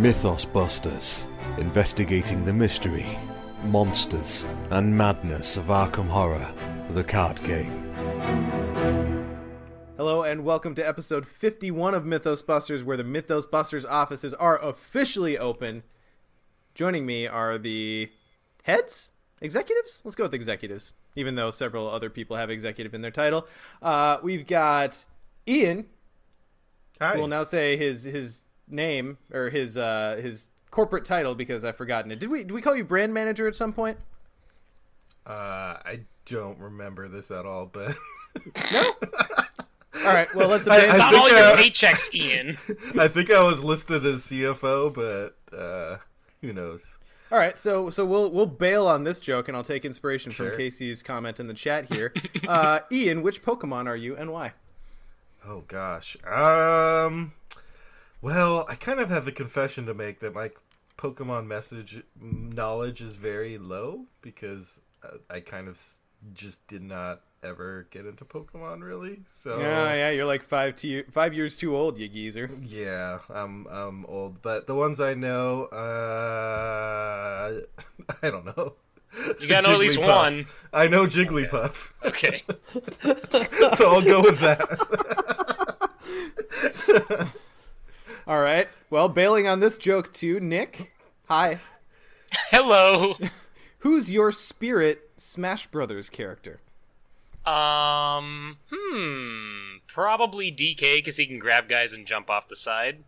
Mythos Busters, investigating the mystery, monsters, and madness of Arkham Horror, the card game. Hello and welcome to episode 51 of Mythos Busters, where the Mythos Busters offices are officially open. Joining me are the heads? Executives? Let's go with executives, even though several other people have executive in their title. We've got Ian, Hi. who will now say his name, or his corporate title, because I've forgotten it. Did we call you brand manager at some point? I don't remember this at all, but... No? All right, well, let's... It's on all your paychecks, Ian. I think I was listed as CFO, but who knows? All right, so we'll bail on this joke, and I'll take inspiration Sure. from Casey's comment in the chat here. Ian, which Pokemon are you, and why? Oh, gosh. Well, I kind of have a confession to make that my Pokemon message knowledge is very low, because I kind of just did not ever get into Pokemon, really. So Yeah, you're like 5 years too old, you geezer. yeah, I'm old, but the ones I know, I don't know. You gotta know at least Jigglypuff. one. I know Jigglypuff, Okay. so I'll go with that. All right, well, bailing on this joke too, Nick. Hi. Hello. Who's your spirit Smash Brothers character? Probably DK, because he can grab guys and jump off the side.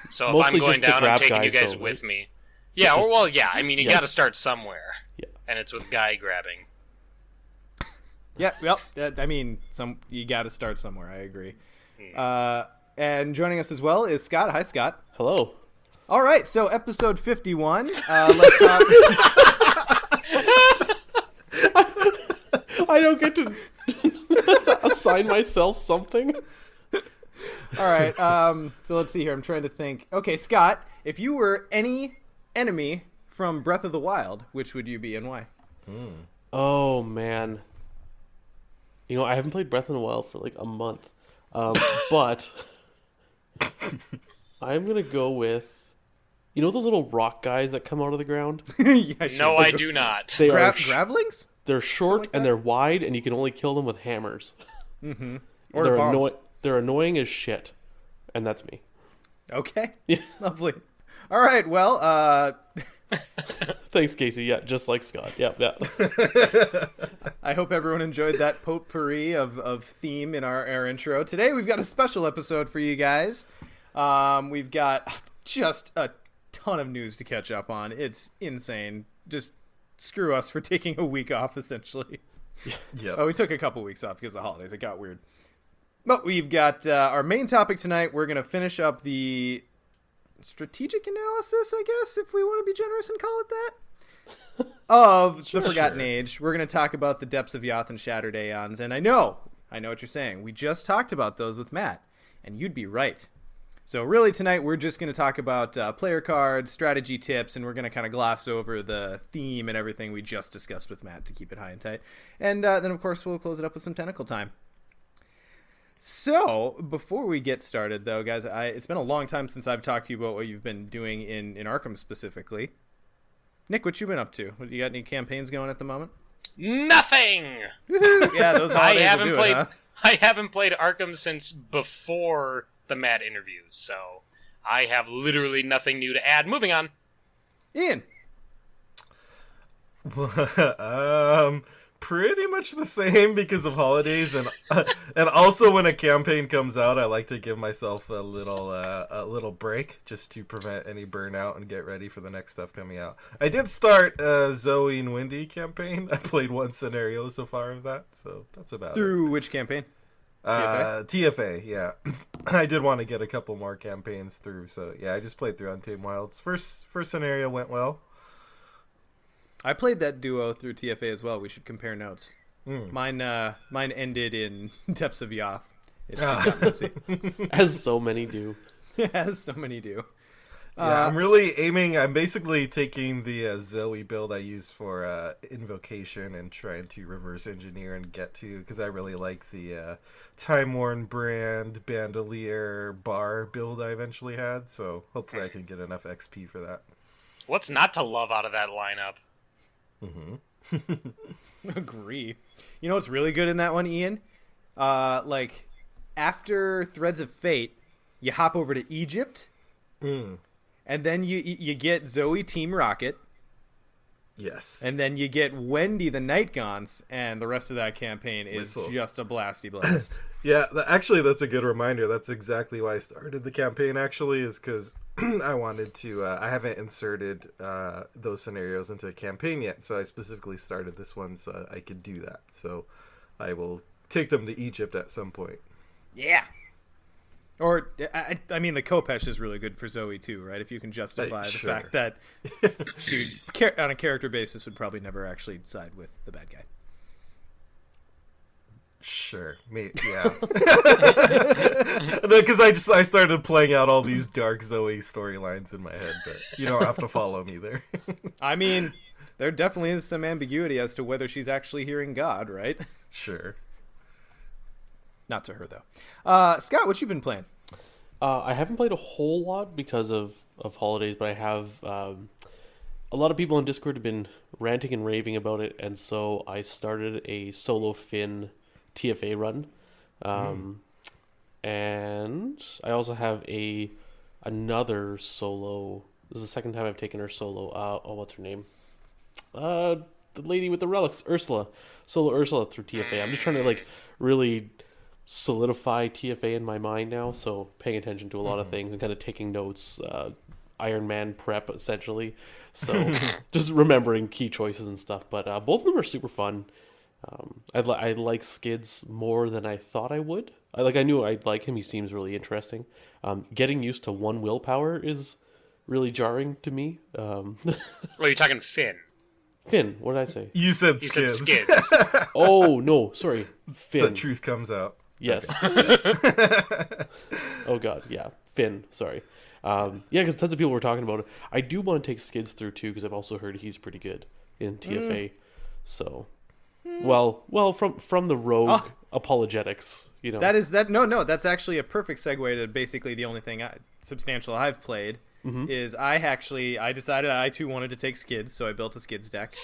So if Mostly I'm going just to down, I'm grab taking you guys, guys though, with right? me. Yeah, Just- well, yeah, I mean, you yeah. gotta start somewhere. Yeah. And it's with guy grabbing. Yeah, well, I mean, you got to start somewhere. I agree. And joining us as well is Scott. Hi, Scott. Hello. All right, so episode 51. Let's talk. I don't get to assign myself something. All right, so let's see here. I'm trying to think. Okay, Scott, if you were any enemy from Breath of the Wild, which would you be and why? Oh, man. You know, I haven't played Breath of the Wild for like a month. But I'm going to go with... You know those little rock guys that come out of the ground? Yeah, No, I do not. They are Gravlings? they're short like and that? they're wide, and you can only kill them with hammers. Mm-hmm. Or They're bombs. they're annoying as shit. And that's me. Okay, Yeah. lovely. All right, well, Thanks, Casey. Yeah, just like Scott. Yeah. I hope everyone enjoyed that potpourri of theme in our intro. Today we've got a special episode for you guys. We've got just a ton of news to catch up on. It's insane. Just screw us for taking a week off, essentially. Yep. Oh, we took a couple weeks off because of the holidays. It got weird. But we've got our main topic tonight. We're going to finish up the strategic analysis, I guess, if we want to be generous and call it that, of the Forgotten Age. We're going to talk about the depths of YEPTHS and Shattered AEONS. And I know what you're saying. We just talked about those with Matt, and you'd be right. So really tonight we're just going to talk about player cards, strategy tips, and we're going to kind of gloss over the theme and everything we just discussed with Matt to keep it high and tight. And then, of course, we'll close it up with some tentacle time. So, before we get started, though, guys, it's been a long time since I've talked to you about what you've been doing in Arkham specifically. Nick, what you been up to? You got any campaigns going at the moment? Nothing! Yeah, those I holidays will haven't do played it, huh? I haven't played Arkham since before the Matt interviews, so I have literally nothing new to add. Moving on. Ian. Pretty much the same because of holidays, and also when a campaign comes out, I like to give myself a little break just to prevent any burnout and get ready for the next stuff coming out. I did start Zoe and Wendy campaign. I played one scenario so far of that, so that's about it. Through which campaign? TFA, yeah. I did want to get a couple more campaigns through, so yeah, I just played through Untamed Wilds. First scenario went well. I played that duo through TFA as well. We should compare notes. Mine ended in Depths of YEPTHS. It got messy. As so many do. As so many do. Yeah, I'm really aiming. I'm basically taking the Zoe build I use for Invocation and trying to reverse engineer and get to, because I really like the Time Worn Brand Bandolier Bar build I eventually had. So hopefully I can get enough XP for that. What's not to love out of that lineup? Agree. You know what's really good in that one, Ian? Like, after Threads of Fate, you hop over to Egypt, and then you get Zoe Team Rocket, Yes. and then you get Wendy the Night Gaunts, and the rest of that campaign is Whistle. just a blasty blast. Yeah, actually, that's a good reminder. That's exactly why I started the campaign, actually, is because I wanted to... I haven't inserted those scenarios into a campaign yet, so I specifically started this one so I could do that. So I will take them to Egypt at some point. Yeah. Or, I mean, the Kopesh is really good for Zoe, too, right? If you can justify the Sure. fact that she, on a character basis, would probably never actually side with the bad guy. Sure, yeah. Because I started playing out all these dark Zoe storylines in my head, but you don't have to follow me there. I mean, there definitely is some ambiguity as to whether she's actually hearing God, right? Sure. Not to her, though. Scott, what you been playing? I haven't played a whole lot because of holidays, but I have. A lot of people on Discord have been ranting and raving about it, and so I started a solo Finn TFA run. And I also have another solo. This is the second time I've taken her solo. What's her name? The lady with the relics, Ursula. Solo Ursula through TFA. I'm just trying to really solidify TFA in my mind now, so paying attention to a lot of things and kind of taking notes, Iron Man prep essentially, so just remembering key choices and stuff, but both of them are super fun. I like Skids more than I thought I would. I knew I'd like him. He seems really interesting. Getting used to one willpower is really jarring to me. Well, you're talking Finn. Finn, what did I say? You said You said Skids. Skids. Oh no, sorry, Finn. The truth comes out. Yes. Oh god, yeah, Finn. Sorry. Yeah, because tons of people were talking about it. I do want to take Skids through too, because I've also heard he's pretty good in TFA. So, well, from the rogue apologetics, you know. That's actually a perfect segue to basically the only thing substantial I've played. Is I decided I too wanted to take Skids, so I built a Skids deck.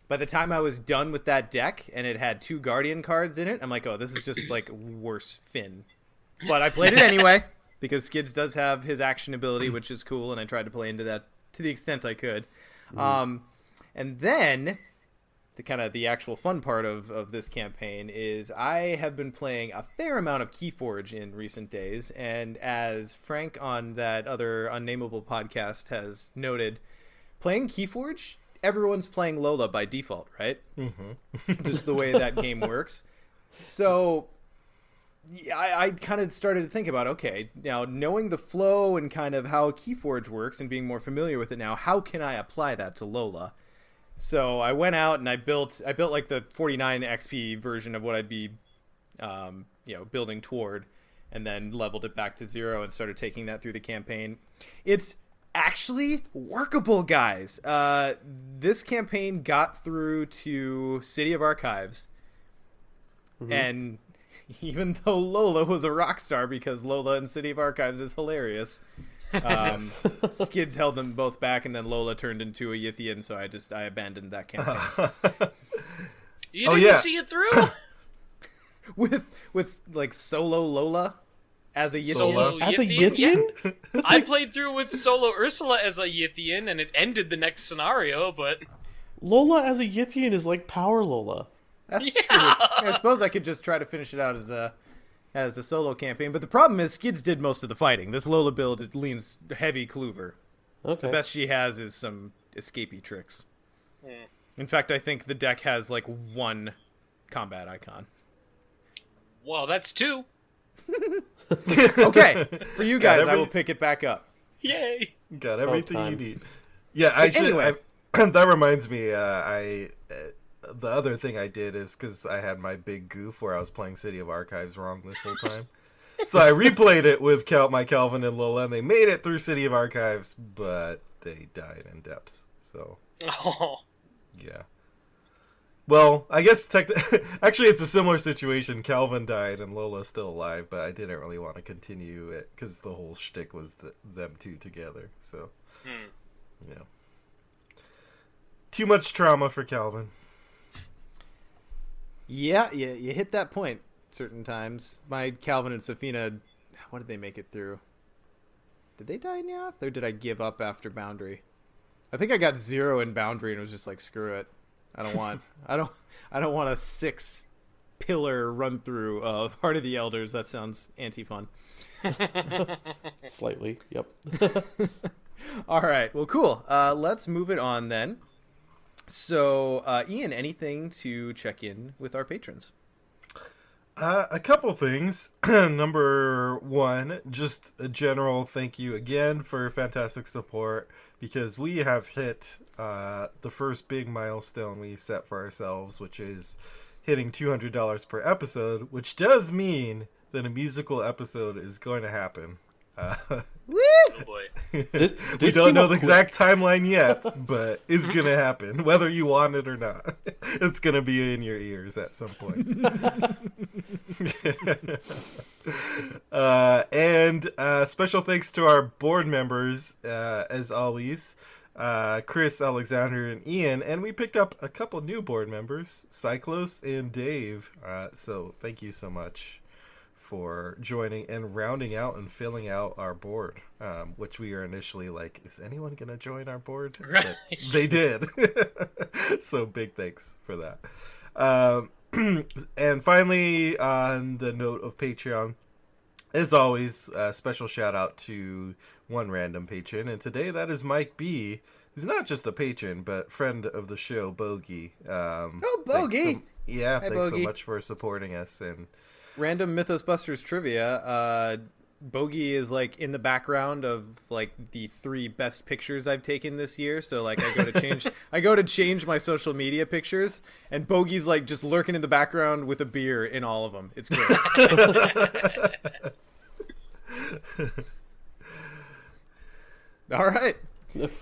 By the time I was done with that deck and it had 2 Guardian cards in it, I'm like, oh, this is just like worse Finn. But I played it anyway because Skids does have his action ability, which is cool, and I tried to play into that to the extent I could. And then the actual fun part of this campaign is I have been playing a fair amount of Keyforge in recent days, and as Frank on that other Unnameable podcast has noted, playing Keyforge, everyone's playing Lola by default, right? Just the way that game works. So I kind of started to think about, okay, now knowing the flow and kind of how Keyforge works and being more familiar with it now, how can I apply that to Lola? So I went out and I built like the 49 XP version of what I'd be, building toward, and then leveled it back to 0 and started taking that through the campaign. It's actually workable, guys. This campaign got through to City of Archives, and even though Lola was a rock star, because Lola in City of Archives is hilarious, Skids held them both back, and then Lola turned into a Yithian, so I abandoned that campaign. You didn't see it through? with like solo Lola as a Yithian. Solo As a Yithian? Yithian? Yeah. I played through with solo Ursula as a Yithian, and it ended the next scenario, but... Lola as a Yithian is like Power Lola. That's true. I suppose I could just try to finish it out as a solo campaign, but the problem is Skids did most of the fighting. This Lola build, it leans heavy Clover. Okay. The best she has is some escapey tricks. In fact, I think the deck has like 1 combat icon. Well, that's 2. Okay, for you guys, I will pick it back up. Yay! Got everything you time. need. Yeah, I should. Anyway. That reminds me. The other thing I did is because I had my big goof where I was playing City of Archives wrong this whole time. So I replayed it with my Calvin and Lola, and they made it through City of Archives, but they died in depths. So, Oh. yeah. Well, I guess actually it's a similar situation. Calvin died and Lola's still alive, but I didn't really want to continue it because the whole shtick was them two together. So, yeah. Too much trauma for Calvin. Yeah, you hit that point certain times. My Calvin and Safina, what did they make it through? Did they die in Yath, or did I give up after Boundary? I think I got 0 in Boundary and was just like, screw it. I don't want a 6-pillar run through of Heart of the Elders. That sounds anti-fun. Slightly, yep. All right, well, cool. Let's move it on then. So, Ian, anything to check in with our patrons? A couple things. Number one, just a general thank you again for fantastic support, because we have hit the first big milestone we set for ourselves, which is hitting $200 per episode, which does mean that a musical episode is going to happen. Oh boy. We don't know the exact timeline yet, but it's going to happen, whether you want it or not. It's going to be in your ears at some point. And special thanks to our board members, as always, Chris, Alexander, and Ian. And we picked up a couple new board members, Cyclos and Dave. So thank you so much for joining and rounding out and filling out our board, which we are initially like, is anyone going to join our board? Right. But they did. So big thanks for that. And finally, on the note of Patreon, as always, a special shout out to one random patron. And today that is Mike B., who's not just a patron, but friend of the show, Bogey. Bogey! Hi, thanks so Bogey. much for supporting us. And Random Mythos Busters trivia. Bogey is like in the background of like the 3 best pictures I've taken this year. So like I go to change my social media pictures, and Bogey's like just lurking in the background with a beer in all of them. It's great. All right.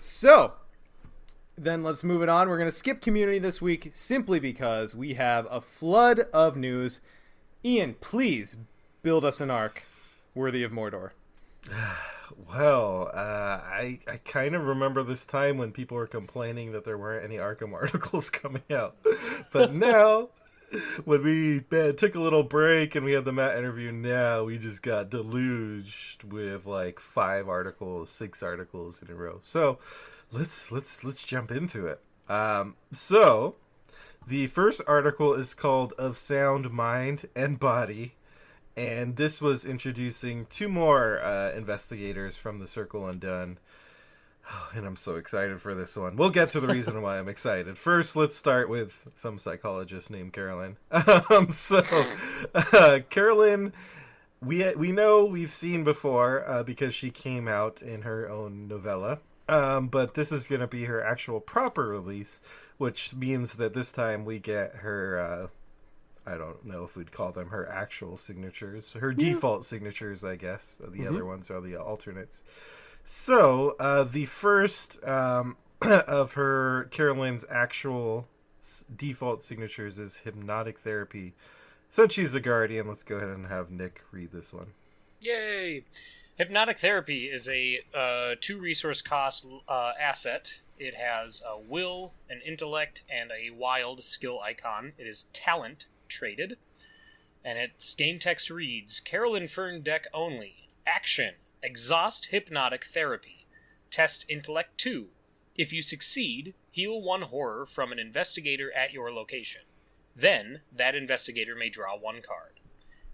So then let's move it on. We're going to skip community this week simply because we have a flood of news. Ian, please build us an arc worthy of Mordor. Well, I kind of remember this time when people were complaining that there weren't any Arkham articles coming out. But now, when we took a little break and we had the Matt interview, now we just got deluged with like 5 articles, 6 articles in a row. So let's jump into it. So the first article is called Of Sound Mind and Body, and this was introducing 2 more investigators from the Circle Undone. And I'm so excited for this one. We'll get to the reason why I'm excited. First, let's start with some psychologist named Carolyn. Carolyn, we know we've seen before because she came out in her own novella. But this is going to be her actual proper release, which means that this time we get her, I don't know if we'd call them her actual signatures, her default signatures, I guess. The other ones are the alternates. So, the first of her, Carolyn's actual default signatures is hypnotic therapy. Since she's a guardian, let's go ahead and have Nick read this one. Yay! Hypnotic therapy is a 2 resource cost asset. It has a will, an intellect, and a wild skill icon. It is talent traded. And its game text reads, Carolyn Fern deck only. Action. Exhaust hypnotic therapy. Test intellect 2. If you succeed, heal 1 horror from an investigator at your location. Then, that investigator may draw 1 card.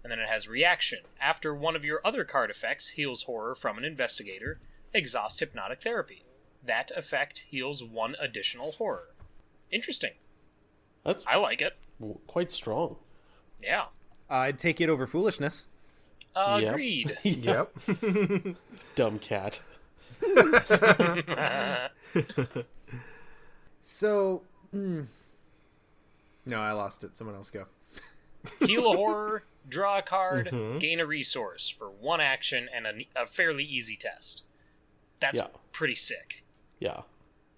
And then it has reaction. After one of your other card effects heals horror from an investigator, exhaust hypnotic therapy. That effect heals 1 additional horror. Interesting. I like it. Quite strong. Yeah. I'd take it over foolishness. Agreed. Yep. Dumb cat. So, no, I lost it. Someone else go. Heal a horror, Draw a card, gain a resource for one action, and a fairly easy test. That's pretty sick. Yeah.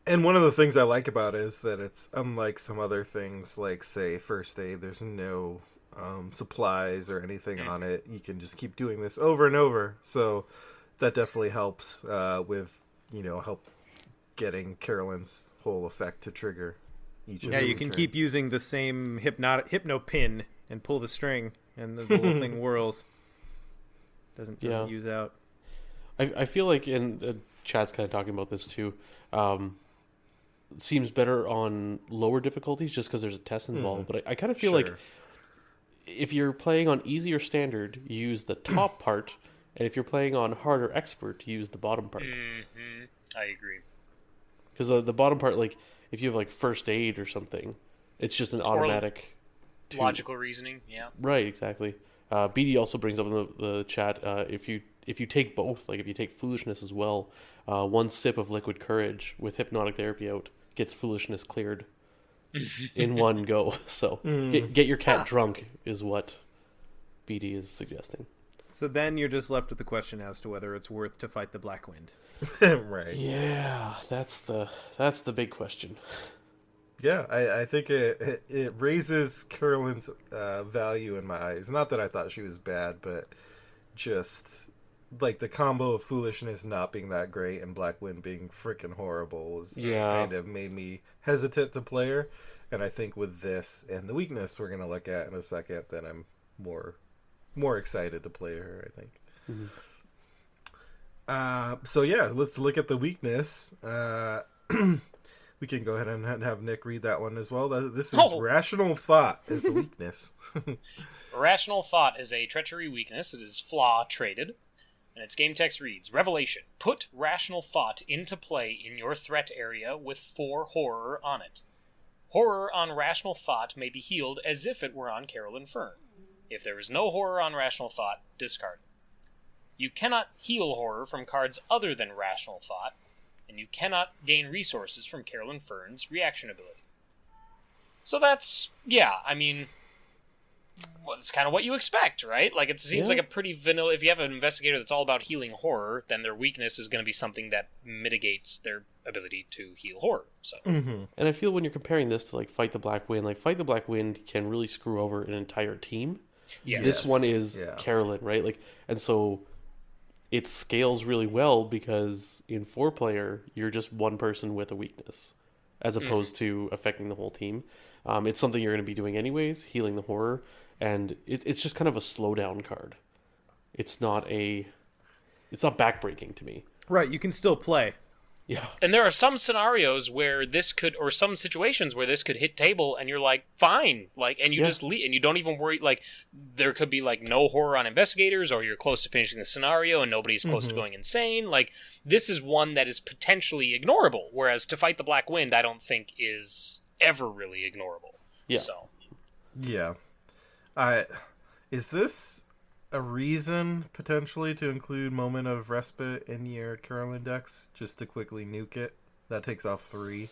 And one of the things I like about it is that it's unlike some other things, like, say, first aid. There's no supplies or anything on it. You can just keep doing this over and over. So that definitely helps with, help getting Carolyn's whole effect to trigger each. Yeah, you can keep using the same hypno pin and pull the string, and the whole thing whirls. Doesn't use out. I feel like, and Chad's kind of talking about this too, it seems better on lower difficulties just because there's a test involved. But I kind of feel like if you're playing on easy or standard, you use the top part, and if you're playing on hard or expert, you use the bottom part. Mm-hmm. I agree. Because the bottom part, like, if you have, like, first aid or something, it's just an automatic... Logical reasoning, yeah. Right, exactly. BD also brings up in the chat, if you take both, like if you take foolishness as well, one sip of liquid courage with hypnotic therapy out gets foolishness cleared in one go. So get your cat drunk is what BD is suggesting. So then you're just left with the question as to whether it's worth to fight the Black Wind. Right. Yeah, that's the big question. Yeah, I think it raises Carolyn's value in my eyes. Not that I thought she was bad, but just like the combo of foolishness not being that great and Black Wind being freaking horrible was kind of made me hesitant to play her. And I think with this and the weakness we're gonna look at in a second, then I'm more excited to play her, I think. So yeah, let's look at the weakness. We can go ahead and have Nick read that one as well. This is Rational Thought as a weakness. Rational Thought is a treachery weakness. It is flaw traded. And its game text reads, Revelation. Put Rational Thought into play in your threat area with 4 horror on it. Horror on Rational Thought may be healed as if it were on Carolyn Fern. If there is no horror on Rational Thought, discard. You cannot heal horror from cards other than Rational Thought, and you cannot gain resources from Carolyn Fern's reaction ability. So that's, well, it's kind of what you expect, right? Like, it seems like a pretty vanilla... If you have an investigator that's all about healing horror, then their weakness is going to be something that mitigates their ability to heal horror. So, And I feel when you're comparing this to, like, Fight the Black Wind, like, Fight the Black Wind can really screw over an entire team. yes. This one is Carolyn, right? Like, and so... it scales really well because in 4-player, you're just one person with a weakness, as opposed to affecting the whole team. It's something you're going to be doing anyways, healing the horror, and it's just kind of a slowdown card. It's not backbreaking to me. Right, you can still play. Yeah. And there are some scenarios where this could, or some situations where this could hit table, and you're like, fine, like, and you just leave, and you don't even worry. Like, there could be like no horror on investigators, or you're close to finishing the scenario, and nobody's close to going insane. Like, this is one that is potentially ignorable. Whereas to Fight the Black Wind, I don't think is ever really ignorable. Yeah. So. Yeah. Is this a reason potentially to include Moment of Respite in your Carolyn decks just to quickly nuke it? That takes off 3. If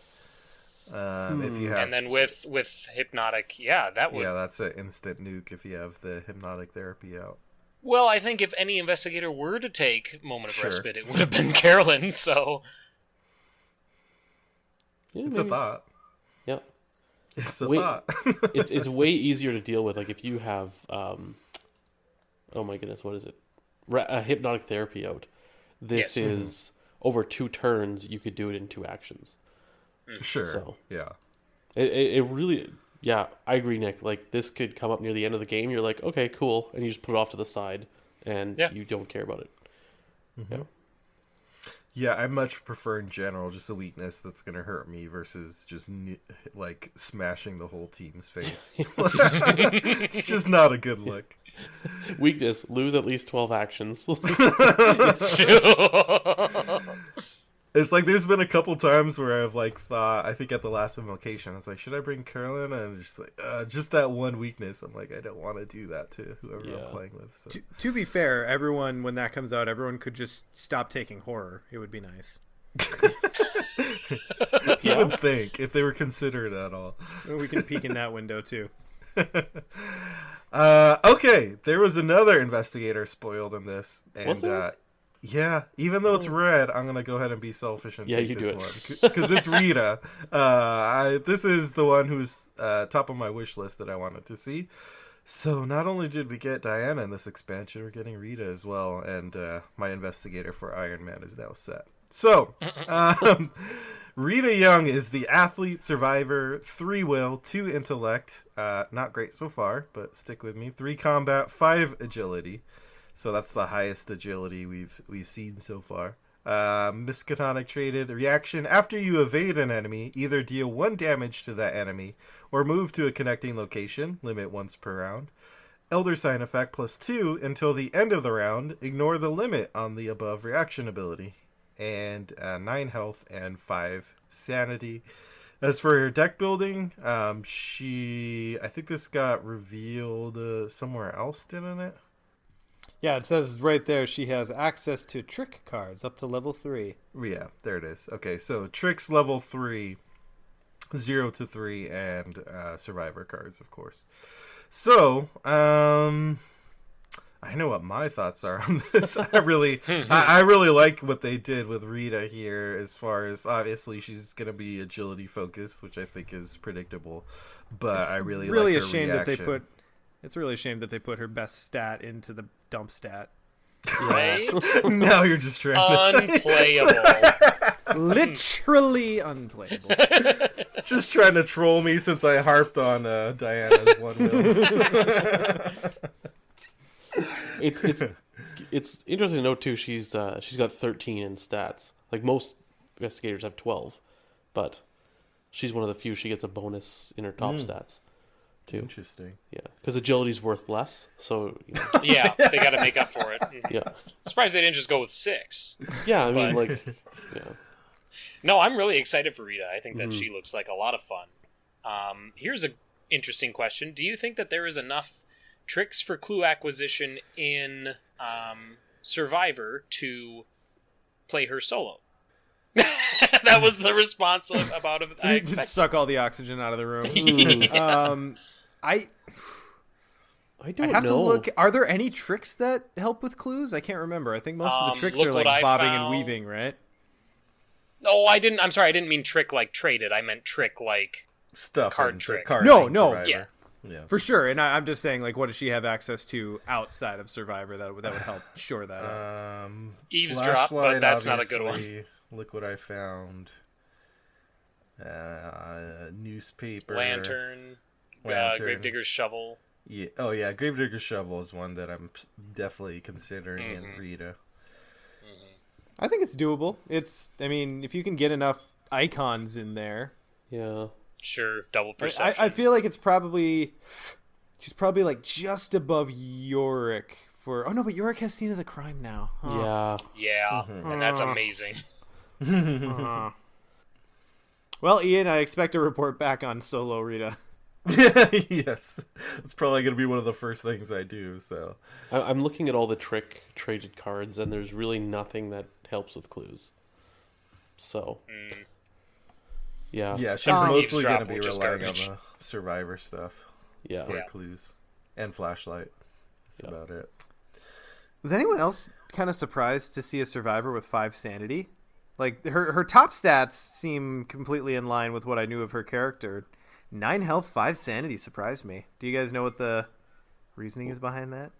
you have, and then with hypnotic, that would. Yeah, that's an instant nuke if you have the hypnotic therapy out. Well, I think if any investigator were to take Moment of Respite, it would have been Carolyn. So it's a thought. Yeah, it's a thought. it's way easier to deal with. Like if you have oh my goodness, what is it? A hypnotic therapy out. This is over 2 turns. You could do it in 2 actions. Sure. So, yeah. It really, I agree, Nick. Like this could come up near the end of the game. You're like, okay, cool, and you just put it off to the side, and you don't care about it. Yeah. Yeah, I much prefer in general just a weakness that's going to hurt me versus just like smashing the whole team's face. It's just not a good look. Weakness, lose at least 12 actions. It's like there's been a couple times where I've like thought, I think at the last invocation, I was like, should I bring Carolyn? And it's just like, just that one weakness. I'm like, I don't want to do that to whoever I'm playing with. So. To be fair, everyone, when that comes out, everyone could just stop taking horror. It would be nice. You would think, if they were considerate at all. We can peek in that window too. Okay, there was another investigator spoiled in this, and Was there? yeah, even though it's red, I'm gonna go ahead and be selfish and Yeah, take you this do it. one because it's Rita. This is the one who's top of my wish list that I wanted to see. So not only did we get Diana in this expansion, we're getting Rita as well, and my investigator for Iron Man is now set. So, Rita Young is the athlete, survivor, 3 will, 2 intellect. Not great so far, but stick with me. 3 combat, 5 agility. So that's the highest agility we've seen so far. Miskatonic traded reaction. After you evade an enemy, either deal 1 damage to that enemy or move to a connecting location, limit once per round. Elder Sign effect +2 until the end of the round. Ignore the limit on the above reaction ability. And 9 health and 5 sanity. As for her deck building, I think this got revealed somewhere else, didn't it? Yeah, it says right there she has access to trick cards up to level 3. Yeah, there it is. Okay, so tricks level 3, 0 to 3, and survivor cards, of course. So, I know what my thoughts are on this. I really like what they did with Rita here, as far as obviously she's gonna be agility focused, which I think is predictable. But I really like her ashamed reaction. that they put. It's really a shame that they put her best stat into the dump stat. Right? Now you're just trying Unplayable. Literally unplayable. just trying to troll me since I harped on Diana's 1 will. It's interesting to note too. She's got 13 in stats. Like most investigators have 12, but she's one of the few. She gets a bonus in her top stats too. Interesting. Yeah, because agility's worth less. So Yeah, they got to make up for it. yeah, Surprised they didn't just go with 6. yeah. I mean, But- like, yeah. No, I'm really excited for Rita. I think that she looks like a lot of fun. Here's an interesting question. Do you think that there is enough tricks for clue acquisition in Survivor to play her solo? That was the response about it. I Just expected. suck all the oxygen out of the room. I don't have know. to look. Are there any tricks that help with clues? I can't remember. I think most of the tricks look are what like I bobbing found. and weaving, right? Oh, I didn't. I'm sorry. I didn't mean trick like traded. I meant trick like Stuff Card and trick. card No, and no. Survivor. Yeah. Yeah. For sure. And I'm just saying, like, what does she have access to outside of Survivor that would help shore that up? eavesdrop, but Flashlight, that's not a good one. obviously. Look what I found. Newspaper. Lantern, Lantern. Gravedigger's shovel. Yeah. Oh yeah, Gravedigger's shovel is one that I'm definitely considering in Rita. I think it's doable. I mean, if you can get enough icons in there. Yeah. Sure, double perception. I feel like she's probably like just above Yorick for. Oh no, but Yorick has Scene of the Crime now. Huh. Yeah. Yeah, and that's amazing. Well, Ian, I expect a report back on Solo Rita. Yes, it's probably gonna be one of the first things I do. So I'm looking at all the trick traded cards, and there's really nothing that helps with clues. So. Yeah. yeah, she's Except for mostly eavesdrop, gonna be which is relying on garbage. the survivor stuff Yeah. for Yeah. clues and flashlight. That's about it. Was anyone else kind of surprised to see a Survivor with 5 sanity? Like, her top stats seem completely in line with what I knew of her character. 9 health, 5 sanity surprised me. Do you guys know what the reasoning is behind that?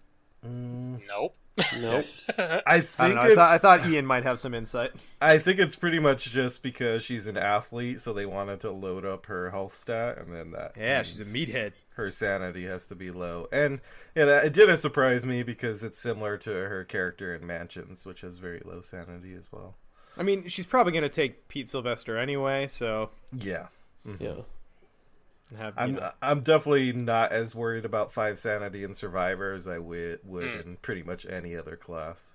Nope. Nope. I I think don't know. I it's. thought Ian might have some insight. I think it's pretty much just because she's an athlete, so they wanted to load up her health stat, and then that. Yeah, she's a means meathead. her sanity has to be low, and it didn't surprise me because it's similar to her character in Mansions, which has very low sanity as well. I mean, she's probably going to take Pete Sylvester anyway, so Yeah. Yeah. I'm definitely not as worried about 5 sanity in Survivor as I would in pretty much any other class.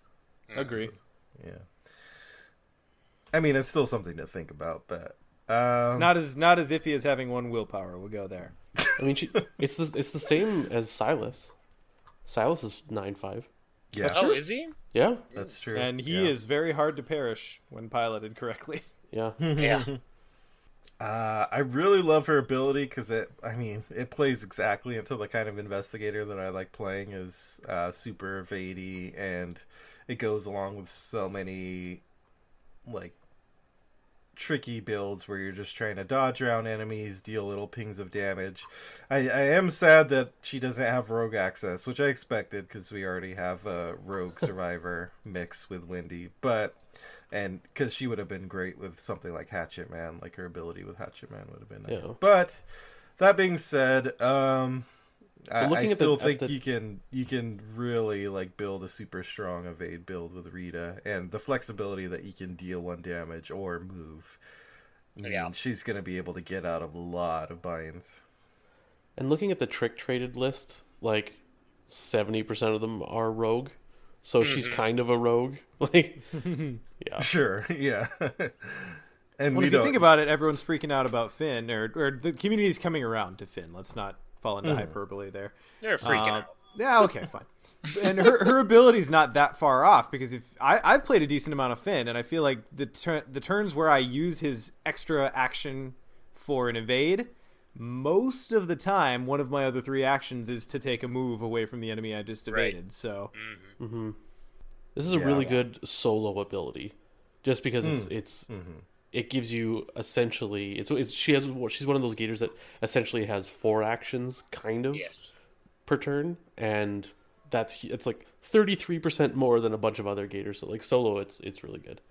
agree. Yeah. I mean, it's still something to think about, but It's not as iffy as having 1 willpower. We'll go there. I mean, it's the same as Silas. Silas is 9-5. yeah, Oh, is he? Yeah. that's true. And he Yeah. is very hard to perish when piloted correctly. Yeah. Yeah. I really love her ability because it plays exactly into the kind of investigator that I like playing, is super evadey, and it goes along with so many like tricky builds where you're just trying to dodge around enemies, deal little pings of damage. I am sad that she doesn't have rogue access, which I expected because we already have a rogue survivor mix with Wendy, and because she would have been great with something like Hatchet Man, like her ability with Hatchet Man would have been nice. Yeah. But that being said, I looking at still the- think at the- you can really like build a super strong evade build with Rita, and the flexibility that you can deal 1 damage or move. I mean, Yeah. she's gonna be able to get out of a lot of binds. And looking at the trick traded list, like 70% of them are rogue. So she's kind of a rogue. Like, yeah. Sure, yeah. And Well, we if you don't think about it, everyone's freaking out about Finn, or the community's coming around to Finn. Let's not fall into hyperbole there. They're freaking out. Yeah, okay, fine. And her ability's not that far off, because if I've played a decent amount of Finn, and I feel like the turns where I use his extra action for an evade, most of the time one of my other 3 actions is to take a move away from the enemy I just evaded. So This is a really good solo ability, just because it gives you essentially she's one of those gators that essentially has 4 actions kind of Yes. per turn, and it's like 33% more than a bunch of other gators. So like solo, it's really good.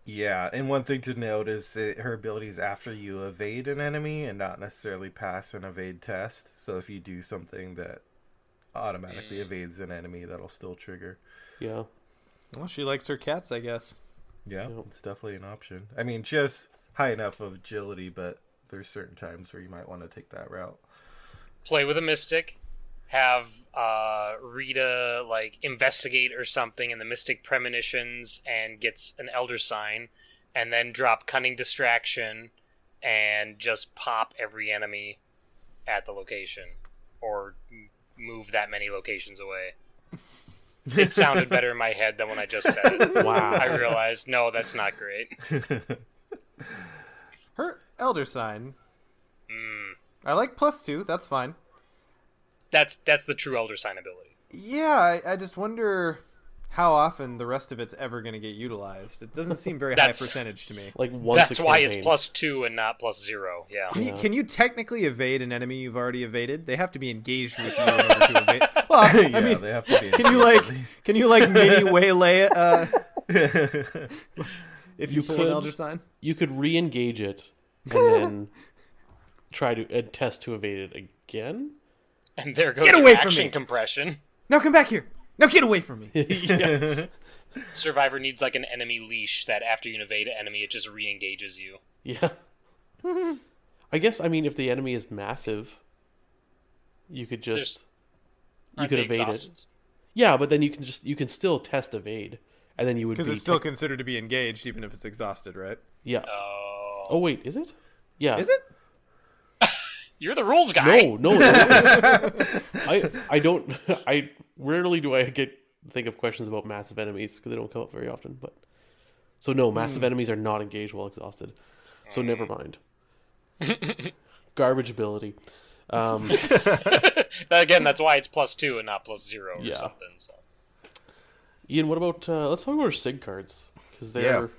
Yeah, and one thing to note is her ability is after you evade an enemy and not necessarily pass an evade test. So if you do something that automatically evades an enemy, that'll still trigger. Yeah. well, she likes her cats, I guess. Yeah, it's definitely an option. I mean, just high enough of agility, but there's certain times where you might want to take that route. Play with a Mystic. Have Rita like investigate or something in the Mystic premonitions and gets an Elder Sign, and then drop Cunning Distraction and just pop every enemy at the location, or move that many locations away. It sounded better in my head than when I just said it. Wow. I realized, no, that's not great. Her Elder Sign. I like +2. That's fine. That's the true Elder Sign ability. Yeah, I just wonder how often the rest of it's ever going to get utilized. It doesn't seem very high That's- percentage to me. Like once That's a why it's campaign. +2 and not +0. Yeah. Can you technically evade an enemy you've already evaded? They have to be engaged with you in order to evade. Well, Yeah, I mean, they have to be. can you like mini waylay if you pull an could. Elder Sign? You could re-engage it and then try to test to evade it again. And there goes Get your away from action me! compression. Now come back here. Now get away from me. Yeah. Survivor needs like an enemy leash that after you evade an enemy, it just re-engages you. Yeah. I guess, I mean, if the enemy is massive, you could just you Aren't could they evade exhausted? it. Yeah, but then you can still test evade, and then you would Because be it's still considered to be engaged, even if it's exhausted, right? yeah. Oh. Oh wait, is it? Yeah. Is it? You're the rules guy. No, it isn't. I don't. I rarely do I think of questions about massive enemies because they don't come up very often. But so no, massive enemies are not engaged while exhausted. So never mind. Garbage ability. Again, that's why it's +2 and not +0 or Yeah. something. So. Ian, what about let's talk about our sig cards because they're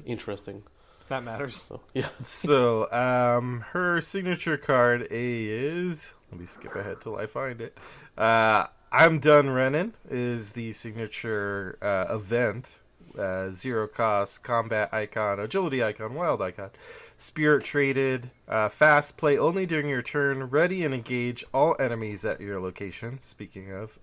interesting. That matters. So yeah. So, her signature card is. Let me skip ahead till I find it. I'm Done Renin is the signature event. 0 cost, combat icon, agility icon, wild icon. Spirit traded, fast, play only during your turn, ready and engage all enemies at your location. Speaking of,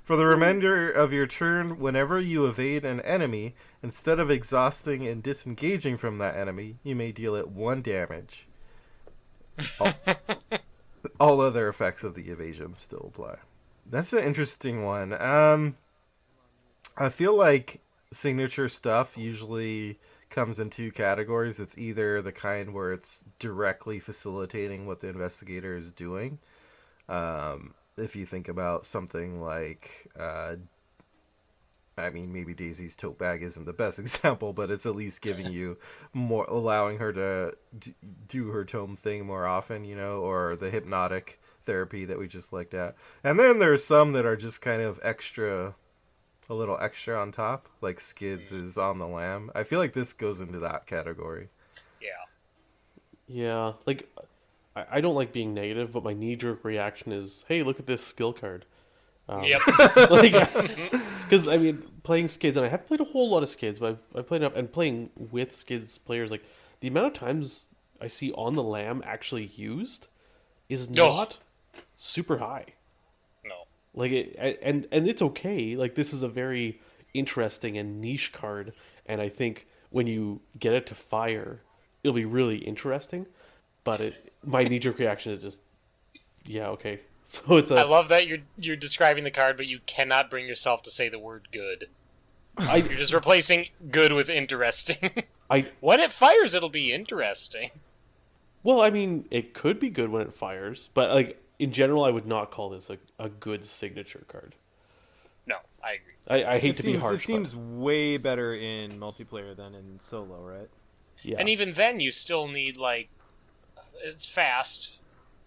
for the remainder of your turn, whenever you evade an enemy, instead of exhausting and disengaging from that enemy, you may deal it 1 damage. All other effects of the evasion still apply. That's an interesting one. I feel like signature stuff usually comes in 2 categories. It's either the kind where it's directly facilitating what the investigator is doing. If you think about something like I mean, maybe Daisy's tote bag isn't the best example, but it's at least giving you more, allowing her to do her tome thing more often, you know, or the hypnotic therapy that we just looked at. And then there's some that are just kind of extra, a little extra on top, like Skids is on the lam. I feel like this goes into that category. Yeah. Yeah, like I don't like being negative, but my knee-jerk reaction is, "Hey, look at this skill card." Yep. Like, because I mean, playing Skids, and I haven't played a whole lot of Skids, but I've played enough, and playing with Skids players, like the amount of times I see on the lam actually used is not super high. No. Like and it's okay. Like this is a very interesting and niche card, and I think when you get it to fire, it'll be really interesting. But my knee-jerk reaction is just, yeah, okay. So it's I love that you're describing the card, but you cannot bring yourself to say the word good. You're just replacing good with interesting. When it fires, it'll be interesting. Well, I mean, it could be good when it fires, but like in general, I would not call this a good signature card. No, I agree. I hate to be harsh. It seems way better in multiplayer than in solo, right? Yeah. And even then, you still need, like, it's fast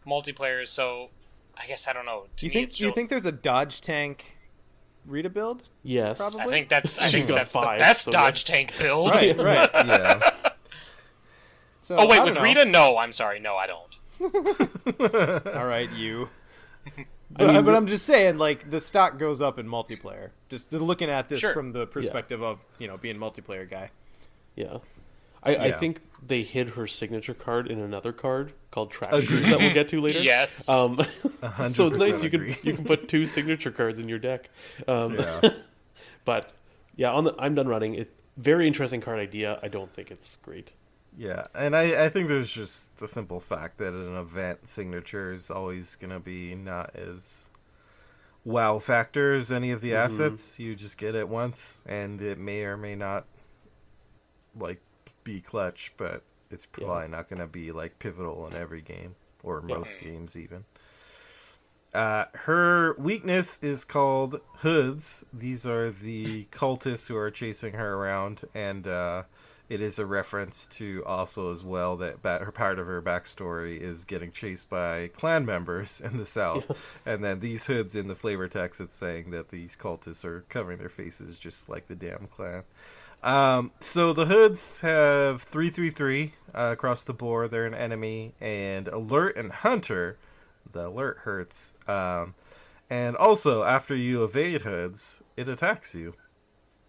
multiplayer, so I guess I don't know. Do you think there's a dodge tank Rita build? Yes. Probably? I think that's the five, best so dodge tank build. Right. Yeah. So, Oh wait, I with don't know. Rita? No, I'm sorry. No, I don't. All right, you. I mean, But I'm just saying, like, the stock goes up in multiplayer. Just looking at this Sure. from the perspective of, being a multiplayer guy. Yeah. I think they hid her signature card in another card called Trash Shoes that we'll get to later. Yes. So it's nice you agree. can put 2 signature cards in your deck. Yeah. But yeah, I'm done running. Very interesting card idea. I don't think it's great. Yeah, and I think there's just the simple fact that an event signature is always going to be not as wow factor as any of the assets. You just get it once, and it may or may not, like, be clutch, but it's probably not going to be, like, pivotal in every game, or most games even. Her weakness is called hoods. These are the cultists who are chasing her around, and it is a reference to also as well that her part of her backstory is getting chased by clan members in the south. And then these hoods in the flavor text, it's saying that these cultists are covering their faces just like the damn clan. So the hoods have 3/3/3 across the board. They're an enemy, and alert and hunter. The alert hurts. And also after you evade hoods, it attacks you.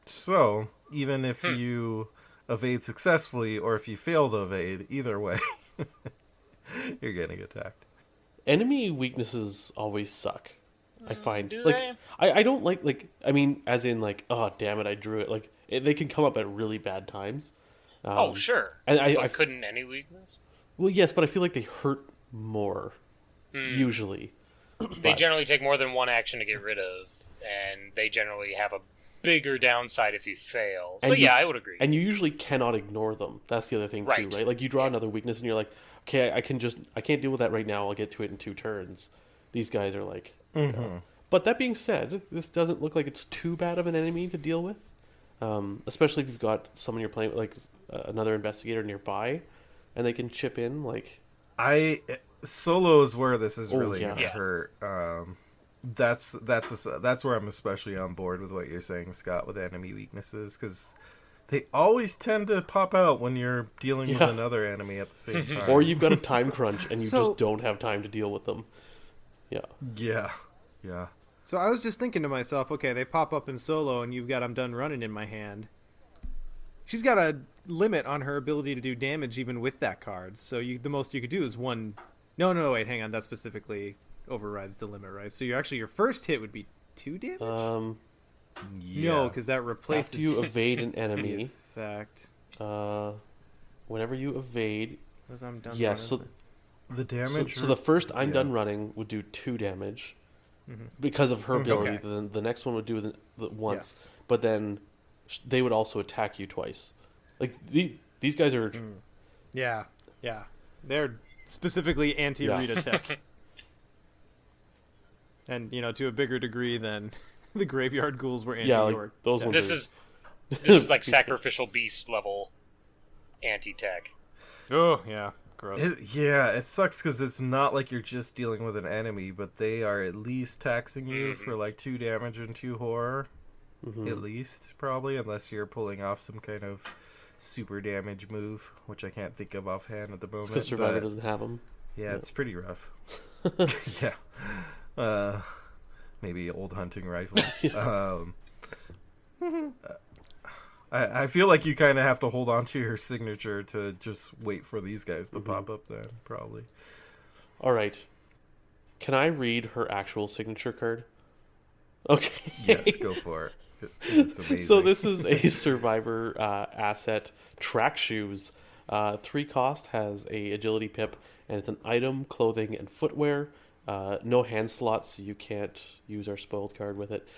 So even if you evade successfully, or if you fail to evade, either way, you're getting attacked. Enemy weaknesses always suck. I find do like they? I don't like I mean, as in like, oh damn it, I drew it. Like they can come up at really bad times. Oh sure. And But couldn't any weakness? well, yes, but I feel like they hurt more usually. They generally take more than one action to get rid of, and they generally have a bigger downside if you fail. So And I would agree. And you usually cannot ignore them. That's the other thing Right. too, right? Like you draw another weakness and you're like, okay, I can't deal with that right now. I'll get to it in 2 turns. These guys are like, you know. But that being said, this doesn't look like it's too bad of an enemy to deal with. Especially if you've got someone you're playing with, like another investigator nearby, and they can chip in. Like, Solo is where this is really yeah. gonna hurt. That's where I'm especially on board with what you're saying, Scott, with enemy weaknesses, because they always tend to pop out when you're dealing with another enemy at the same time. or you've got a time crunch and you just don't have time to deal with them. Yeah. Yeah. So I was just thinking to myself, okay, they pop up in solo, and you've got I'm Done Running in my hand. She's got a limit on her ability to do damage even with that card. So the most you could do is one. No, wait, hang on. That specifically overrides the limit, right? So your first hit would be 2 damage. No, because that replaces. After you evade an enemy, Fact. whenever you evade, Because I'm done. yes. So The damage. the first I'm Done Running would do 2 damage because of her ability. Okay. Then the next one would do the once, Yes. but then they would also attack you twice. Like these guys are. Yeah. They're specifically anti-Rita tech. And, to a bigger degree than The graveyard ghouls were Yeah, like, anti-York. those ones This are... is like sacrificial beast level anti-tech. Oh, yeah. Gross. It sucks because it's not like you're just dealing with an enemy, but they are at least taxing you for like 2 damage and 2 horror. At least, probably, unless you're pulling off some kind of super damage move, which I can't think of offhand at the moment. Because Survivor doesn't have them. Yeah, it's pretty rough. Yeah. Maybe old hunting rifle. I feel like you kind of have to hold on to your signature to just wait for these guys to pop up then, probably. All right. Can I read her actual signature card? Okay. Yes, go for it. It's amazing. So this is a Survivor asset, track shoes. 3 cost, has a agility pip, and it's an item, clothing, and footwear. No hand slots, so you can't use our spoiled card with it.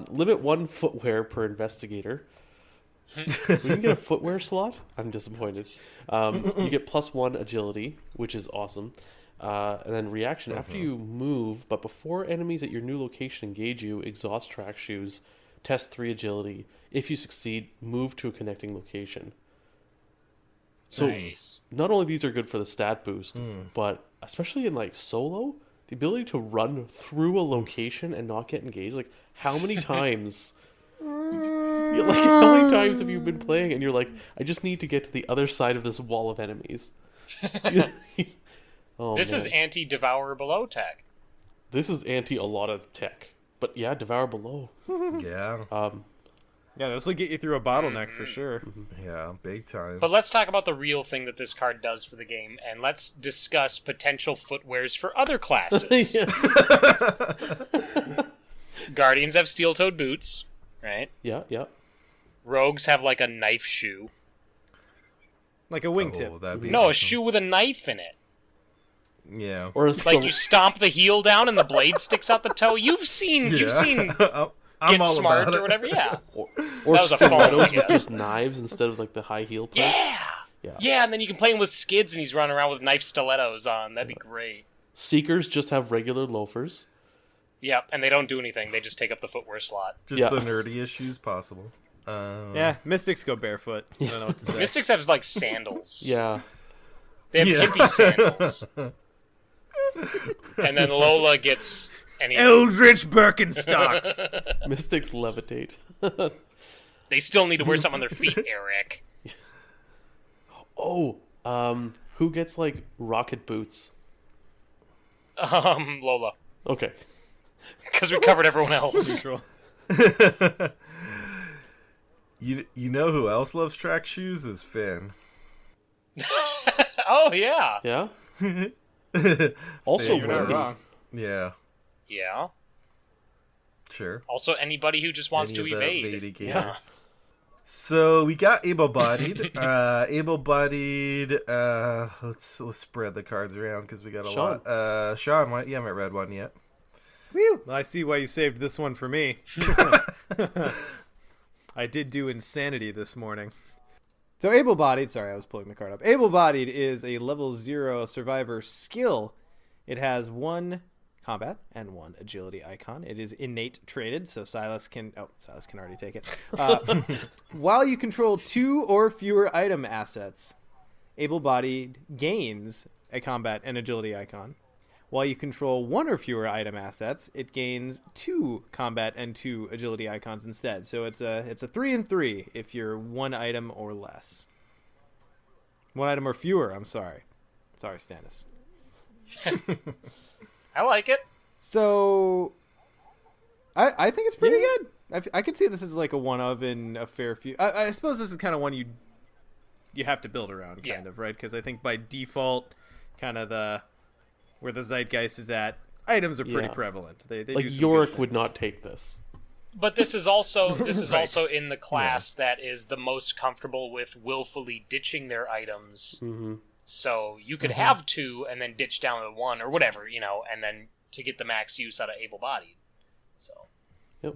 Limit 1 footwear per investigator. We can get a footwear slot? I'm disappointed. You get +1 agility, which is awesome. And then reaction, after you move, but before enemies at your new location engage you, exhaust track shoes, test 3 agility. If you succeed, move to a connecting location. So Nice. not only these are good for the stat boost, but especially in like solo, the ability to run through a location and not get engaged. Like how many times how many times have you been playing and you're like, I just need to get to the other side of this wall of enemies? This is anti-devour below tech. This is anti a lot of tech. But yeah, Devour Below. Yeah. Yeah, this will get you through a bottleneck for sure. Yeah, big time. But let's talk about the real thing that this card does for the game, and let's discuss potential footwears for other classes. Guardians have steel-toed boots, right? Yeah. Rogues have like a knife shoe. Like a wingtip. That'd be No, a awesome. shoe with a knife in it. Yeah. Or a Like you stomp the heel down and the blade sticks out the toe. You've seen I'm Get all Smart about or it. whatever, yeah. or That was a phone, I stilettos with guess. just knives instead of like the high heel plate. Yeah, and then you can play him with skids and he's running around with knife stilettos on. That'd be great. Seekers just have regular loafers. Yep, and they don't do anything. They just take up the footwear slot. Just the nerdiest shoes possible. Yeah, Mystics go barefoot. I don't know what to say. Mystics have like sandals. Yeah. They have hippie sandals. And then Lola gets any. Eldritch Birkenstocks. Mystics levitate. They still need to wear something on their feet, Eric. Oh, who gets like rocket boots? Lola. Okay. Because we covered everyone else. Neutral. You know who else loves track shoes is Finn. Oh, yeah. Yeah. Also, You're not Wendy. wrong. Yeah, Yeah. sure. Also, anybody who just wants Any to of the evade. evade Yeah. gamers. So we got able-bodied. Able-bodied. Let's spread the cards around because we got a Sean. lot. Sean, you haven't read one yet. Whew. I see why you saved this one for me. I did do Insanity this morning. So able-bodied, sorry, I was pulling the card up. Able-bodied is a level 0 survivor skill. It has 1 combat and 1 agility icon. It is innate traded, so Silas can already take it. While you control 2 or fewer item assets, able-bodied gains a combat and agility icon. While you control 1 or fewer item assets, it gains 2 combat and 2 agility icons instead. So it's a 3 and 3 if you're 1 item or less. 1 item or fewer, I'm sorry. Sorry, Stannis. I like it. So I think it's pretty good. I could see this as like a one of in a fair few. I suppose this is kind of one you have to build around, kind of, right? Because I think by default, kind of where the zeitgeist is at, items are pretty prevalent. They Like do some Yorick good would things. not take this. But this is also Right. also in the class that is the most comfortable with willfully ditching their items. Mm-hmm. So you could have 2 and then ditch down to 1 or whatever, and then to get the max use out of able-bodied. So Yep.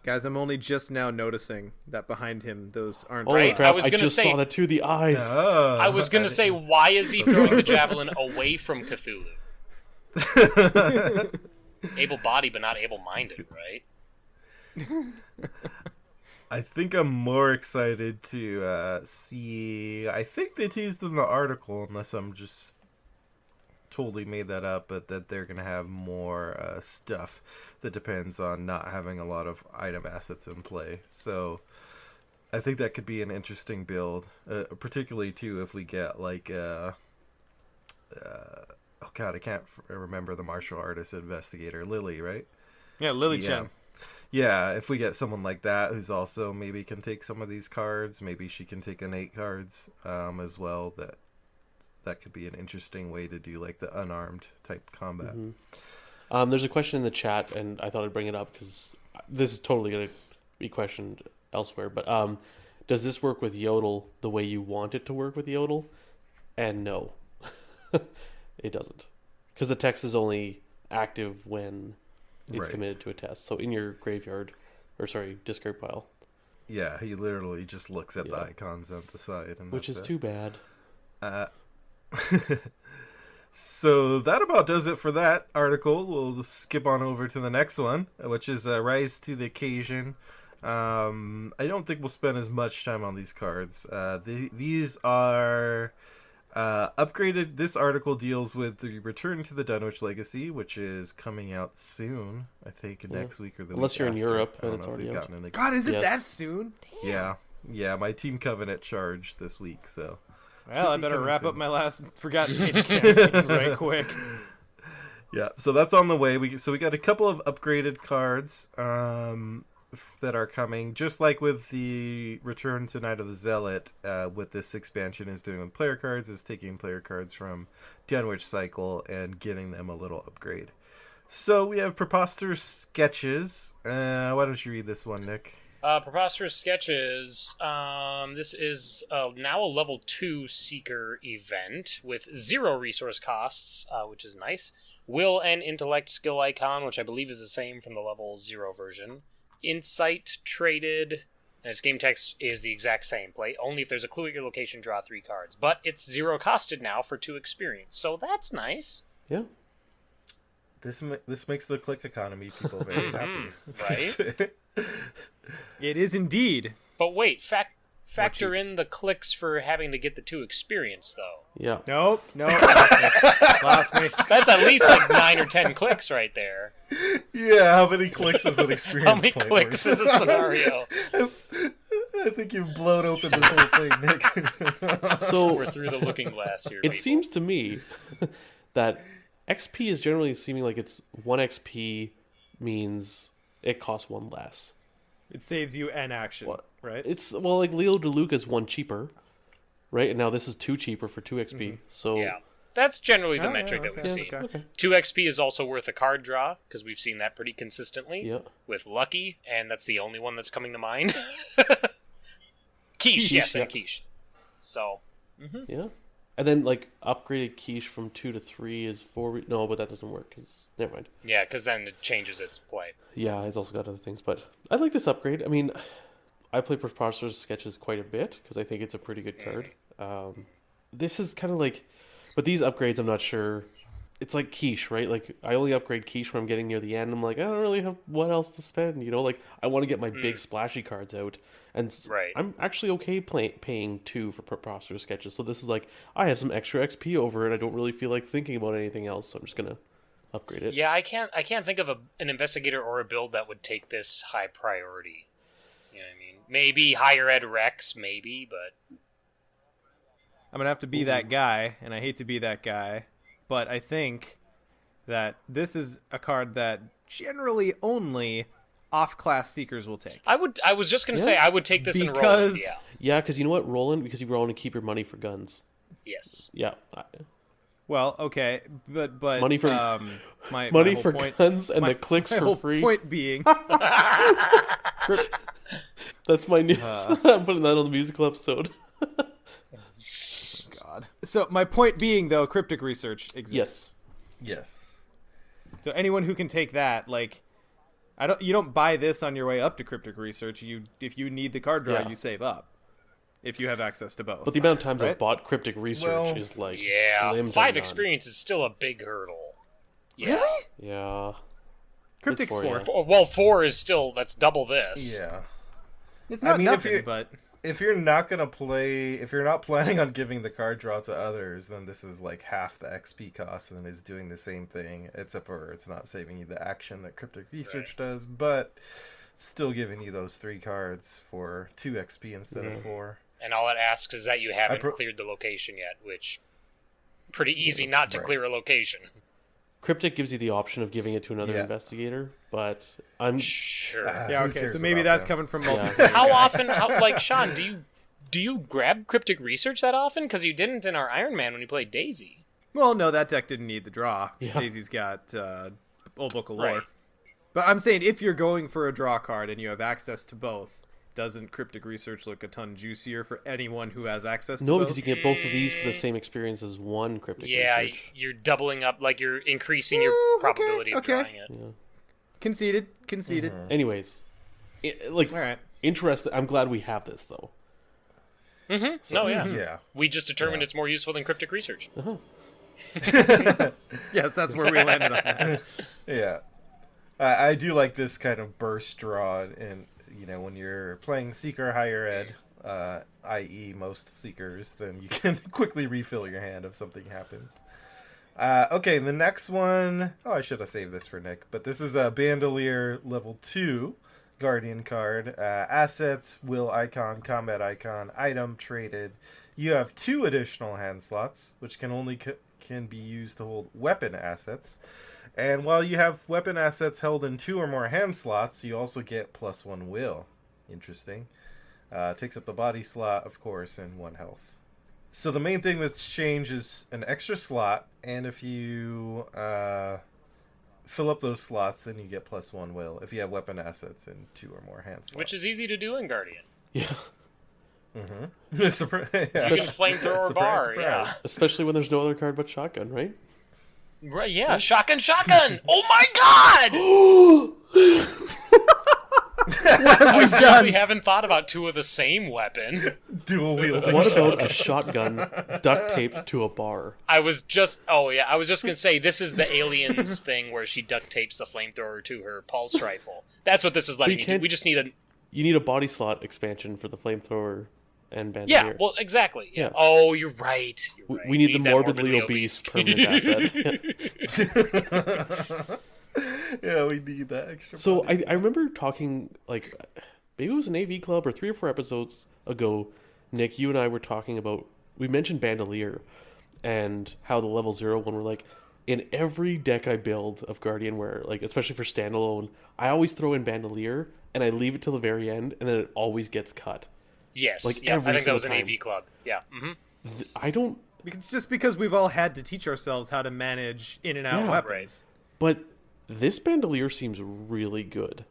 Guys, I'm only just now noticing that behind him, those aren't. Holy Right, crap! I was I gonna just say- saw that to the eyes. I was gonna say, why is he throwing the javelin away from Cthulhu? Able-bodied, but not able-minded, right? I think I'm more excited to see. I think they teased in the article, unless I'm just totally made that up, but that they're going to have more stuff that depends on not having a lot of item assets in play. So I think that could be an interesting build, particularly too if we get like oh god, I can't remember the martial artist investigator, Lily, right? Yeah, Lily Chen. Yeah, if we get someone like that who's also maybe can take some of these cards, maybe she can take innate cards as well. That could be an interesting way to do like the unarmed type combat. There's a question in the chat, and I thought I'd bring it up because this is totally going to be questioned elsewhere. But does this work with Yodel the way you want it to work with Yodel? And no, it doesn't, because the text is only active when it's committed to a test. So in your graveyard, discard pile. Yeah, he literally just looks at the icons on the side, and which is too bad. So that about does it for that article. We'll skip on over to the next one, which is Rise to the Occasion. I don't think we'll spend as much time on these cards. These are upgraded. This article deals with the Return to the Dunwich Legacy, which is coming out soon. I think next week or the unless week you're after. in Europe I don't and it's know if already we've out. gotten God, is it Yes. that soon? Yeah, my Team Covenant charged this week, so. Well, I Should be better coming wrap soon. up my last forgotten page campaign right quick. Yeah, so that's on the way. We got a couple of upgraded cards that are coming, just like with the Return to Night of the Zealot. What this expansion is doing with player cards is taking player cards from Dunwich Cycle and giving them a little upgrade. So we have Preposterous Sketches. Why don't you read this one, Nick? Preposterous Sketches. This is now a level 2 Seeker event with 0 resource costs, which is nice. Will and Intellect skill icon, which I believe is the same from the level 0 version. Insight traded, and its game text is the exact same. Play only if there's a clue at your location, draw 3 cards. But it's 0 costed now for 2 experience, so that's nice. Yeah. This makes the click economy people very happy. Right? It is indeed. But wait, factor in the clicks for having to get the 2 experience, though. Yeah. Nope, lost me. That's at least like 9 or 10 clicks right there. Yeah, how many clicks is an experience How many point clicks worth? is a scenario? I think you've blown open this whole thing, Nick. So We're through the looking glass here. it people. seems to me that XP is generally seeming like it's 1 XP means it costs 1 less. It saves you an action, What? right? It's like Leo DeLuca is 1 cheaper, right? And now this is 2 cheaper for 2 XP. So Yeah. That's generally the Oh, metric yeah, that we've okay, seen. okay. 2 XP is also worth a card draw, because we've seen that pretty consistently yeah. with Lucky, and that's the only one that's coming to mind. Quiche, yes, and Quiche. So, Yeah. And then like upgraded quiche from 2 to 3 is 4. No, but that doesn't work. Never mind. yeah, because then it changes its play. Yeah, it's also got other things, but I like this upgrade. I mean, I play Preposterous Sketches quite a bit because I think it's a pretty good card. This is kind of like, but these upgrades, I'm not sure. It's like quiche, right? Like I only upgrade quiche when I'm getting near the end. I'm like, I don't really have what else to spend, you know? Like I want to get my big splashy cards out, and Right. I'm actually okay paying 2 for Preposterous Sketches. So this is like I have some extra XP over it. I don't really feel like thinking about anything else, so I'm just gonna upgrade it. Yeah, I can't think of an investigator or a build that would take this high priority. You know what I mean? Maybe Higher Ed Rex, maybe, but I'm gonna have to be that guy, and I hate to be that guy, but I think that this is a card that generally only off-class seekers will take. I was just gonna say I would take this in Because- Roland. Yeah. Yeah, because you know what, Roland? Because you were to keep your money for guns. Yes. Yeah, Well, okay, but Money for- my money whole for point, guns and the clicks my for whole free. Point being, That's my news. I'm putting that on the musical episode. God. So my point being, though, cryptic research exists. Yes. Yes. So anyone who can take that, like, you don't buy this on your way up to cryptic research. If you need the card draw, Yeah. you save up. If you have access to both. But the amount of times Right? I've bought cryptic research Well, is like Yeah. slim to 5 none. experience is still a big hurdle. Yeah. Really? Yeah. Cryptic's It's 4. yeah. Well, 4 is still, that's double this. Yeah. It's not I mean, nothing, but if you're not planning on giving the card draw to others, then this is like half the XP cost and is doing the same thing, except for it's not saving you the action that Cryptic Research does, but still giving you those 3 cards for 2 XP instead of 4. And all it asks is that you haven't cleared the location yet, which pretty easy not to clear a location. Cryptic gives you the option of giving it to another investigator, but I'm Sure. yeah, okay. So maybe that's coming from multiple. Yeah. How often, like Sean, do you grab Cryptic Research that often? Because you didn't in our Iron Man when you played Daisy. Well, no, that deck didn't need the draw. Yeah. Daisy's got Old Book of Lore. Right. But I'm saying if you're going for a draw card and you have access to both, doesn't Cryptic Research look a ton juicier for anyone who has access to both? no, because you can get both of these for the same experience as one Cryptic Yeah, Research. you're doubling up, like you're increasing your probability of drawing it. Conceded. Anyways, All right. interesting. I'm glad we have this though. Mm-hmm. No, yeah. Yeah. We just determined it's more useful than Cryptic Research. Yes, that's where we landed on that. Yeah. I do like this kind of burst draw, and when you're playing Seeker Higher Ed, i.e. most Seekers, then you can quickly refill your hand if something happens. Okay, the next one... Oh, I should have saved this for Nick, but this is a Bandolier level 2 Guardian card. Asset, will icon, combat icon, item, traded. You have 2 additional hand slots, which can be used to hold weapon assets. And while you have weapon assets held in 2 or more hand slots, you also get +1 will. Interesting. Takes up the body slot, of course, and 1 health. So the main thing that's changed is an extra slot, and if you fill up those slots, then you get +1 will if you have weapon assets in 2 or more hand slots. Which is easy to do in Guardian. Yeah, Mm-hmm. You can flamethrower bar, yeah. especially when there's no other card but shotgun, right? Right, yeah. Shotgun! Oh my god! I seriously haven't thought about 2 of the same weapon. Dual wielding. What about a shotgun duct taped to a bar? I was just gonna say, this is the Aliens thing where she duct tapes the flamethrower to her pulse rifle. That's what this is letting me do. We just need a... You need a body slot expansion for the flamethrower and bandolier. Yeah, well, exactly. Yeah. Yeah. Oh, you're right. We need the morbidly obese permanent asset. Yeah, we need that extra. So I remember talking, like, maybe it was an AV Club or 3 or 4 episodes ago, Nick, you and I were talking about, we mentioned Bandolier and how the level 0 one were like, in every deck I build of Guardian, where, like, especially for standalone, I always throw in Bandolier and I leave it till the very end, and then it always gets cut. Yes. Like, yeah, every I think that was an single AV Club. Yeah. Mm-hmm. I don't, It's just because we've all had to teach ourselves how to manage in and out Yeah. weapons. but this Bandolier seems really good.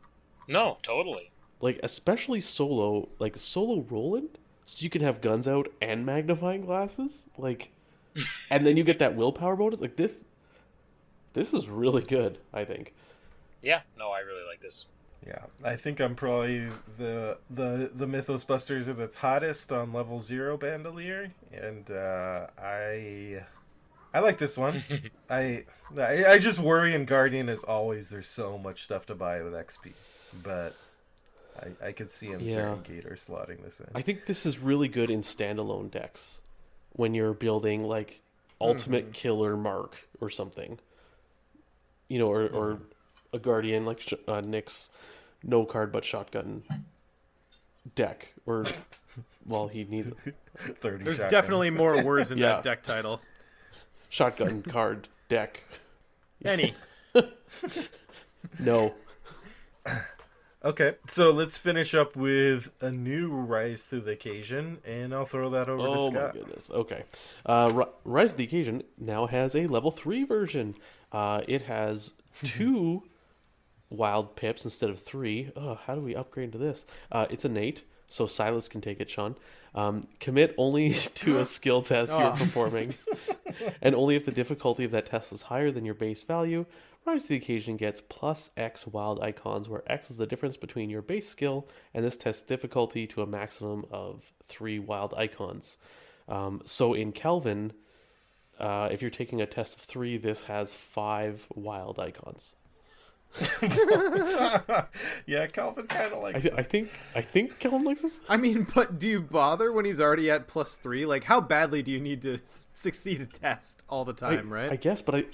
No, totally. Like, especially solo, like solo Roland, so you can have guns out and magnifying glasses, like, and then you get that willpower bonus. Like, this is really good, I think. Yeah. No, I really like this. Yeah, I think I'm probably the Mythos Busters that's hottest on level 0 Bandolier, and I like this one. I just worry in Guardian as always. There's so much stuff to buy with XP, but I could see him certain Gator slotting this in. I think this is really good in standalone decks when you're building like Ultimate Killer Mark or something, or a Guardian like Nick's no card but shotgun deck, or well, he needs 30 There's shotguns. definitely more words in Yeah. that deck title. shotgun card deck. Any. No. Okay, so let's finish up with a new Rise to the Occasion, and I'll throw that over to Oh my Scott. goodness. Okay. Rise of the Occasion now has a level 3 version. It has 2 wild pips instead of 3. How do we upgrade to this? It's innate, so Silas can take it, Sean. Commit only to a skill test you're performing, and only if the difficulty of that test is higher than your base value. Rise to the Occasion gets plus X wild icons, where X is the difference between your base skill and this test's difficulty to a maximum of 3 wild icons. So in Kelvin, if you're taking a test of 3, this has 5 wild icons. Yeah, Calvin kind of likes I think Calvin likes this. I mean, but do you bother when he's already at +3? Like, how badly do you need to succeed a test all the time, right? I guess, but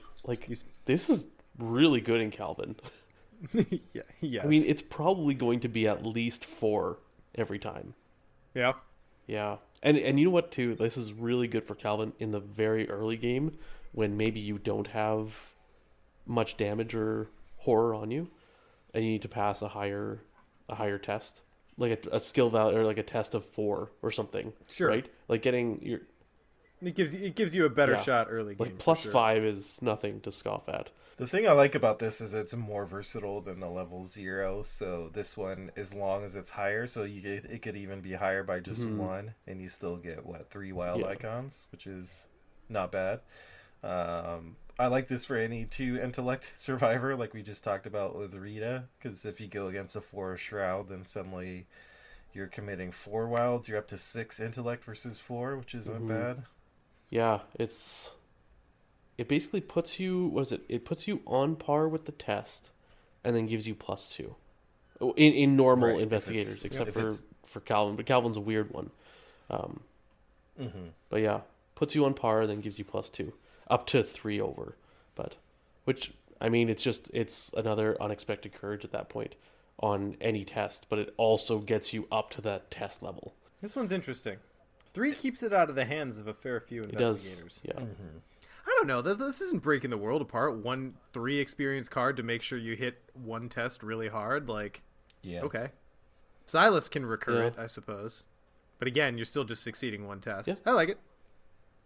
this is really good in Calvin. Yeah, yes. I mean, it's probably going to be at least 4 every time. yeah. Yeah, and you know what too? This is really good for Calvin in the very early game when maybe you don't have much damage or horror on you, and you need to pass a higher test, like a skill value or like a test of 4 or something. Sure. Right? Like getting your It gives you a better Yeah. shot early game. like for +5 sure. is nothing to scoff at. The thing I like about this is it's more versatile than the level 0. So this one, as long as it's higher, so it could even be higher by just 1, and you still get 3 wild Yeah. icons, which is not bad. I like this for any 2 intellect survivor, like we just talked about with Rita, because if you go against a 4 shroud, then suddenly you're committing 4 wilds. You're up to 6 intellect versus 4, which isn't bad. Yeah, it basically puts you, what is it? It puts you on par with the test, and then gives you +2. In normal Right, if investigators, it's- except if it's- for Calvin, but Calvin's a weird one. But yeah, puts you on par, then gives you +2, up to 3 over. But, which I mean, it's another unexpected courage at that point on any test, but it also gets you up to that test level. This one's interesting. 3 keeps it out of the hands of a fair few It does, investigators. yeah. I don't know. This isn't breaking the world apart. 3 experience card to make sure you hit one test really hard. Like, Yeah. okay. Silas can recur Yeah. it, I suppose. But again, you're still just succeeding one test. Yeah. I like it.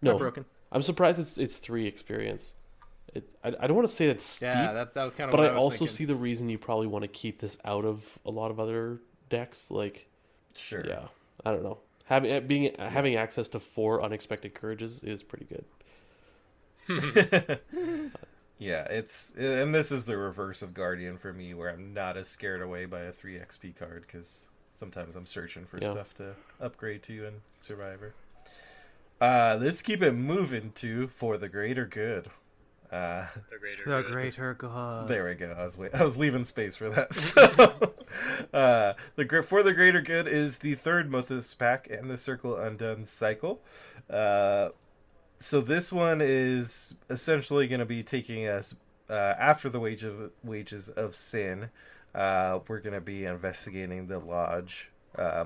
No, Not broken. I'm surprised it's 3 experience. I don't want to say it's steep. Yeah, that was kind of But what I was also thinking. see the reason you probably want to keep this out of a lot of other decks. Like, Sure. yeah, I don't know. Having access to 4 unexpected courages is pretty good. Yeah, and this is the reverse of Guardian for me, where I'm not as scared away by a 3 XP card, because sometimes I'm searching for Yeah. stuff to upgrade to in Survivor. Let's keep it moving to For the Greater Good. The greater good. God. There we go. I was leaving space for that. So, For the Greater Good is the 3rd Mythos pack in the Circle Undone cycle. So this one is essentially going to be taking us after the wages of sin. We're going to be investigating the lodge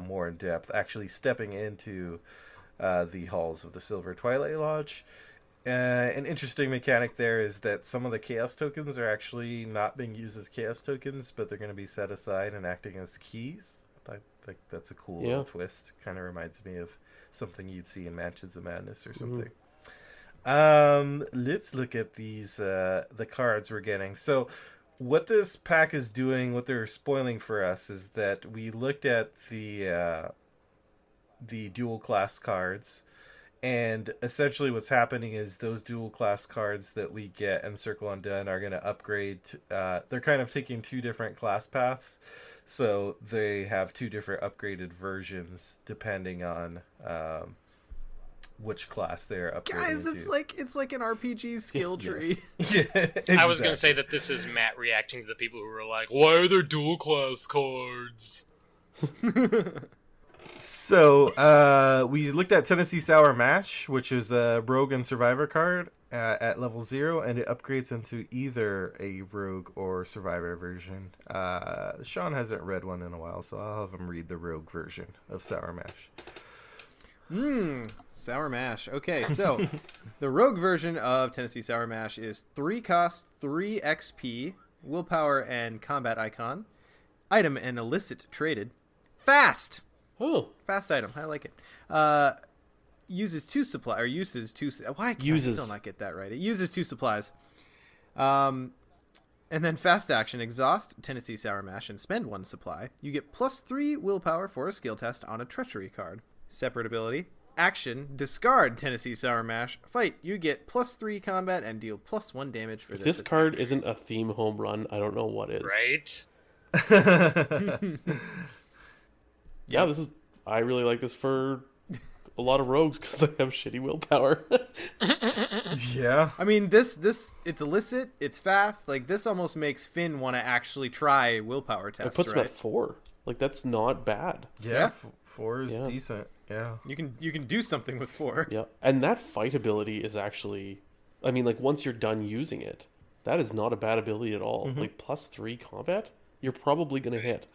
more in depth, actually stepping into the halls of the Silver Twilight Lodge. An interesting mechanic there is that some of the chaos tokens are actually not being used as chaos tokens, but they're going to be set aside and acting as keys. I think that's a cool little twist. Kind of reminds me of something you'd see in Mansions of Madness or something. Let's look at these the cards we're getting. So what this pack is doing, what they're spoiling for us, is that we looked at the dual class cards, and essentially what's happening is those dual class cards that we get in Circle Undone are going to upgrade. They're kind of taking 2 different class paths, so they have 2 different upgraded versions depending on which class they're upgrading. Guys, to. it's like an RPG skill tree. Yeah, I was going to exactly. say that this is Matt reacting to the people who were like, why are there dual class cards? So, we looked at Tennessee Sour Mash, which is a Rogue and Survivor card at level 0, and it upgrades into either a Rogue or Survivor version. Sean hasn't read one in a while, so I'll have him read the Rogue version of Sour Mash. Sour Mash. Okay, so the rogue version of Tennessee Sour Mash is 3 cost, 3 XP, willpower and combat icon, item and illicit traded, fast! Oh, Fast item. I like it. Uses 2 supply, or uses 2. Why can I still not get that right? It uses 2 supplies. And then fast action, exhaust Tennessee Sour Mash and spend 1 supply. You get +3 willpower for a skill test on a treachery card. Separate ability. Action, discard Tennessee Sour Mash. Fight, you get +3 combat and deal +1 damage for if this this card isn't a theme home run, I don't know what is. Right? Yeah, this is. I really like this for a lot of rogues because they have shitty willpower. Yeah. I mean, this it's illicit, it's fast. Like, this almost makes Finn want to actually try willpower It tests, puts him right? at 4. Like, that's not bad. Yeah. 4 is Yeah. decent. Yeah. You can do something with 4. Yeah, and that fight ability is actually, I mean, like once you're done using it, that is not a bad ability at all. Like +3 combat, you're probably gonna hit.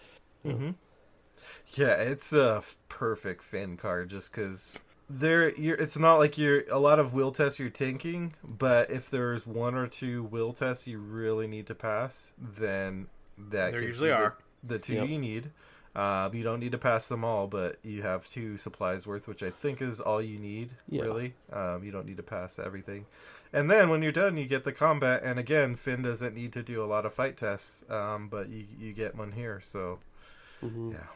Yeah, it's a perfect Finn card just because it's not like you're a lot of will tests you're tanking, but if there's 1 or 2 will tests you really need to pass, then that There gives usually you are. the 2 Yep. you need. You don't need to pass them all, but you have 2 supplies worth, which I think is all you need, Yeah. really. You don't need to pass everything. And then when you're done, you get the combat, and again, Finn doesn't need to do a lot of fight tests, but you get one here, so yeah,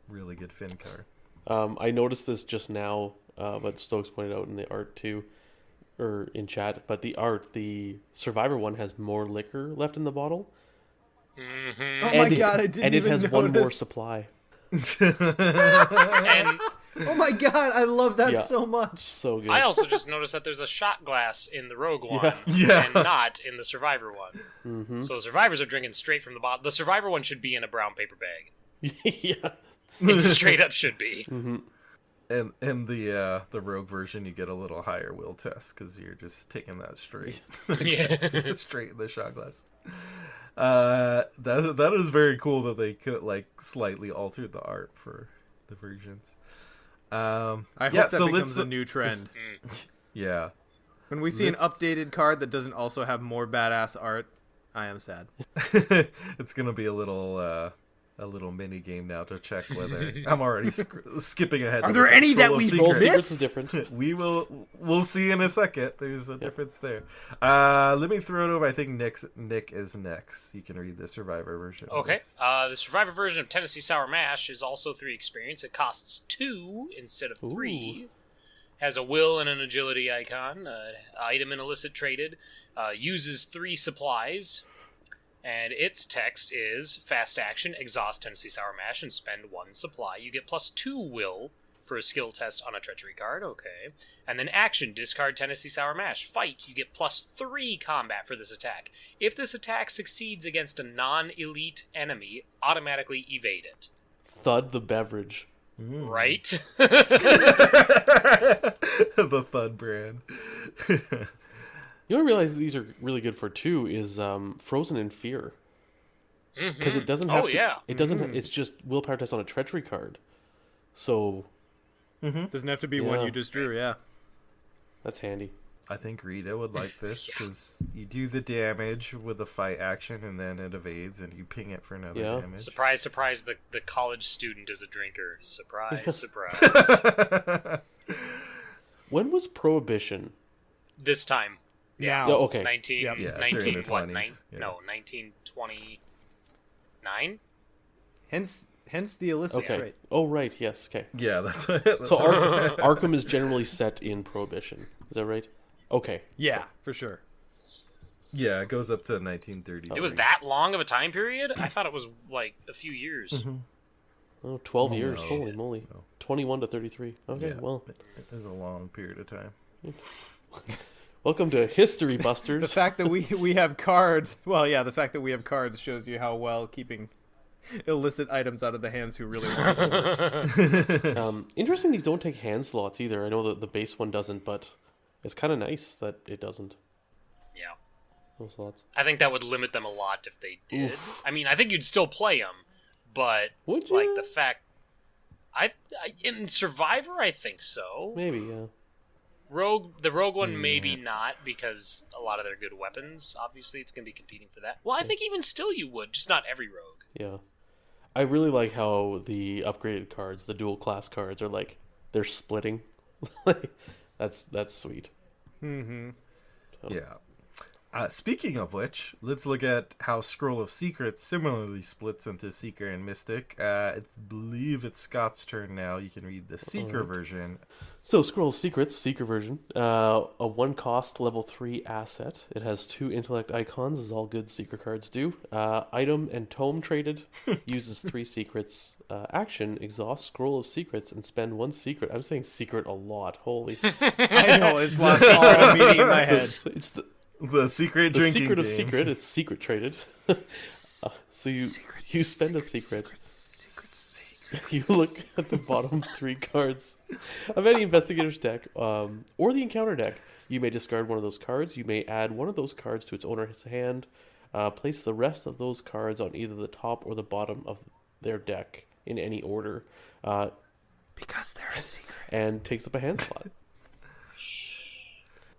really good Finn card. I noticed this just now, but Stokes pointed out in the art too, or in chat. But the Survivor one has more liquor left in the bottle. Oh my god, I didn't And it even has notice. one more supply. And Oh my god, I love that Yeah. so much. So good. I also just noticed that there's a shot glass in the Rogue one Yeah. and not in the Survivor one. So the Survivors are drinking straight from the bottle. The Survivor one should be in a brown paper bag. Yeah. It straight up should be. And in the Rogue version, you get a little higher will test because you're just taking that straight, Yeah. straight in the shot glass. That is very cool that they could like slightly alter the art for the versions. I hope yeah, that so becomes let's a new trend. yeah. When we see an Let's- updated card that doesn't also have more badass art, I am sad. It's gonna be a little mini game now to check whether I'm already skipping ahead. Are to there the any that Troll of we Troll Secrets. Secrets missed? is different. We'll see in a second. There's a difference there. Let me throw it over. I think Nick is next. You can read the Survivor version. of Okay. this. The Survivor version of Tennessee Sour Mash is also 3 experience. It costs 2 instead of 3. Has a will and an agility icon. Item and illicit traded. Uses 3 supplies. And its text is fast action, exhaust Tennessee Sour Mash, and spend 1 supply. You get +2 will for a skill test on a treachery card. Okay. And then action, discard Tennessee Sour Mash. Fight, you get +3 combat for this attack. If this attack succeeds against a non-elite enemy, automatically evade it. Thud the beverage. Right? The Thud brand. You know what I realize these are really good for too is Frozen in Fear. Because it doesn't have Oh, to, yeah. it doesn't it's just willpower test on a treachery card. So Doesn't have to be one Yeah. you just drew, yeah. that's handy. I think Rita would like this because you do the damage with the fight action and then it evades and you ping it for another Yeah. damage. Surprise, surprise, the college student is a drinker. Surprise, surprise. When was Prohibition? This time. Now. Yeah, okay. 19, Yep. Yeah, 19 during the what? 20s, yeah. No, 1929? Hence the illicit Okay. trait. Oh right, yes, okay. Yeah, that's So Arkham is generally set in Prohibition. Is that right? Okay. Yeah, for sure. yeah, it goes up to 1930. It was that long of a time period? I thought it was like a few years. Oh, 12 years. no. Holy moly. 21 to 33. Okay, Yeah, well. it is a long period of time. Welcome to History The Busters. fact that we have cards, well, yeah, the fact that we have cards shows you how well keeping illicit items out of the hands who really want it works. Interesting these don't take hand slots either. I know that the base one doesn't, but it's kind of nice that it doesn't. Yeah. No slots. I think that would limit them a lot if they did. I mean, I think you'd still play them, but Would like ya? the fact in Survivor, I think so. Maybe, yeah. The Rogue one, maybe not, because a lot of their good weapons, obviously, it's going to be competing for that. Well, I think even still you would, just not every Rogue. Yeah. I really like how the upgraded cards, the dual class cards, are like, they're splitting. Like, that's sweet. Yeah. Speaking of which, let's look at how Scroll of Secrets similarly splits into Seeker and Mystic. I believe it's Scott's turn now. You can read the Seeker version. So, Scroll Secrets, Seeker version. A 1-cost level 3 asset. It has 2 intellect icons, as all good Seeker cards do. Item and tome traded. Uses 3 secrets. Action, exhaust Scroll of Secrets and spend 1 secret. I'm saying secret a lot. Holy. I know, it's lost all immediately in my head. It's The secret the drinking secret of game. secret. It's secret traded. So you spend a secret. You look at the bottom 3 cards of any investigator's deck, or the encounter deck. You may discard one of those cards. You may add one of those cards to its owner's hand. Place the rest of those cards on either the top or the bottom of their deck in any order. Because they're a secret. And takes up a hand slot.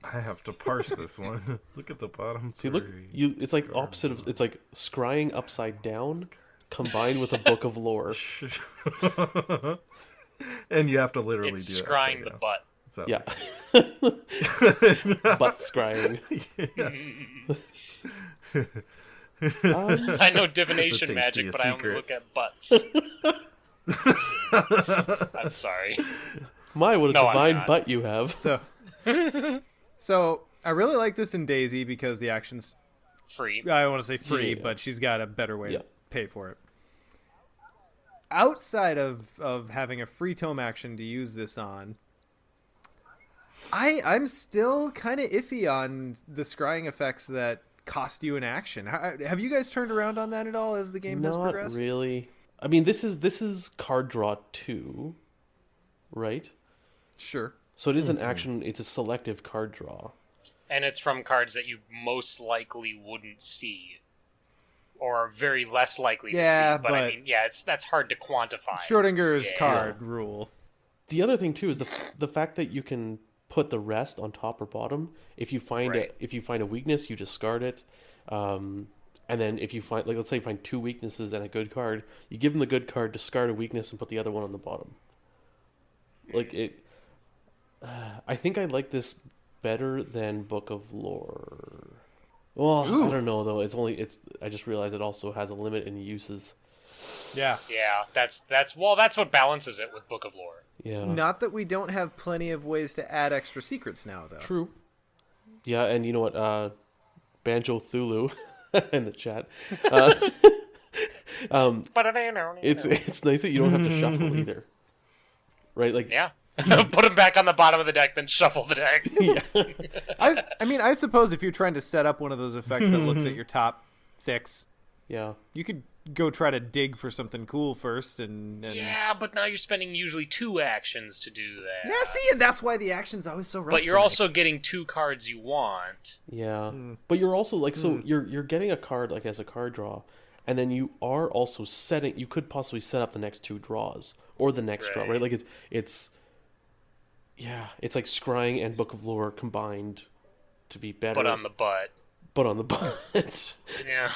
I have to parse this one. Look at the bottom. See, look, it's like opposite of, it's like scrying upside down combined with a book of lore. And you have to literally It's do it. scrying the butt. So, Yeah. Butt scrying. I know divination The magic, tastiest but I only secret. look at butts. I'm sorry. My, what a No, I'm divine not. butt you have. So I really like this in Daisy because the action's, Free. I don't want to say free, Yeah. but she's got a better way Yeah. to pay for it. Outside of having a free tome action to use this on, I'm still kind of iffy on the scrying effects that cost you an action. Have you guys turned around on that at all as the game has Not progressed? really. I mean, this is card draw 2, right? Sure. So it is an action. It's a selective card draw. And it's from cards that you most likely wouldn't see. Or are very less likely Yeah, to see. But I but- mean, yeah, that's hard to quantify. Schrodinger's Yeah. card rule. The other thing too is the fact that you can put the rest on top or bottom. If you find Right. if you find a weakness, you discard it. And then if you find, like, let's say you find 2 weaknesses and a good card, you give them the good card, discard a weakness, and put the other one on the bottom. Like it. I think I like this better than Book of Lore. Well, I don't know though. I just realized it also has a limit in uses. Yeah. Yeah, that's what balances it with Book of Lore. Yeah. Not that we don't have plenty of ways to add extra secrets now, though. True. Yeah, and you know what? Banjo Thulu in the chat. It's nice that you don't have to shuffle either. Right? Like, Yeah. Put them back on the bottom of the deck, then shuffle the deck. I mean, I suppose if you're trying to set up one of those effects that looks at your top 6, yeah. you could go try to dig for something cool first, and Yeah, but now you're spending usually 2 actions to do that. yeah. See, and that's why the action's always so rough. But you're for me. also getting 2 cards you want. Yeah. But you're also like, so you're getting a card like as a card draw, and then you are also setting, you could possibly set up the next 2 draws or the next draw, Right. right? Like it's like Scrying and Book of Lore combined to be better. But on the butt. But on the butt. Yeah.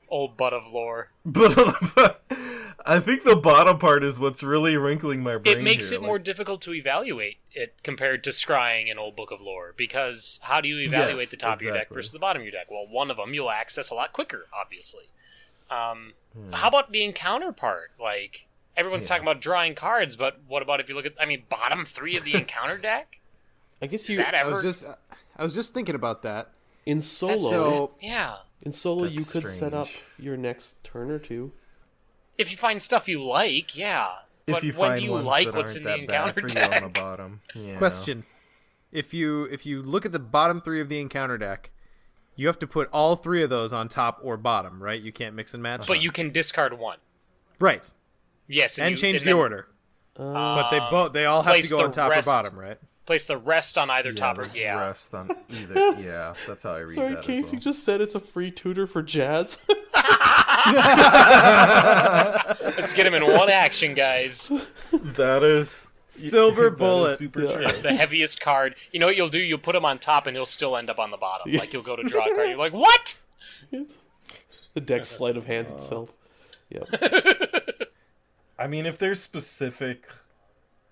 Old butt of lore. But I think the bottom part is what's really wrinkling my brain. It makes here. it more difficult to evaluate it compared to Scrying in Old Book of Lore, because how do you evaluate Yes, the top of your deck exactly. versus the bottom of your deck? Well, one of them you'll access a lot quicker, obviously. How about the encounter part? Like, everyone's talking about drawing cards, but what about if you look at, bottom 3 of the encounter deck? I guess Is you that I ever... was just thinking about that. in That's solo. just- So- yeah. In solo, you That's could set up strange. your next turn or 2. If you find stuff you like, yeah. If But you when find do you ones like that what's aren't in the that bad encounter for you on the deck? bottom. Yeah. Question: If you look at the bottom 3 of the encounter deck, you have to put all 3 of those on top or bottom, right? You can't mix and match. But you can discard one. Right, Yes, and change the then order. But they all have to place go the on top rest- or bottom, right? Place the rest on either top or... the Yeah. Rest on either. Yeah, that's how I read Sorry, that Casey as well. just said it's a free tutor for jazz. Let's get him in one action, guys. That is Silver that is bullet. super Yeah. true. The heaviest card. You know what you'll do? You'll put him on top and he'll still end up on the bottom. Like, you'll go to draw a card. You're like, what? The deck sleight of hand itself. Yeah. I mean, if there's specific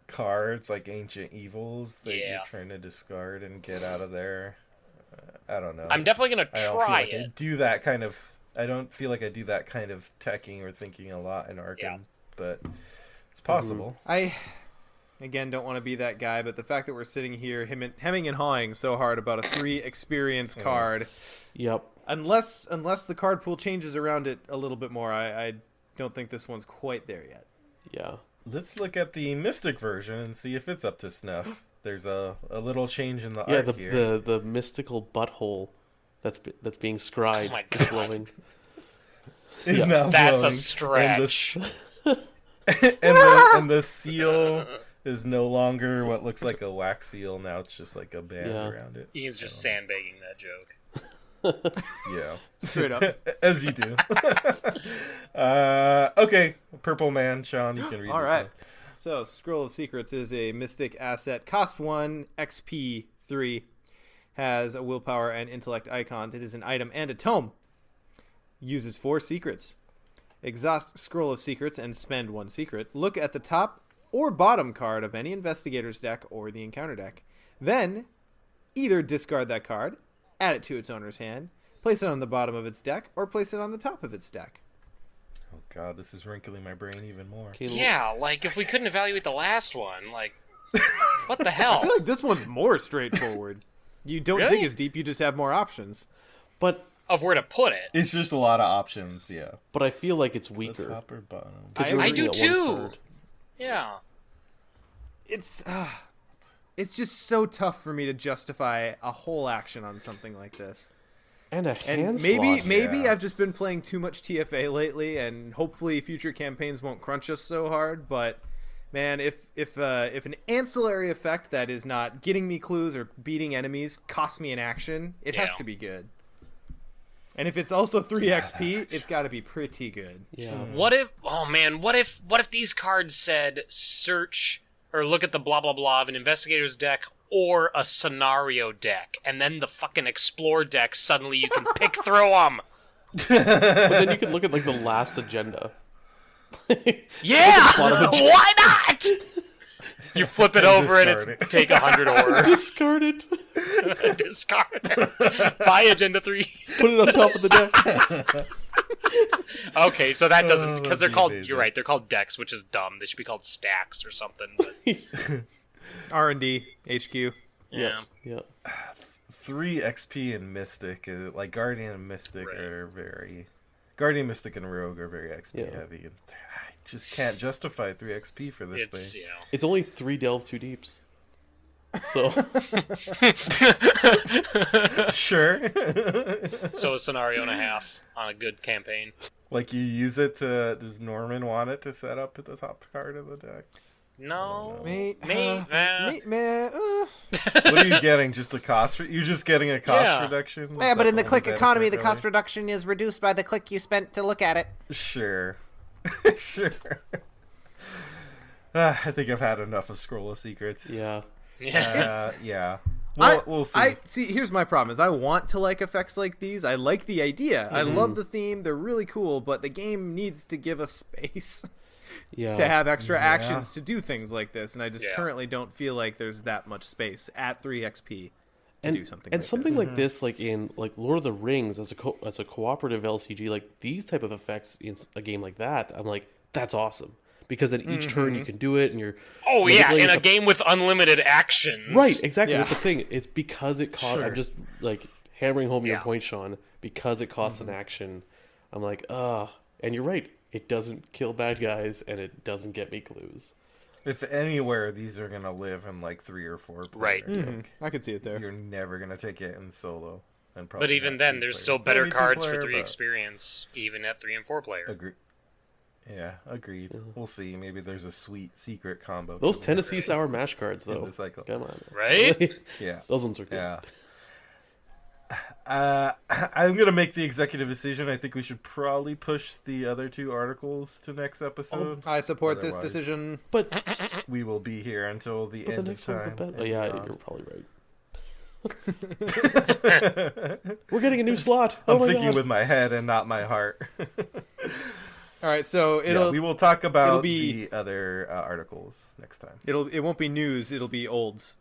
cards like Ancient Evils that Yeah. you're trying to discard and get out of there, I don't know. I'm definitely gonna I don't feel try like I it. do that kind of. I don't feel like I do that kind of teching or thinking a lot in Arkham, Yeah. but it's possible. I, again, don't want to be that guy, but the fact that we're sitting here hemming and hawing so hard about a 3 experience card, Yep. unless the card pool changes around it a little bit more, I don't think this one's quite there yet. Yeah. Let's look at the Mystic version and see if it's up to snuff. There's a little change in the Yeah, art here. the mystical butthole that's being scried Oh my is God. glowing. Is Yeah. now That's a glowing, stretch. and the seal is no longer what looks like a wax seal. Now it's just like a band Yeah. around it. Ian's just sandbagging that joke. Yeah, Straight up. as you do. Okay, Purple Man, Sean, you can read. All this right. one. So, Scroll of Secrets is a mystic asset. Cost 1, XP 3. Has a willpower and intellect icon. It is an item and a tome. Uses 4 secrets. Exhaust Scroll of Secrets and spend 1 secret. Look at the top or bottom card of any investigator's deck or the encounter deck. Then, either discard that card, add it to its owner's hand, place it on the bottom of its deck, or place it on the top of its deck. Oh God, this is wrinkling my brain even more. Okay, Yeah, like if we couldn't evaluate the last one, like what the I hell? feel like this one's more straightforward. You don't Really? dig as deep, you just have more options. But Of where to put it. It's just a lot of options. Yeah, I feel like it's the weaker. top or bottom. 'Cause you're I looking do at one too. card. Yeah. It's just so tough for me to justify a whole action on something like this. And a And hand maybe slot. yeah. I've just been playing too much TFA lately, and hopefully future campaigns won't crunch us so hard. But man, if an ancillary effect that is not getting me clues or beating enemies costs me an action, it has Yeah. to be good. And if it's also 3 XP, it's got to be pretty good. Yeah. What if? Oh man, what if these cards said search or look at the blah blah blah of an investigator's deck or a scenario deck, and then the fucking explore deck suddenly you can pick through them. But then you can look at like the last agenda. Yeah, why not? You flip it over and it's discard it. take 100 ore. Discard it. Discard it. Buy Agenda 3. Put it on top of the deck. Okay, so that doesn't because they're that'd be called. amazing. You're right. They're called decks, which is dumb. They should be called stacks or something. But, R&D HQ. yeah. Yeah. 3 XP and Mystic, like Guardian and Mystic Right. are very... Guardian, Mystic, and Rogue are very XP Yeah. heavy. And I just can't justify 3 XP for this It's thing. It's only 3 delve 2 deeps. So Sure. So a scenario and a half on a good campaign. Like you use it to... Does Norman want it to set up at the top card of the deck? No, May- May- What are you getting? Just the cost? You're just getting a cost Yeah. reduction? Yeah, but in the That's click only economy, the benefit, cost really? reduction is reduced by the click you spent to look at it. Sure. Sure. I think I've had enough of Scroll of Secrets. yeah. Yeah. We'll see. I see. Here's my problem: is I want to like effects like these. I like the idea. I love the theme. They're really cool, but the game needs to give us space Yeah. to have extra actions to do things like this, and I just Yeah. currently don't feel like there's that much space at 3 XP to do something. And like something this. like this, like in like Lord of the Rings, as a cooperative LCG, like these type of effects in a game like that, I'm like, that's awesome because at each turn you can do it, and you're Oh yeah, manipulating in a stuff- game with unlimited actions. right, exactly. Yeah. That's the thing. It's because it costs. Sure. I'm just like hammering home your Yeah. point, Sean. Because it costs an action, I'm like, and you're right. It doesn't kill bad guys, and it doesn't get me clues. If anywhere, these are gonna live in like 3 or 4 Right. player. I could see it there. You're never gonna take it in solo. And probably But even not then, 2 there's player. still better Maybe 2 cards player, for 3 but- experience, even at 3 and 4 player. Agree. Yeah, agreed. We'll see. Maybe there's a sweet secret combo. Those coming Tennessee Sour Mash cards, in though. the cycle. Come on, Right? Yeah. Those ones are good. Yeah. I'm gonna make the executive decision. I think we should probably push the other 2 articles to next episode. I support this Otherwise- decision. But We will be here until the the end next of one's the time. best. Oh and yeah, beyond. you're probably right. We're getting a new slot. Oh I'm my thinking God. with my head and not my heart. All right, so Yeah, we will talk about be- the other articles next time. it won't be news. It'll be olds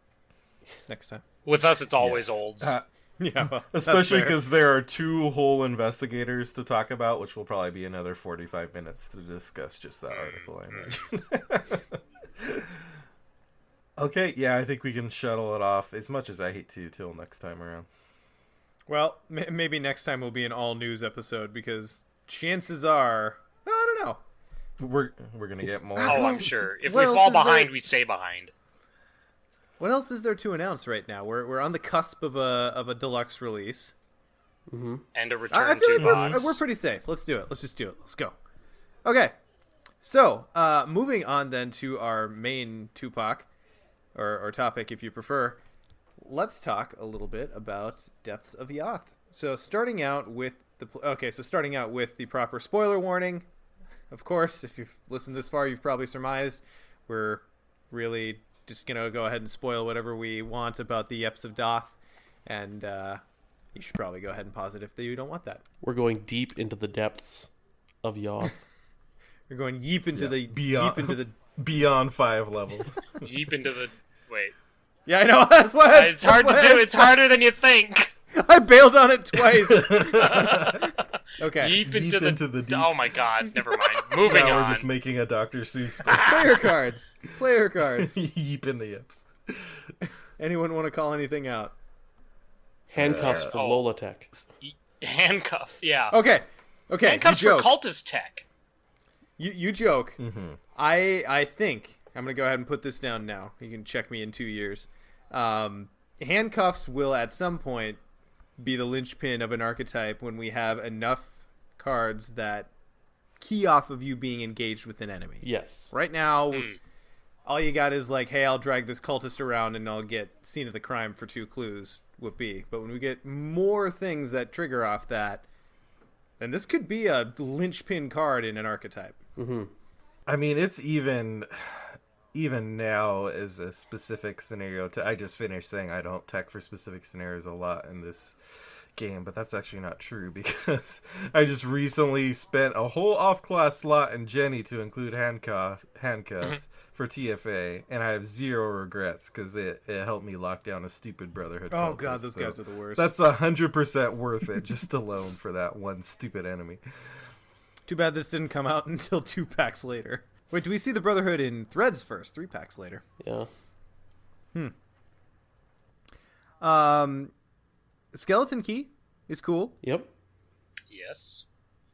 next time. With us, it's always Yes. olds. Yeah, well, that's Especially fair. because there are 2 whole investigators to talk about, which will probably be another 45 minutes to discuss just that article, I imagine. Okay, yeah, I think we can shuttle it off, as much as I hate to, till next time around. Well, maybe next time will be an all news episode because chances are, well, I don't know. We're gonna get more. Oh, I'm sure. If What we else fall is there? behind, we stay behind. What else is there to announce right now? We're on the cusp of a deluxe release. And a I return feel to like box. we're pretty safe. Let's do it. Let's just do it. Let's go. Okay. So, moving on then to our main Tupac, or topic if you prefer. Let's talk a little bit about Depths of Yoth. So, starting out with the proper spoiler warning. Of course, if you've listened this far, you've probably surmised we're really just gonna go ahead and spoil whatever we want about the YEPTHS of DOTH, and you should probably go ahead and pause it if you don't want that. We're going deep into the depths of Yoth. You're going yeep into the Beyond- yeep into the. Beyond 5 levels. Deep into the... Wait. Yeah, I know. That's what It's hard to do. It's harder than you think. I bailed on it twice. Okay. Deep into the... deep. Oh my god. Never mind. Moving Now we're on. just making a Dr. Seuss Player cards. Player cards. Yeep in the yips. Anyone want to call anything out? Handcuffs for oh. Lola Tech. Handcuffs, yeah. Okay. Okay. Handcuffs you for joke. cultist tech. You joke. Mm-hmm. I think I'm gonna go ahead and put this down now. You can check me in 2 years. Handcuffs will at some point be the linchpin of an archetype when we have enough cards that key off of you being engaged with an enemy. Yes. Right now, all you got is like, hey, I'll drag this cultist around and I'll get scene of the crime for 2 clues. Whoopee. But when we get more things that trigger off that, then this could be a linchpin card in an archetype. I mean, it's even now as a specific scenario. I just finished saying I don't tech for specific scenarios a lot in this game, but that's actually not true because I just recently spent a whole off-class slot in Jenny to include handcuffs for TFA, and I have 0 regrets because it helped me lock down a stupid Brotherhood. Oh cultist, god, those so guys are the worst. That's 100% worth it just alone for that one stupid enemy. Too bad this didn't come out until 2 packs later. Wait, do we see the Brotherhood in Threads first? 3 packs later. Yeah. Skeleton Key is cool, Yep. Yes.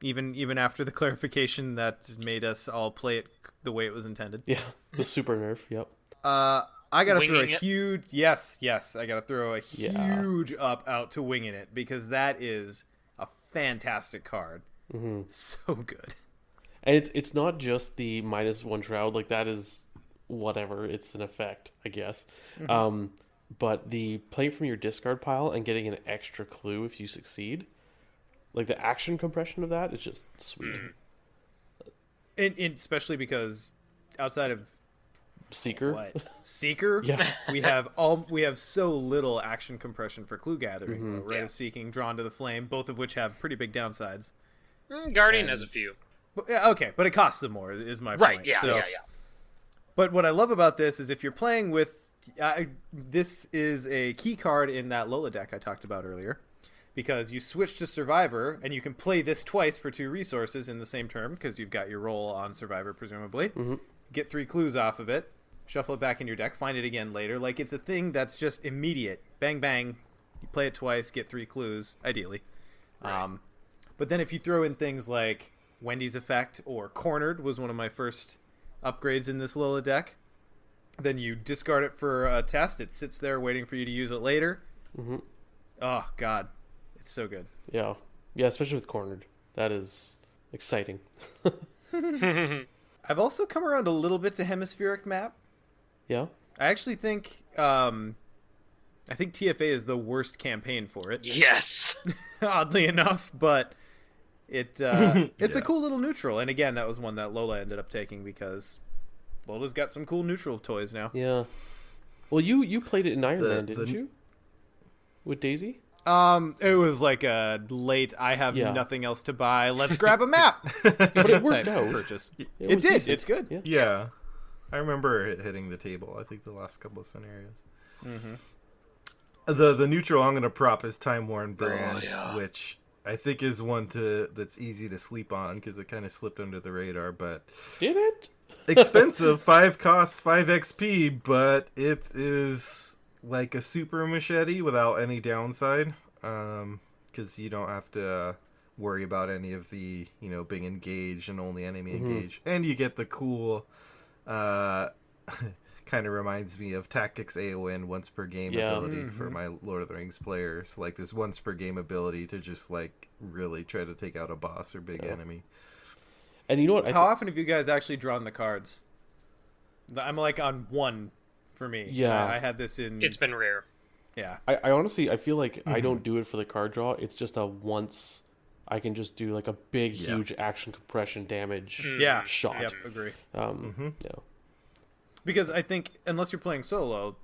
even after the clarification that made us all play it the way it was intended. Yeah. The super nerf. Yep. I gotta throw a Winging it? huge yes. I gotta throw a Yeah. huge up out to Winging It because that is a fantastic card. So good. And it's not just the -1 shroud, like that is whatever, it's an effect, I guess. But the playing from your discard pile and getting an extra clue if you succeed, like the action compression of that is just sweet. And especially because outside of Seeker. Seeker, Yeah. we have so little action compression for clue gathering. Rite Yeah. of Seeking, Drawn to the Flame, both of which have pretty big downsides. Guardian has a few. But, yeah, okay, but it costs them more is my Right, point. yeah, So- yeah. But what I love about this is if you're playing with... this is a key card in that Lola deck I talked about earlier. Because you switch to Survivor, and you can play this twice for 2 resources in the same turn, because you've got your roll on Survivor, presumably. Get 3 clues off of it, shuffle it back in your deck, find it again later. Like, it's a thing that's just immediate. Bang, bang. You play it twice, get 3 clues, ideally. Right. But then if you throw in things like Wendy's Effect or Cornered was one of my first upgrades in this Lola deck, then you discard it for a test. It sits there waiting for you to use it later. Oh, God. It's so good. Yeah. Yeah, especially with Cornered. That is exciting. I've also come around a little bit to Hemispheric Map. Yeah. I actually think TFA is the worst campaign for it, Yes. oddly enough, but it's a cool little neutral. And again, that was one that Lola ended up taking because Lola's got some cool neutral toys now. Yeah. Well, you played it in Iron Man, the- didn't you? With Daisy? It was like a late, I have Yeah. nothing else to buy, let's grab a map But it worked type out. purchase. It It was did. decent. It's good. Yeah. Yeah, I remember it hitting the table. I think the last couple of scenarios. The neutral I'm going to prop is Time Worn Brand, which I think is one that's easy to sleep on because it kind of slipped under the radar. But Did it? expensive, 5 costs, 5 XP, but it is like a super machete without any downside, because you don't have to worry about any of the being engaged and only enemy engaged, and you get the cool. Kind of reminds me of Tactics AON once per game ability for my Lord of the Rings players. Like this once per game ability to just like really try to take out a boss or big enemy. And you know what? How often have you guys actually drawn the cards? I'm like on 1 for me. Yeah. I had this in. It's been rare. Yeah. I honestly, I feel like I don't do it for the card draw. It's just a once I can just do like a big, huge action compression damage shot. Yep, agree. Yeah. Because I think, unless you're playing solo,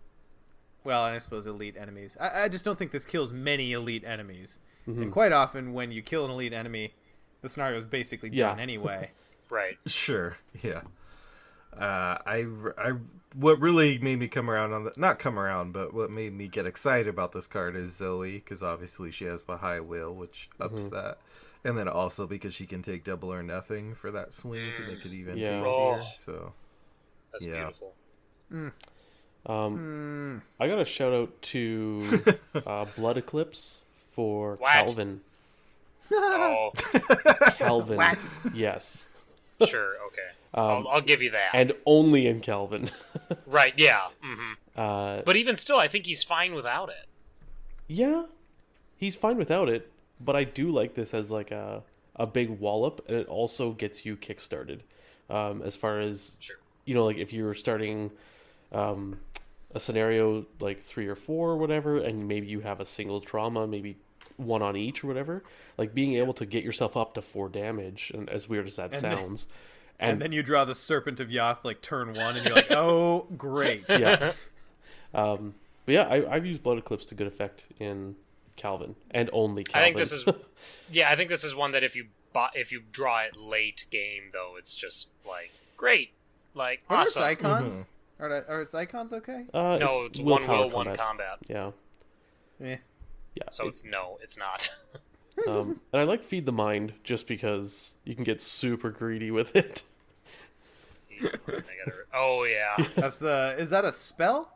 well, and I suppose elite enemies, I just don't think this kills many elite enemies. And quite often, when you kill an elite enemy, the scenario is basically done anyway. Right. Sure. Yeah. What really made me come around on not come around, but what made me get excited about this card is Zoe, because obviously she has the high will, which ups that. And then also because she can take double or nothing for that swing to make it even tastier. So. That's beautiful. I got a shout out to Blood Eclipse for What? Calvin. Oh, Calvin, yes, sure, okay. I'll give you that. and only in Calvin. Right, yeah. But even still, I think he's fine without it. Yeah, he's fine without it, but I do like this as like a big wallop, and it also gets you kickstarted. As far as Sure. like if you're starting a scenario like 3 or 4 or whatever, and maybe you have a single trauma, maybe 1 on each or whatever, like being able to get yourself up to 4 damage, and as weird as that sounds. And then you draw the Serpent of Yoth like turn 1, and you're like, oh, great. Yeah. But yeah, I've used Blood Eclipse to good effect in Calvin, and only Calvin. I think this is one that if you draw it late game, though, it's just like great. Like, Are awesome. there icons? Are its icons okay? No, it's one will, one combat. Yeah. Yeah. Yeah. So it's not. And I like Feed the Mind just because you can get super greedy with it. Oh yeah. Is that a spell?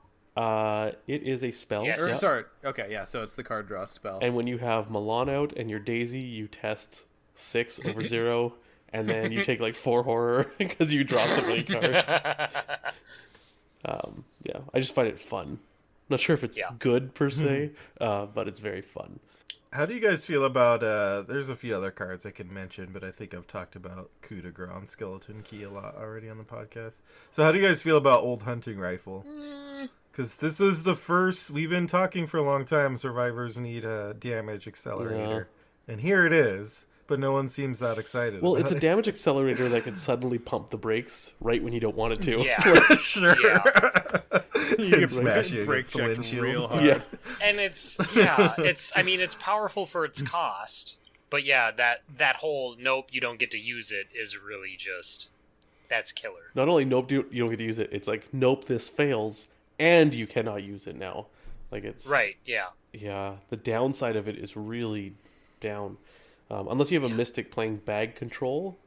It is a spell. Yes. Or Yeah. sorry. Okay, yeah. So it's the card draw spell. And when you have Milan out and your Daisy, you test 6 over 0, and then you take like 4 horror because you draw so many cards. Yeah, I just find it fun. Not sure if it's good per se, but it's very fun. How do you guys feel about, there's a few other cards I can mention, but I think I've talked about Coup de Grace Skeleton Key a lot already on the podcast. So how do you guys feel about Old Hunting Rifle? Because this is the first, we've been talking for a long time, survivors need a damage accelerator. Yeah. And here it is, but no one seems that excited Well, about it's a it. damage accelerator that can suddenly pump the brakes right when you don't want it to. Yeah. Sure. Yeah. You can smash you brake against the check windshield. real hard. Yeah. And it's powerful for its cost, but yeah, that whole nope, you don't get to use it is really just that's killer. Not only nope, you don't get to use it, it's like nope, this fails, and you cannot use it now. Like it's Right, yeah. Yeah, the downside of it is really down. Unless you have a mystic playing bag control,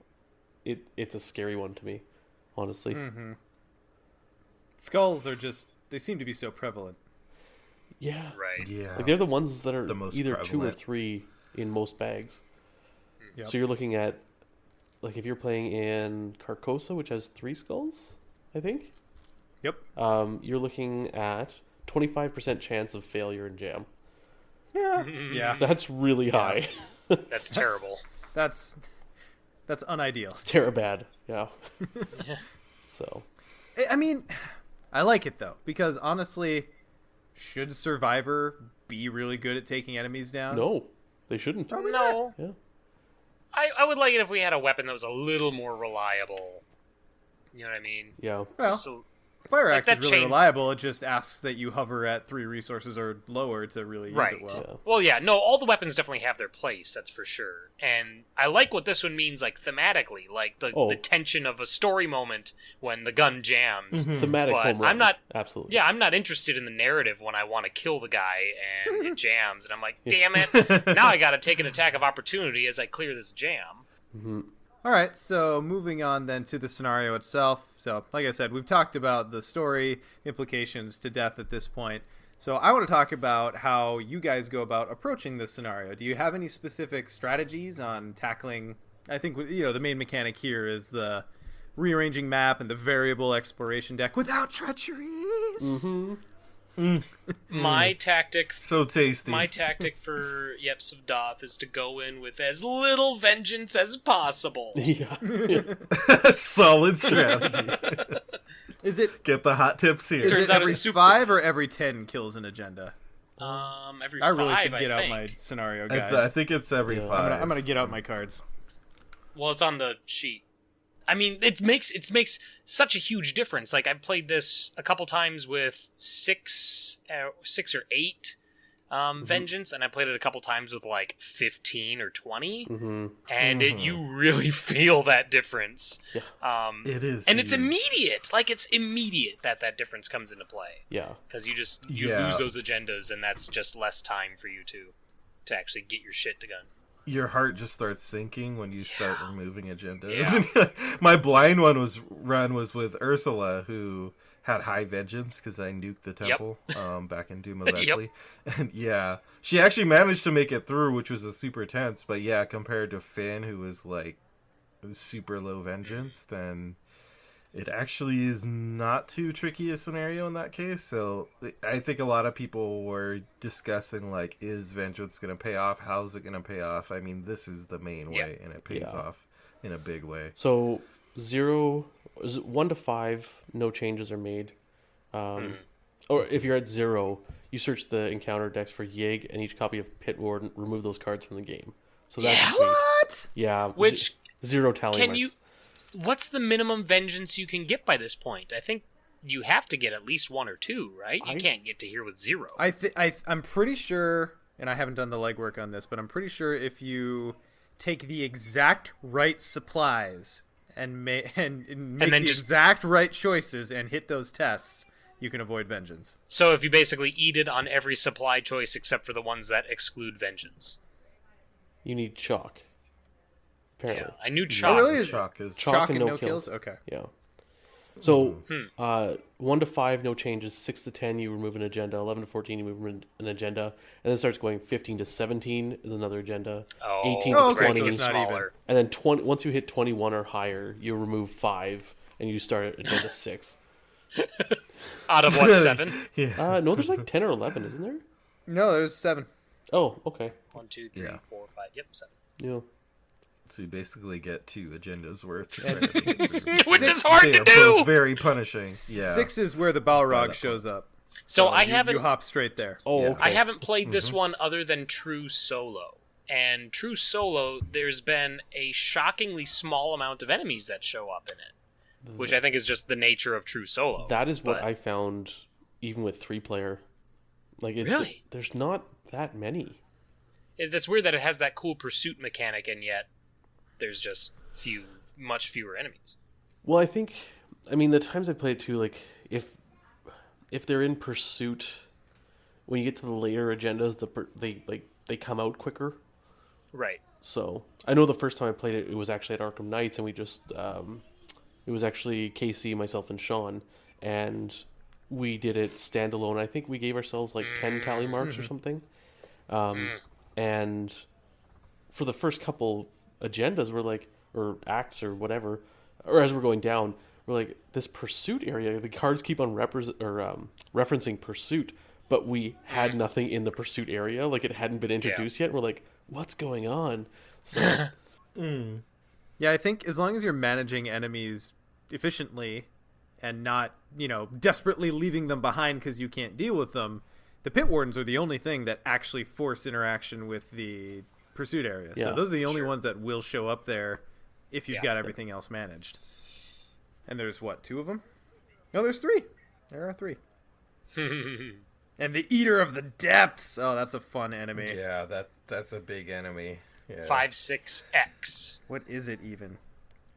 it's a scary one to me, honestly. Skulls are they seem to be so prevalent. Yeah. Right. Yeah. Like they're the ones that are The most either 2 or prevalent. 3 in most bags. Yep. So you're looking at, like if you're playing in Carcosa, which has 3 skulls, I think. Yep. You're looking at 25% chance of failure in jam. Yeah. That's really high. That's terrible. That's unideal. It's bad. Yeah. So. I mean, I like it though, because honestly, should Survivor be really good at taking enemies down? No, they shouldn't. Probably No. Yeah. I would like it if we had a weapon that was a little more reliable. You know what I mean? Yeah. Well, Just Fire Axe that is really chain- reliable. It just asks that you hover at 3 resources or lower to really use Right. it well. Yeah. Well, yeah, no, all the weapons definitely have their place, that's for sure. And I like what this one means, like, thematically, like the tension of a story moment when the gun jams. Thematic But home run. I'm not- Absolutely. Yeah, I'm not interested in the narrative when I want to kill the guy and it jams, and I'm like, damn it, now I gotta take an attack of opportunity as I clear this jam. All right, so moving on then to the scenario itself. So, like I said, we've talked about the story implications to death at this point. So I want to talk about how you guys go about approaching this scenario. Do you have any specific strategies on tackling? I think the main mechanic here is the rearranging map and the variable exploration deck without treacheries. My tactic So tasty. My tactic for YEPTHS of DOTH is to go in with as little vengeance as possible. Yeah. Solid strategy. Is it Get the hot tips here. is Turns it out every it's super- 5 or every 10 kills an agenda? Every I 5, really should I get out think. my scenario I, guide. I think it's every Yeah. 5. I'm gonna get out my cards. Well, it's on the sheet. I mean, it makes such a huge difference. Like, I've played this a couple times with 6 or 8 vengeance, and I played it a couple times with like 15 or 20, and you really feel that difference. It is. And it's huge. immediate. Like, it's immediate that difference comes into play. Yeah. Because you Yeah. lose those agendas, and that's just less time for you to actually get your shit to gun. Your heart just starts sinking when you start removing agendas. Yeah. My blind run was with Ursula, who had high vengeance because I nuked the temple back in Doom of Yep. Leslie. And yeah, she actually managed to make it through, which was a super tense. But yeah, compared to Finn, who was super low vengeance, then it actually is not too tricky a scenario in that case. So I think a lot of people were discussing, like, is vengeance going to pay off? How's it going to pay off? I mean, this is the main way, and it pays off in a big way. So 1 to 5, no changes are made. Or if you're at 0, you search the encounter decks for Yig and each copy of Pit Ward and remove those cards from the game. So that's What? yeah. Which 0 tally can marks. you? What's the minimum vengeance you can get by this point? I think you have to get at least 1 or 2, right? You can't get to here with 0. I'm pretty sure, and I haven't done the legwork on this, but I'm pretty sure if you take the exact right supplies and make then the just- exact right choices and hit those tests, you can avoid vengeance. So if you basically eat it on every supply choice except for the ones that exclude vengeance. You need chalk. Apparently. Yeah, I knew Oh, chalk. really? Is Shock is chalk and and no no kills? kills. Okay. Yeah. So 1 to 5, no changes. 6 to 10, you remove an agenda. 11 to 14, you remove an agenda. And then it starts going 15 to 17 is another agenda. 18 to okay, so 20. it's not even. smaller. And then once you hit 21 or higher, you remove 5 and you start at agenda 6. Out of what, 7? No, there's like 10 or 11, isn't there? No, there's 7. Oh, okay. 1, 2, 3, 4, 5. Yep, 7. Yeah. So you basically get 2 agendas worth. Which is hard to do. Very punishing. Yeah. 6 is where the Balrog shows up. So I you, haven't you hop straight there. Oh, Yeah. okay. I haven't played this one other than True Solo. And True Solo, there's been a shockingly small amount of enemies that show up in it, which I think is just the nature of True Solo. That is what But- I found even with 3-player. Like Really? There's not that many. That's weird that it has that cool pursuit mechanic, and yet there's just much fewer enemies. Well, I mean, the times I played too, like if they're in pursuit, when you get to the later agendas, they come out quicker. Right. So I know the first time I played it, it was actually at Arkham Knights, and we just it was actually Casey, myself, and Sean, and we did it standalone. I think we gave ourselves like 10 tally marks or something, and for the first couple agendas, we're like, or acts or whatever, or as we're going down, we're like, this pursuit area, the cards keep on referencing pursuit, but we had nothing in the pursuit area, like it hadn't been introduced yet. We're like, what's going on? So Yeah, I think as long as you're managing enemies efficiently and not, desperately leaving them behind because you can't deal with them, the Pit Wardens are the only thing that actually force interaction with the pursuit area. Yeah, So those are the only ones that will show up there if you've Yeah. got everything else managed. And there's, 2 of them? No, there's 3. There are 3. And the Eater of the Depths. Oh, that's a fun enemy. Yeah, that's a big enemy. Yeah. 5-6X. What is it even?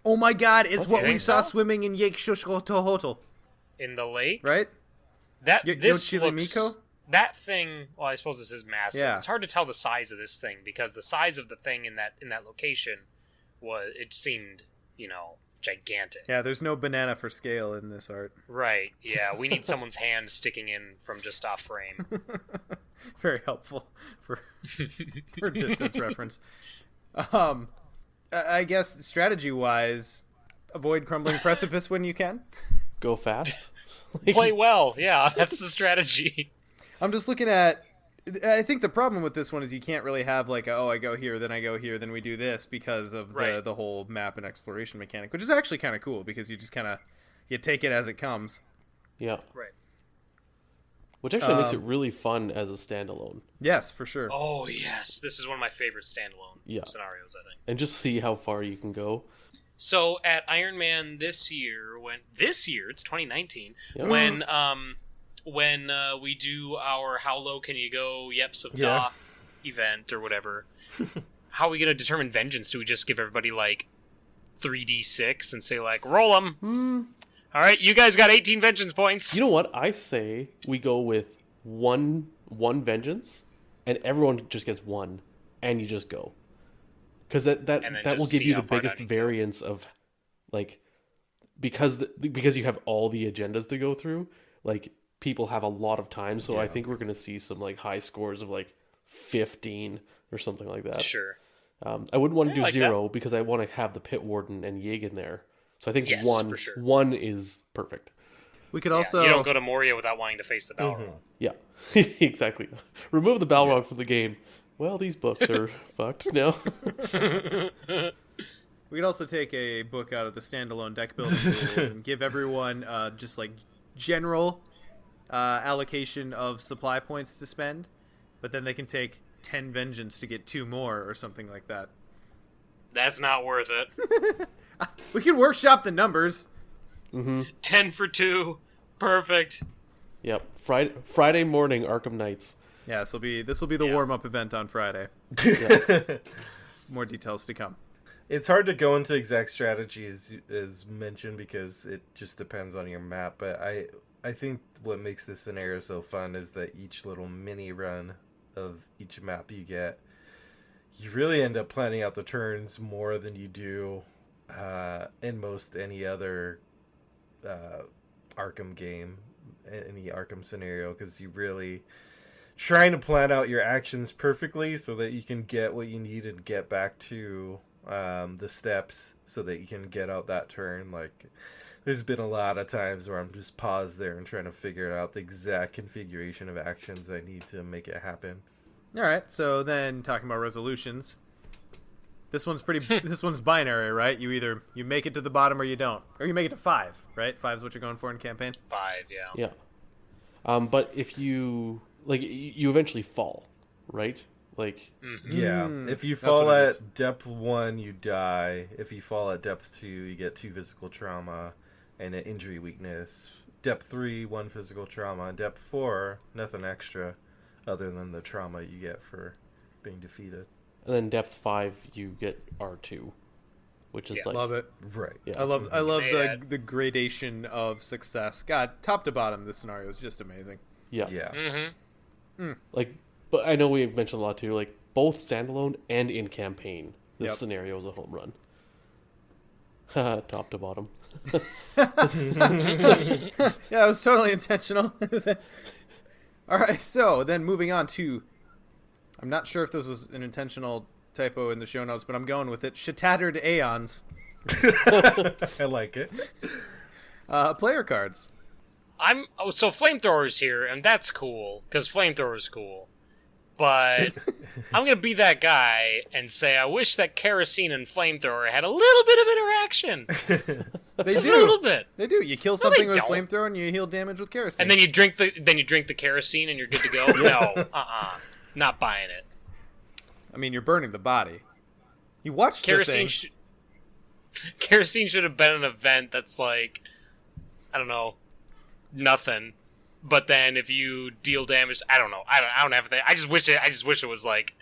Oh my god, it's what we think saw so? swimming in Yekshushotohotel, In the lake? right? This Yochile looks... Miko? That thing, well, I suppose this is massive. Yeah. It's hard to tell the size of this thing, because the size of the thing in that location it seemed, gigantic. Yeah, there's no banana for scale in this art. Right, yeah. We need someone's hand sticking in from just off frame. Very helpful for distance reference. I guess strategy-wise, avoid crumbling precipice when you can. Go fast. Play well, yeah, that's the strategy. I'm just looking at... I think the problem with this one is you can't really have like, I go here, then I go here, then we do this, because of Right. the whole map and exploration mechanic, which is actually kind of cool, because you just kind of... You take it as it comes. Yeah. Right. Which actually makes it really fun as a standalone. Yes, for sure. Oh, yes. This is one of my favorite standalone scenarios, I think. And just see how far you can go. So, at Iron Man this year, it's 2019, Yep. when we do our How Low Can You Go YEPTHS of DOTH event or whatever, how are we going to determine vengeance? Do we just give everybody, 3d6 and say, roll them? All right, you guys got 18 vengeance points. You know what? I say we go with one vengeance, and everyone just gets 1, and you just go. Because that will just give see you how the far biggest down you go. variance of, because you have all the agendas to go through, people have a lot of time, so I think we're going to see some, high scores of, 15 or something like that. Sure. I wouldn't want to do like 0 because I want to have the Pit Warden and Yig in there. So I think Yes, 1, for sure. 1 is perfect. We could Yeah, also... you don't go to Moria without wanting to face the Balrog. Yeah, exactly. Remove the Balrog from the game. Well, these books are fucked now. We could also take a book out of the standalone deck building rules and give everyone just general allocation of supply points to spend, but then they can take 10 vengeance to get 2 more or something like that. That's not worth it. We can workshop the numbers. 10 for 2. Perfect. Yep. Friday morning, Arkham Knights. Yeah, this will be the warm-up event on Friday. More details to come. It's hard to go into exact strategy as mentioned because it just depends on your map, but I think what makes this scenario so fun is that each little mini run of each map you get, you really end up planning out the turns more than you do in most any other Arkham game, any Arkham scenario, because you really trying to plan out your actions perfectly so that you can get what you need and get back to the steps so that you can get out that turn. There's been a lot of times where I'm just paused there and trying to figure out the exact configuration of actions I need to make it happen. All right, so then talking about resolutions, this one's this one's binary, right? You make it to the bottom or you don't, or you make it to 5, right? 5 is what you're going for in campaign. 5, yeah. Yeah. But if you you eventually fall, right? Yeah, if you that's fall what it is. at depth 1, you die. If you fall at depth 2, you get 2 physical trauma and an injury weakness. Depth 3, 1 physical trauma. Depth 4, nothing extra other than the trauma you get for being defeated. And then depth 5, you get R2, which is Love it. Right. Yeah. I love Yeah. the gradation of success. God, top to bottom, this scenario is just amazing. Yeah. Yeah. But I know we've mentioned a lot too, both standalone and in campaign. This Yep. scenario is a home run. Top to bottom. Yeah, that was totally intentional. All right, so then moving on to, I'm not sure if this was an intentional typo in the show notes, but I'm going with it. SHATATTERED AEONS. I like it. Player cards. So flamethrower's here, and that's cool because flamethrower's cool. But I'm gonna be that guy and say I wish that kerosene and flamethrower had a little bit of interaction, They just do. a little bit. They do. You kill something with don't. flamethrower and you heal damage with kerosene. And then you drink the kerosene and you're good to go. No, not buying it. I mean, you're burning the body. You watched Kerosene. the thing. Kerosene should have been an event that's I don't know, nothing. But then if you deal damage, I don't know. I don't have that. I just wish it was like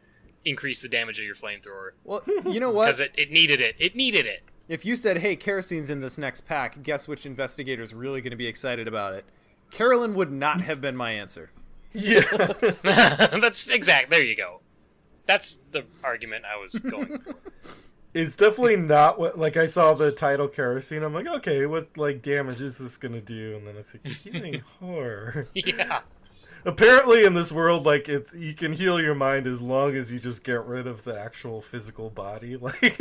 increase the damage of your flamethrower. Well, you know what? Because it needed it. It needed it. If you said, hey, kerosene's in this next pack, guess which investigator's really going to be excited about it? Carolyn would not have been my answer. Yeah. That's exact. There you go. That's the argument I was going for. It's definitely not what, like, I saw the title kerosene. I'm like, okay, what, like, damage is this gonna do? And then it's like, healing horror. Yeah. Apparently in this world, like, you can heal your mind as long as you just get rid of the actual physical body. Like,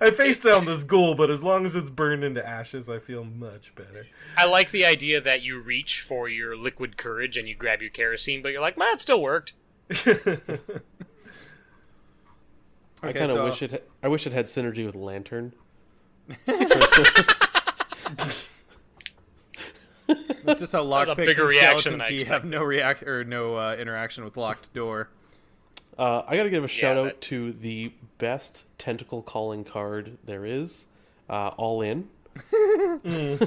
I face down this ghoul, but as long as it's burned into ashes, I feel much better. I like the idea that you reach for your liquid courage and you grab your kerosene, but you're like, man, it still worked. I Okay, kind of so- wish it. I wish it had synergy with Lantern. That's just how was a lockpicks bigger and reaction skeleton than I key have no interaction with locked door. I gotta give a shout out that- to the best tentacle calling card there is, All In, because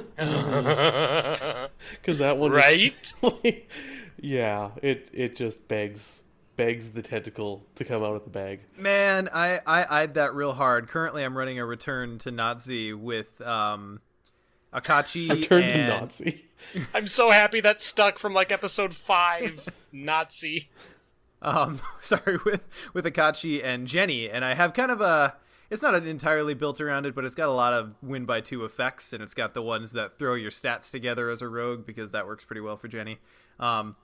that one, Right? yeah, it just begs the tentacle to come out of the bag. Man, I eyed that real hard. Currently, I'm running a return to Nazi with Akachi Return to and Nazi. I'm so happy that stuck from like episode 5. Nazi. sorry, with Akachi and Jenny, and I have kind of a. It's not entirely built around it, but it's got a lot of win by 2 effects, and it's got the ones that throw your stats together as a rogue because that works pretty well for Jenny. So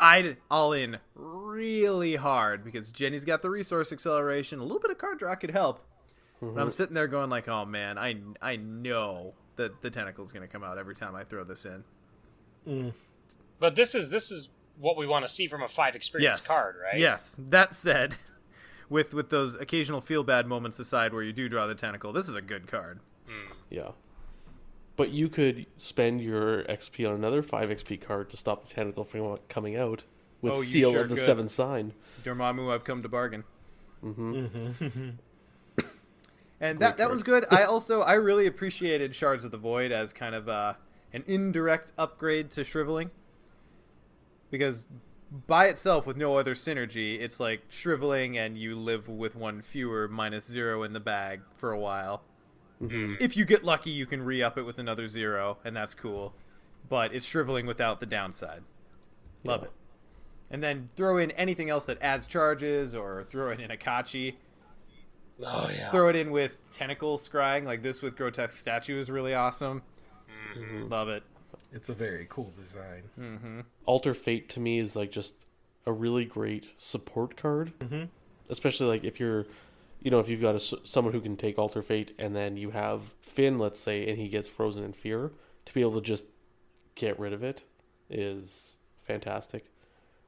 I all in really hard because Jenny's got the resource acceleration. A little bit of card draw could help. But I'm sitting there going like, oh man, I know that the tentacle's going to come out every time I throw this in. But this is what we want to see from a 5 experience card, right? Yes. That said, with those occasional feel bad moments aside where you do draw the tentacle, this is a good card. Yeah. But you could spend your XP on another 5 XP card to stop the tentacle from coming out with Oh, you Seal sure of the could. Seven Sign. Dormammu, I've come to bargain. And that one's good. I really appreciated Shards of the Void as kind of an indirect upgrade to Shriveling. Because by itself, with no other synergy, it's like Shriveling and you live with 1 fewer -0 in the bag for a while. If you get lucky, you can re-up it with another 0, and that's cool. But it's Shriveling without the downside. Love it. And then throw in anything else that adds charges, or throw it in Akachi. Oh, yeah. Throw it in with tentacle scrying, like this with grotesque statue is really awesome. Love it. It's a very cool design. Alter Fate to me is like just a really great support card. Especially like if you're, if you've got someone who can take Alter Fate and then you have Finn, let's say, and he gets frozen in fear, to be able to just get rid of it is fantastic.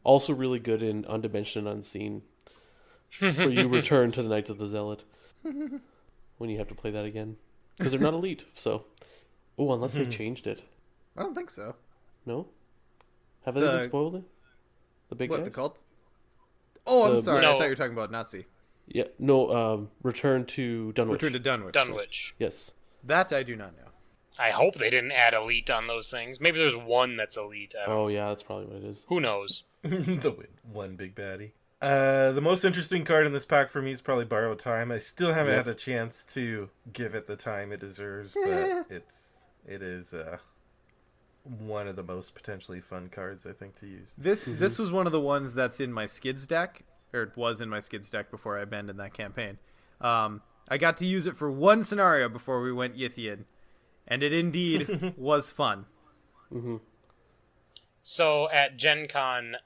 Also really good in Undimensioned Unseen. Where you return to the Knights of the Zealot when you have to play that again. Because they're not elite, so. Oh, unless they changed it. I don't think so. No? Have they been spoiled it? The big What, guys? the cult? Oh, I'm sorry. No. I thought you were talking about Nazi. Yeah, no, Return to Dunwich. Return to Dunwich. Dunwich. Yes. That I do not know. I hope they didn't add elite on those things. Maybe there's one that's elite. I don't know. Oh, yeah, that's probably what it is. Who knows? One big baddie. The most interesting card in this pack for me is probably Borrowed Time. I still haven't had a chance to give it the time it deserves, but it is one of the most potentially fun cards I think to use. This was one of the ones that's in my Skids deck, or it was in my Skids deck before I abandoned that campaign. I got to use it for one scenario before we went Yithian, and it indeed was fun. So at Gen Con,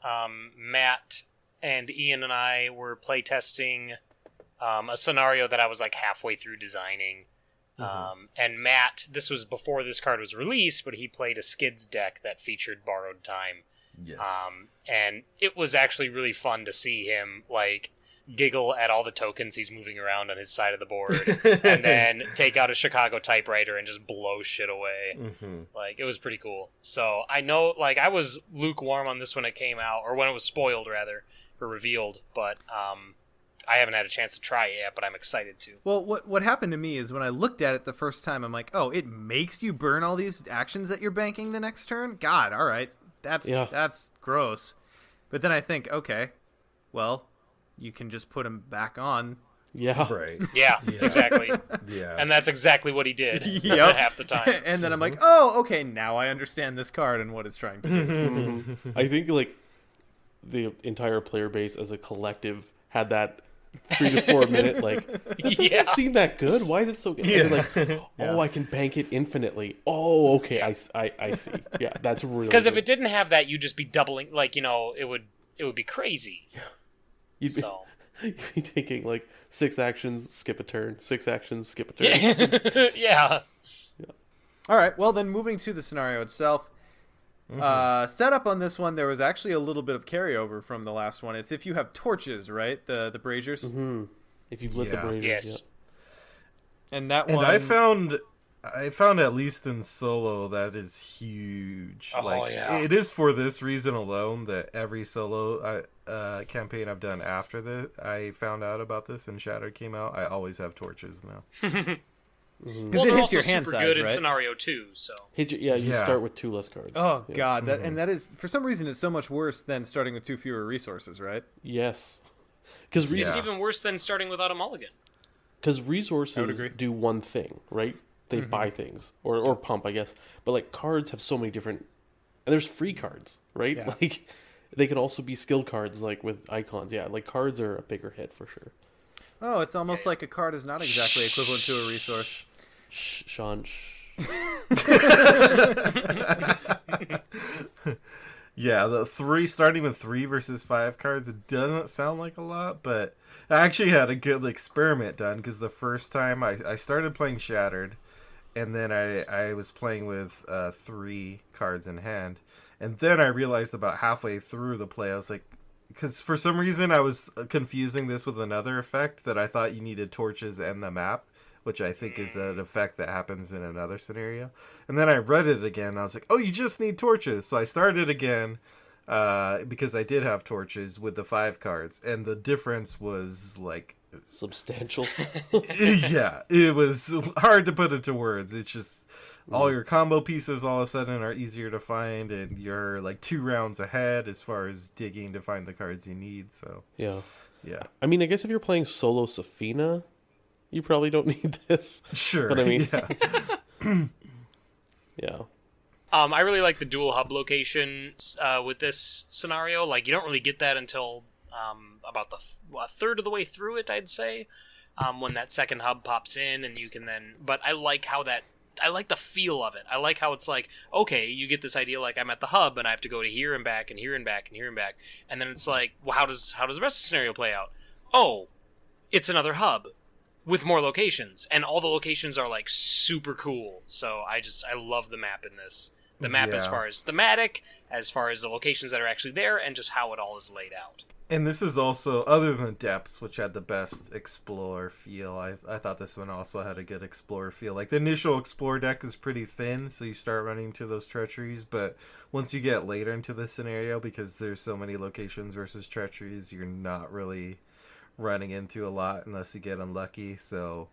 Matt and Ian and I were playtesting a scenario that I was like halfway through designing. And Matt, this was before this card was released, but he played a Skids deck that featured Borrowed Time. Yes. And it was actually really fun to see him like giggle at all the tokens he's moving around on his side of the board, and then take out a Chicago typewriter and just blow shit away. Like, it was pretty cool. So I know, like, I was lukewarm on this when it came out, or when it was spoiled rather, or revealed, but I haven't had a chance to try it yet, but I'm excited to. Well, what happened to me is when I looked at it the first time, I'm like, oh, it makes you burn all these actions that you're banking the next turn? God, all right. That's gross. But then I think, okay, well, you can just put them back on. Yeah. Right. Yeah, exactly. Yeah. And that's exactly what he did Yep. half the time. And then I'm like, oh, okay, now I understand this card and what it's trying to do. I think like the entire player base as a collective had that 3 to 4 minute like this doesn't seem that good. Why is it so good? Yeah. Like, oh, I can bank it infinitely. Oh, okay, I see. Yeah, that's really because if good. it didn't have that, you'd just be doubling. Like it would be crazy. You'd be taking like 6 actions, skip a turn. 6 actions, skip a turn. Yeah. All right, well, then moving to the scenario itself. Setup on this one, there was actually a little bit of carryover from the last one. It's if you have torches, right? The braziers. Mm-hmm. If you've lit the braziers, Yes. And that And one, I found at least in solo that is huge. Oh, yeah. It is for this reason alone that every solo campaign I've done after I found out about this and Shattered came out, I always have torches now. Well, it they're hits also your hand super size, good in right? scenario 2, so. You start with 2 less cards. Oh Yeah. God, that is for some reason it's so much worse than starting with 2 fewer resources, right? Yes. Because It's even worse than starting without a mulligan. resources do one thing, right? They buy things or pump, I guess. But like cards have so many different, and there's free cards, right? Yeah. Like they could also be skill cards, like with icons. Yeah, like cards are a bigger hit for sure. Oh, it's almost like a card is not exactly equivalent to a resource. Sean. Yeah, the 3 starting with 3 versus 5 cards, it doesn't sound like a lot, but I actually had a good experiment done because the first time I started playing Shattered, and then I was playing with 3 cards in hand, and then I realized about halfway through the play, I was like, because for some reason I was confusing this with another effect that I thought you needed torches and the map, which I think is an effect that happens in another scenario. And then I read it again, and I was like, oh, you just need torches. So I started again, because I did have torches with the 5 cards, and the difference was, like... Substantial. Yeah, it was hard to put into words. It's just all your combo pieces all of a sudden are easier to find, and you're, like, 2 rounds ahead as far as digging to find the cards you need, so... Yeah. Yeah. I mean, I guess if you're playing solo Safina, you probably don't need this. Sure. But I mean... Yeah. Yeah. I really like the dual hub location with this scenario. Like, you don't really get that until about a third of the way through it, I'd say, when that second hub pops in, and you can then... But I like how that... I like the feel of it. I like how it's like, okay, you get this idea like I'm at the hub, and I have to go to here and back, and here and back, and here and back. And then it's like, well, how does the rest of the scenario play out? Oh, it's another hub with more locations, and all the locations are like super cool. So I love the map in this. The map as far as thematic, as far as the locations that are actually there, and just how it all is laid out. And this is also, other than Depths, which had the best Explore feel, I thought this one also had a good Explore feel. Like, the initial Explore deck is pretty thin, so you start running into those treacheries, but once you get later into the scenario, because there's so many locations versus treacheries, you're not really running into a lot unless you get unlucky. So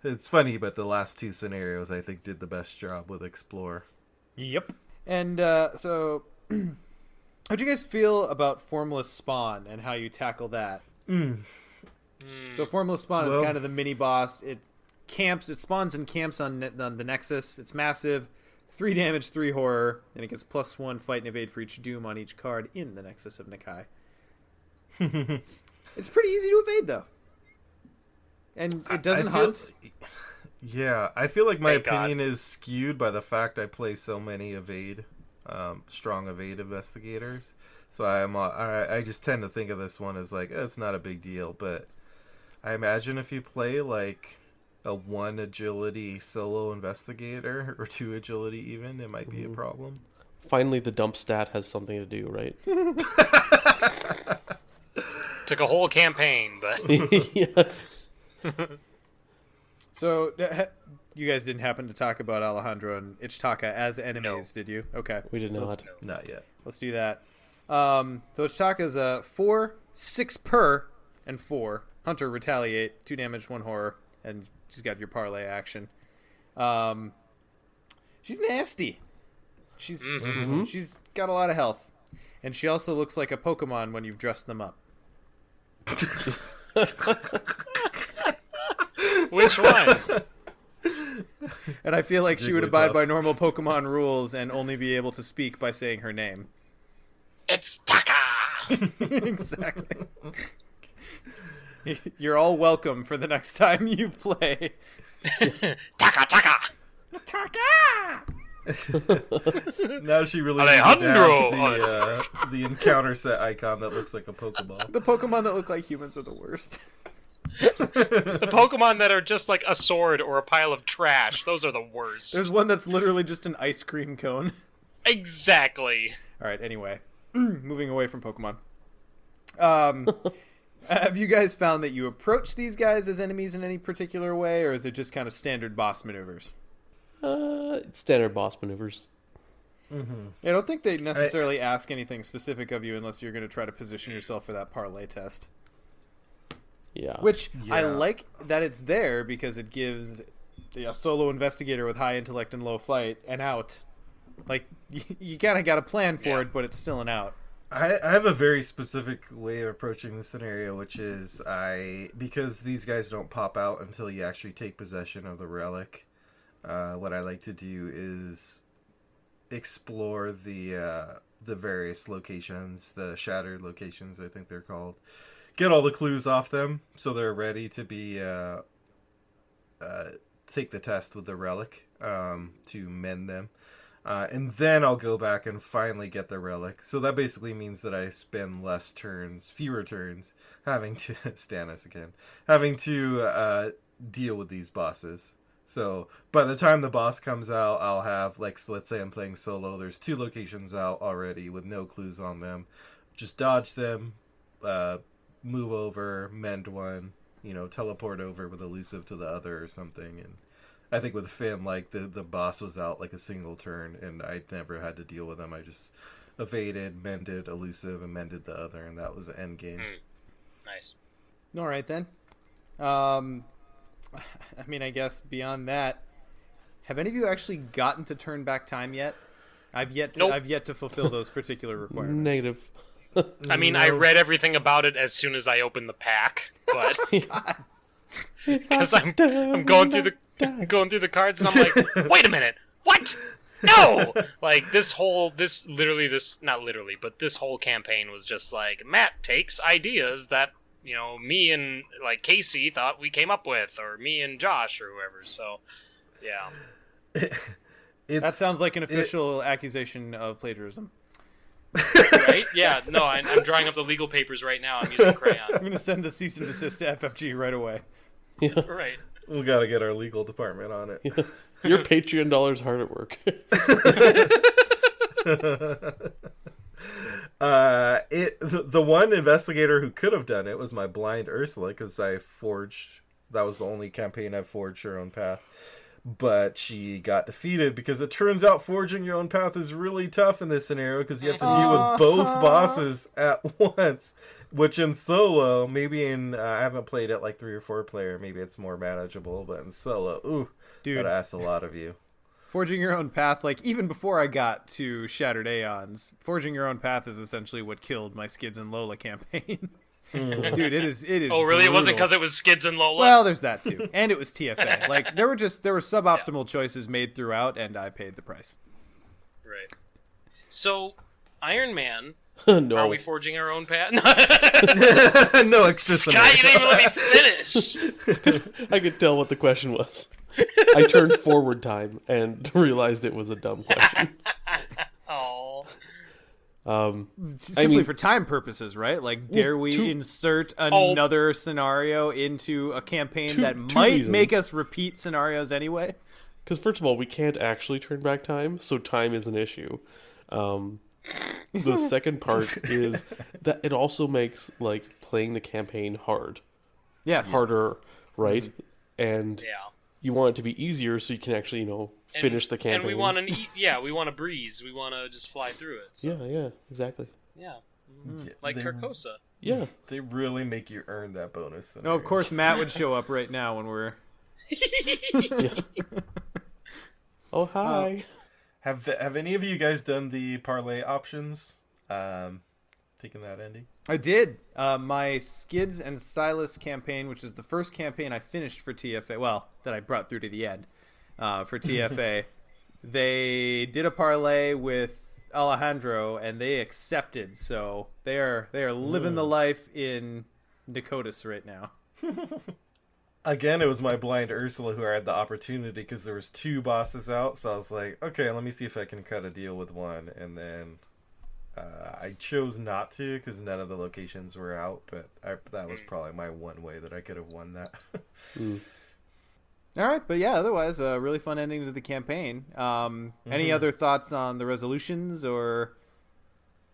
it's funny, but the last 2 scenarios I think did the best job with Explore. Yep. And so how'd you guys feel about Formless Spawn and how you tackle that? So Formless Spawn is kind of the mini boss. It spawns and camps on the Nexus. It's massive, 3 damage, 3 horror, and it gets +1 fight and evade for each doom on each card in the Nexus of Nikai. It's pretty easy to evade, though. And it doesn't hunt. Yeah, I feel like my Thank opinion is skewed by the fact I play so many strong evade investigators. So I just tend to think of this one as like, it's not a big deal. But I imagine if you play like a 1 agility solo investigator, or 2 agility even, it might be a problem. Finally, the dump stat has something to do, right? Took a whole campaign, but Yeah. So, you guys didn't happen to talk about Alejandro and Ichitaka as enemies, did you? Okay. We did not. Not yet. Let's do that. So Ichitaka is a 4, 6 per, and 4. Hunter, retaliate, 2 damage, 1 horror, and she's got your parlay action. She's nasty. She's got a lot of health, and she also looks like a Pokemon when you've dressed them up. Which one? And I feel like she would abide by normal Pokemon rules and only be able to speak by saying her name. It's Taka! Exactly. You're all welcome for the next time you play. Taka, Taka! Taka! Now she really Alejandro! needs to have the encounter set icon that looks like a Pokeball. The Pokemon that look like humans are the worst. The Pokemon that are just like a sword or a pile of trash, those are the worst. There's one that's literally just an ice cream cone. Exactly. Alright, anyway. Moving away from Pokemon. Have you guys found that you approach these guys as enemies in any particular way, or is it just kind of standard boss maneuvers? Standard boss maneuvers. I don't think they necessarily ask anything specific of you unless you're going to try to position yourself for that parlay test. Yeah. Which I like that it's there because it gives a solo investigator with high intellect and low fight an out. Like, you kind of got a plan for it, but it's still an out. I have a very specific way of approaching the scenario, which is because these guys don't pop out until you actually take possession of the relic. What I like to do is explore the various locations, the shattered locations, I think they're called. Get all the clues off them so they're ready to be take the test with the relic to mend them. And then I'll go back and finally get the relic. So that basically means that I spend fewer turns, having to Stannis again, having to deal with these bosses. So by the time the boss comes out, I'll have, like, so let's say I'm playing solo. There's 2 locations out already with no clues on them. Just dodge them, move over, mend one, teleport over with elusive to the other or something. And I think with Finn, like, the boss was out like a single turn, and I never had to deal with them. I just evaded, mended, elusive, and mended the other, and that was the end game. Nice. All right, then. I mean, I guess beyond that, have any of you actually gotten to turn back time yet? I've yet to fulfill those particular requirements. Negative. I mean, I read everything about it as soon as I opened the pack, but because I'm going through the cards and I'm like, wait a minute, what? No! Like, this whole campaign was just like, Matt takes ideas that, me and, like, Casey thought we came up with, or me and Josh, or whoever, so, yeah. That sounds like an official accusation of plagiarism. Right? Yeah, no, I'm drawing up the legal papers right now. I'm using crayon. I'm going to send the cease and desist to FFG right away. Yeah. Right. We got to get our legal department on it. Yeah. Your Patreon dollars hard at work. The one investigator who could have done it was my blind Ursula, because that was the only campaign I forged her own path. But she got defeated because it turns out forging your own path is really tough in this scenario because you have to deal with both bosses at once. Which in solo, maybe I haven't played it like 3 or 4 player, maybe it's more manageable. But in solo, dude, gotta ask a lot of you. Forging your own path, like, even before I got to Shattered Aeons, forging your own path is essentially what killed my Skids and Lola campaign. Dude, it is. Oh, really? Brutal. It wasn't because it was Skids and Lola? Well, there's that too, and it was TFA. Like, there were suboptimal choices made throughout, and I paid the price. Right. So, Iron Man. No. Are we forging our own path? No, excuse Scott, you didn't even let me finish. I could tell what the question was. I turned forward time and realized it was a dumb question. Oh. Simply for time purposes, right? Like, dare we insert another scenario into a campaign that might make us repeat scenarios anyway? Because first of all, we can't actually turn back time, so time is an issue. The second part is that it also makes, like, playing the campaign harder, right? Mm-hmm. And you want it to be easier so you can actually, finish the campaign. And we want we want a breeze. We want to just fly through it. So. Yeah, exactly. Yeah. Like Carcosa. Yeah. They really make you earn that bonus. No, of course Matt would show up right now when we're... Oh, hi. Have any of you guys done the parlay options? Taking that, Andy? I did. My Skids and Silas campaign, which is the first campaign I finished for TFA, well, that I brought through to the end for TFA, they did a parlay with Alejandro, and they accepted. So they are living the life in Nicotis right now. Again, it was my blind Ursula who had the opportunity because there was 2 bosses out. So I was like, okay, let me see if I can cut a deal with one. And then I chose not to because none of the locations were out. But that was probably my one way that I could have won that. All right, but yeah, otherwise, a really fun ending to the campaign. Any other thoughts on the resolutions or,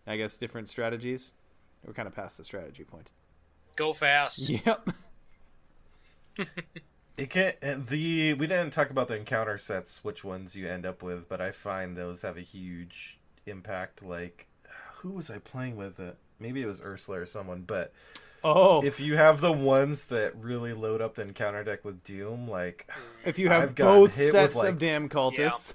I guess, different strategies? We're kind of past the strategy point. Go fast. Yep. We didn't talk about the encounter sets, which ones you end up with, but I find those have a huge impact. Like, who was I playing with? Maybe it was Ursula or someone, but if you have the ones that really load up the encounter deck with Doom, like if you have I've gotten both hit sets with, like, of damn cultists.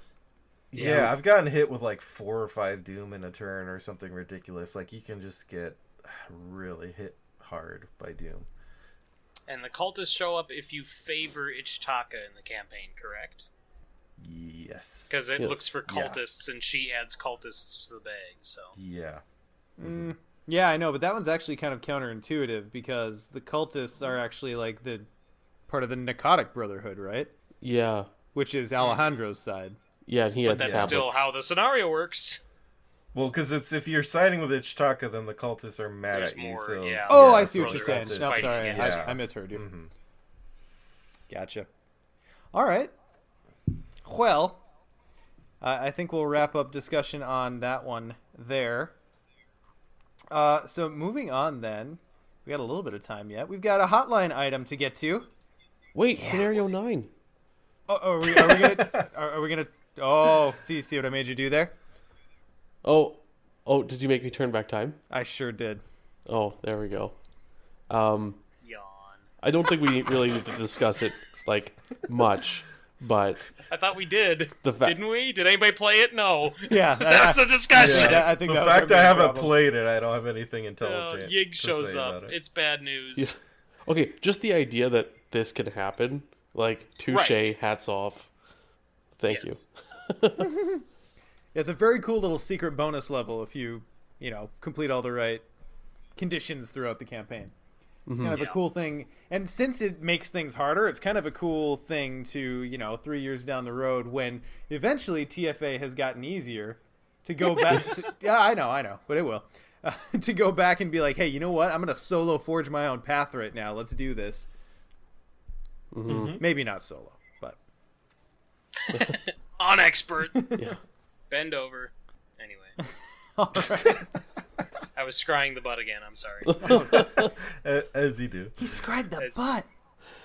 Yeah, I've gotten hit with like 4 or 5 Doom in a turn or something ridiculous. Like, you can just get really hit hard by Doom. And the cultists show up if you favor Ichtaka in the campaign, correct? Yes. Because it looks for cultists, and she adds cultists to the bag, so... Yeah. Yeah, I know, but that one's actually kind of counterintuitive because the cultists are actually like the part of the Narcotic Brotherhood, right? Yeah. Which is Alejandro's side. Yeah, and he But had that's tablets. still how the scenario works. Well, because it's if you're siding with Ichtaka, then the cultists are mad There's at you. more, So yeah. Oh, yeah, I see so what you're the saying. cultists- No, fighting sorry, against I misheard you. Gotcha. All right. Well, I think we'll wrap up discussion on that one there. So moving on then, we got a little bit of time yet. We've got a hotline item to get to. Wait, scenario 9. Oh, are we gonna? Are we gonna? Oh, see what I made you do there? Oh, did you make me turn back time? I sure did. Oh, there we go. Yawn. I don't think we really need to discuss it like much, but I thought we did. The fa- Didn't we? Did anybody play it? No. Yeah, That's the discussion. Yeah, I think The that was fact our I main haven't problem. played it, I don't have anything intelligent. Yig to shows say up. about it. It's bad news. okay, just the idea that this can happen, like, touche, Right. hats off. Thank Yes. you. It's a very cool little secret bonus level if you complete all the right conditions throughout the campaign. Kind of a cool thing. And since it makes things harder, it's kind of a cool thing to, 3 years down the road when eventually TFA has gotten easier to go back to, yeah, I know, but it will. To go back and be like, hey, you know what? I'm going to solo forge my own path right now. Let's do this. Maybe not solo, but... On expert. Yeah. Bend over. Anyway. All right. I was scrying the butt again. I'm sorry. As you do. He scried the It's- butt.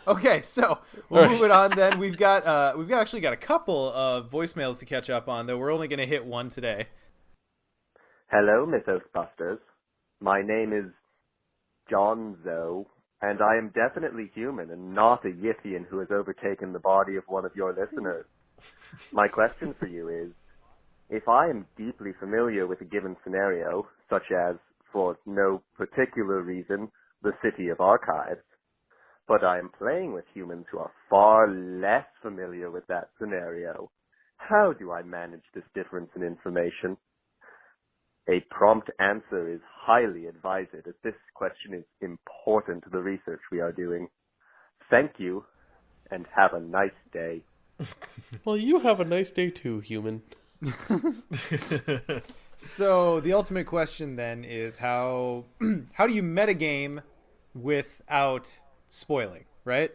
Okay, so we'll All right. move it on then. We've actually got a couple of voicemails to catch up on, though we're only going to hit one today. Hello, Mythos Busters. My name is John Zoe, and I am definitely human and not a Yithian who has overtaken the body of one of your listeners. My question for you is, if I am deeply familiar with a given scenario, such as, for no particular reason, the City of Archives, but I am playing with humans who are far less familiar with that scenario, how do I manage this difference in information? A prompt answer is highly advised, as this question is important to the research we are doing. Thank you, and have a nice day. Well, you have a nice day too, human. So the ultimate question then is how do you metagame without spoiling, right?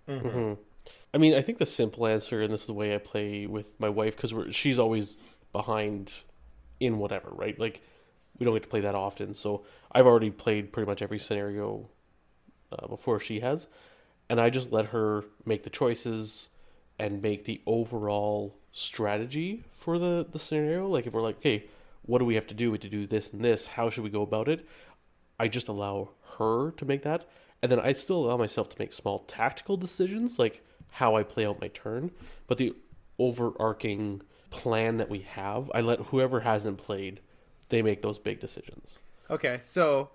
I mean, I think the simple answer, and this is the way I play with my wife, because she's always behind in whatever, right? Like, we don't get to play that often, so I've already played pretty much every scenario before she has, and I just let her make the choices and make the overall strategy for the scenario. Like, if we're like, okay, what do we have to do? We have to do this and this. How should we go about it? I just allow her to make that. And then I still allow myself to make small tactical decisions, like how I play out my turn. But the overarching plan that we have, I let whoever hasn't played, they make those big decisions. Okay, so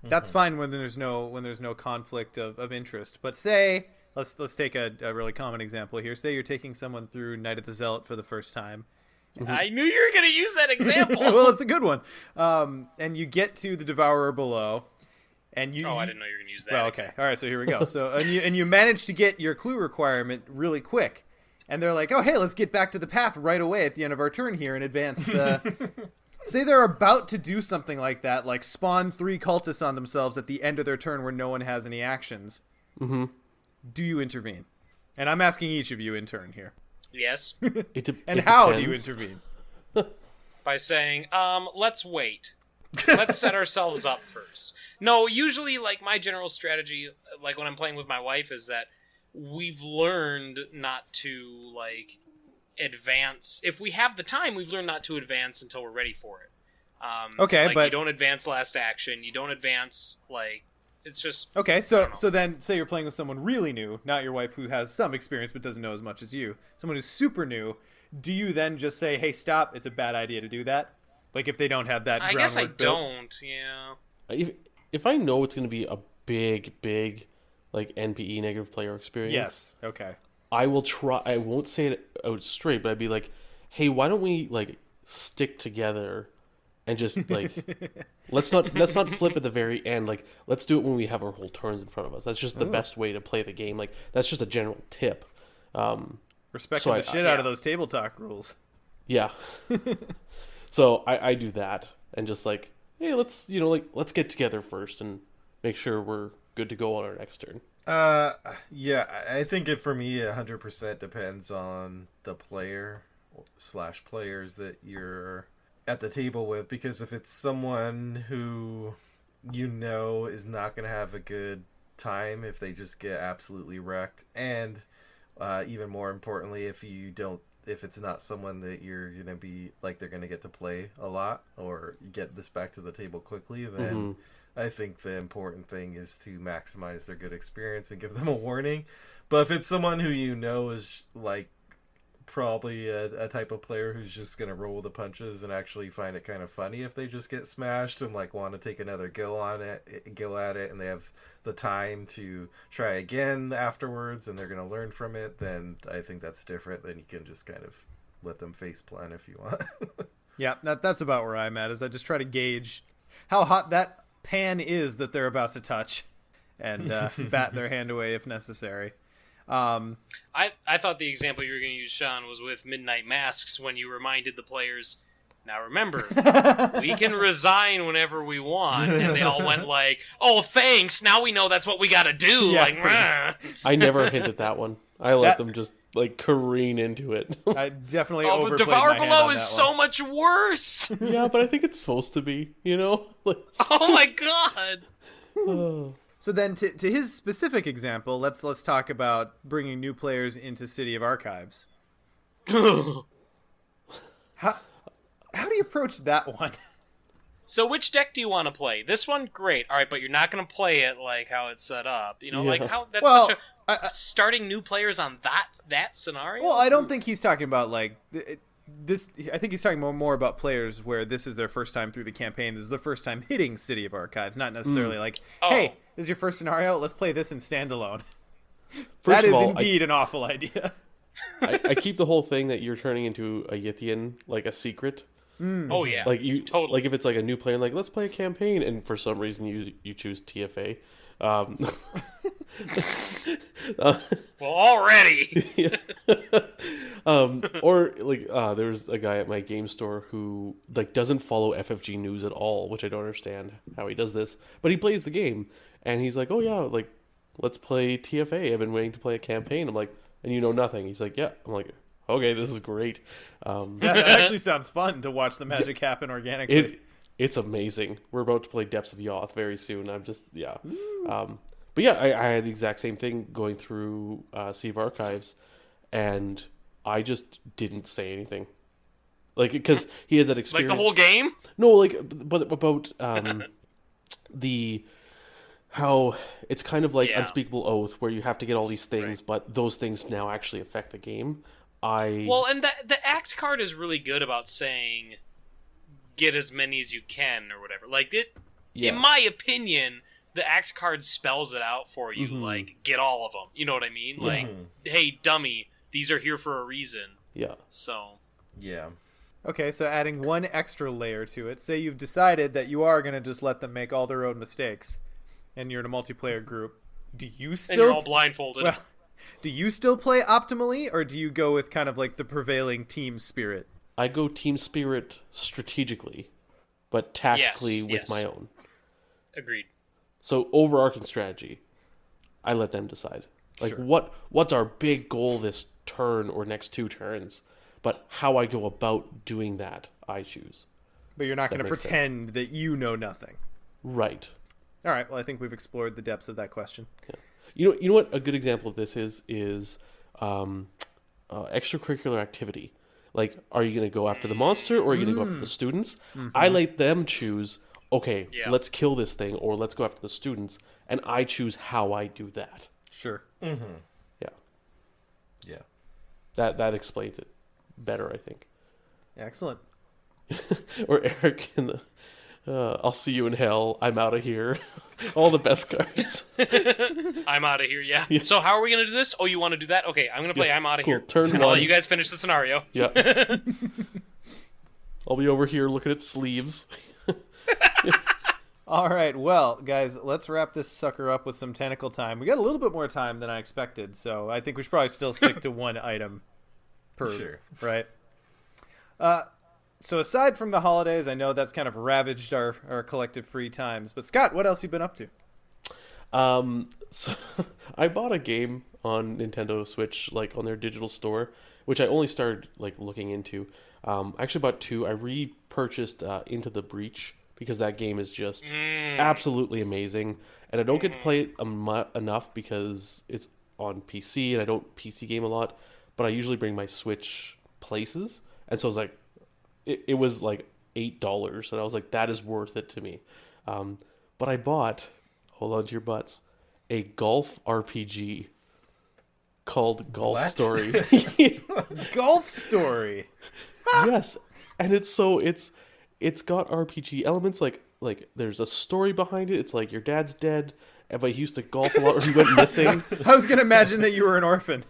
that's fine when there's no conflict of interest. But say let's take a really common example here. Say you're taking someone through Night of the Zealot for the first time. I knew you were going to use that example. Well, it's a good one. And you get to the Devourer below, and you. Oh, I didn't know you were going to use that. Well, okay, all right. So here we go. So and you manage to get your clue requirement really quick, and they're like, "Oh, hey, let's get back to the path right away at the end of our turn here and advance the." Say they're about to do something like that, like spawn 3 cultists on themselves at the end of their turn where no one has any actions. Mm-hmm. Do you intervene? And I'm asking each of you in turn here. Yes. And how do you intervene? By saying, let's wait. Let's set ourselves up first. No, usually, like, my general strategy, like, when I'm playing with my wife, is that we've learned not to, like, advance. If we have the time, we've learned not to advance until we're ready for it. Okay, like, but... you don't advance last action. You don't advance, like... It's just... Okay, so then, say you're playing with someone really new, not your wife who has some experience but doesn't know as much as you. Someone who's super new. Do you then just say, hey, stop, it's a bad idea to do that? Like, if they don't have that groundwork guess I built? don't, yeah. If I know it's going to be a big, like, NPE, negative player experience... Yes, okay. I will try... I won't say it out straight, but I'd be like, hey, why don't we, like, stick together... And just, like, let's not flip at the very end. Like, let's do it when we have our whole turns in front of us. That's just the best way to play the game. Like, that's just a general tip. Respecting the shit out of those table talk rules. Yeah. So I do that. And just like, hey, let's get together first and make sure we're good to go on our next turn. Yeah, I think it, for me, 100% depends on the player / players that you're at the table with, because if it's someone who you know is not going to have a good time if they just get absolutely wrecked, and even more importantly, if it's not someone that you're going to be like they're going to get to play a lot or get this back to the table quickly, then I think the important thing is to maximize their good experience and give them a warning. But if it's someone who you know is like probably a type of player who's just gonna roll the punches and actually find it kind of funny if they just get smashed and like want to take another go at it, and they have the time to try again afterwards and they're gonna learn from it, then I think that's different. Then you can just kind of let them face plan if you want. Yeah, that's about where I'm at. Is I just try to gauge how hot that pan is that they're about to touch, and bat their hand away if necessary. I thought the example you were going to use, Sean, was with Midnight Masks when you reminded the players, now remember, we can resign whenever we want. And they all went like, oh, thanks, now we know that's what we got to do. Yeah, like, I never hinted that one. I let them just like careen into it. I definitely but overplayed Devour my hand Below on is that so one. much worse. Yeah, but I think it's supposed to be, you know? Like, Oh my god. So then, to his specific example, let's talk about bringing new players into City of Archives. How do you approach that one? So which deck do you want to play? This one, great. All right, but you're not going to play it like how it's set up. You know, Yeah. like how that's Well, such a starting new players on that scenario. Well, I don't think he's talking about like this. I think he's talking more about players where this is their first time through the campaign. This is the first time hitting City of Archives, not necessarily like, hey, this is your first scenario. Let's play this in standalone. That is indeed an awful idea. I keep the whole thing that you're turning into a Yithian like a secret. Oh yeah, Like you totally. like if it's like a new player, like let's play a campaign, and for some reason you choose TFA. Well, already. Or like there's a guy at my game store who like doesn't follow FFG news at all, which I don't understand how he does this, but he plays the game and he's like, oh yeah, like let's play TFA. I've been waiting to play a campaign. I'm like, and you know nothing. He's like, yeah. I'm like, okay, this is great. That actually sounds fun to watch the magic happen organically. It's amazing. We're about to play Depths of Yoth very soon. I'm just, yeah. But yeah, I had the exact same thing going through Sea of Archives, and I just didn't say anything. Like, because he has that Like experience. the whole game? No, like, but about how it's kind of like Yeah. Unspeakable Oath, where you have to get all these things, but those things now actually affect the game. Well, and the act card is really good about saying, get as many as you can, or whatever. Like, in my opinion, the act card spells it out for you, like, get all of them. You know what I mean? Like, hey, dummy, these are here for a reason. Yeah. So... Yeah. Okay, so adding one extra layer to it. Say you've decided that you are going to just let them make all their own mistakes, and you're in a multiplayer group. Do you still... And you're all blindfolded. Well, do you still play optimally, or do you go with kind of like the prevailing team spirit? I go team spirit strategically, but tactically with my own. Agreed. So overarching strategy, I let them decide. Like, what's our big goal this turn or next 2 turns? But how I go about doing that, I choose. But you're not going to makes pretend that you know nothing. Right. All right, well, I think we've explored the depths of that question. Yeah. You know what a good example of this is extracurricular activity. Like, are you going to go after the monster or are you going to go after the students? I let them choose, okay, let's kill this thing or let's go after the students, and I choose how I do that. Sure. Yeah. Yeah. That explains it better, I think. Excellent. Or Eric in the I'll see you in hell, I'm out of here. All the best cards. I'm out of here, yeah. So how are we going to do this? Oh, you want to do that? Okay, I'm going to play I'm out of here. Turn And I'll one. let you guys finish the scenario. Yeah. I'll be over here looking at sleeves. All right, well, guys, let's wrap this sucker up with some tentacle time. We got a little bit more time than I expected, so I think we should probably still stick to one item per, Sure. right? So aside from the holidays, I know that's kind of ravaged our collective free times, but Scott, what else you been up to? So I bought a game on Nintendo Switch, like on their digital store, which I only started like looking into. I actually bought 2. I repurchased Into the Breach because that game is just absolutely amazing, and I don't get to play it enough because it's on PC and I don't PC game a lot. But I usually bring my Switch places, and so I was like, it was like $8, and I was like, that is worth it to me. But I bought, hold on to your butts, a golf RPG called Golf Story. Golf Story. Yes, and it's got RPG elements, like there's a story behind it. It's like your dad's dead, but he used to golf a lot, or he went missing. I was gonna imagine that you were an orphan.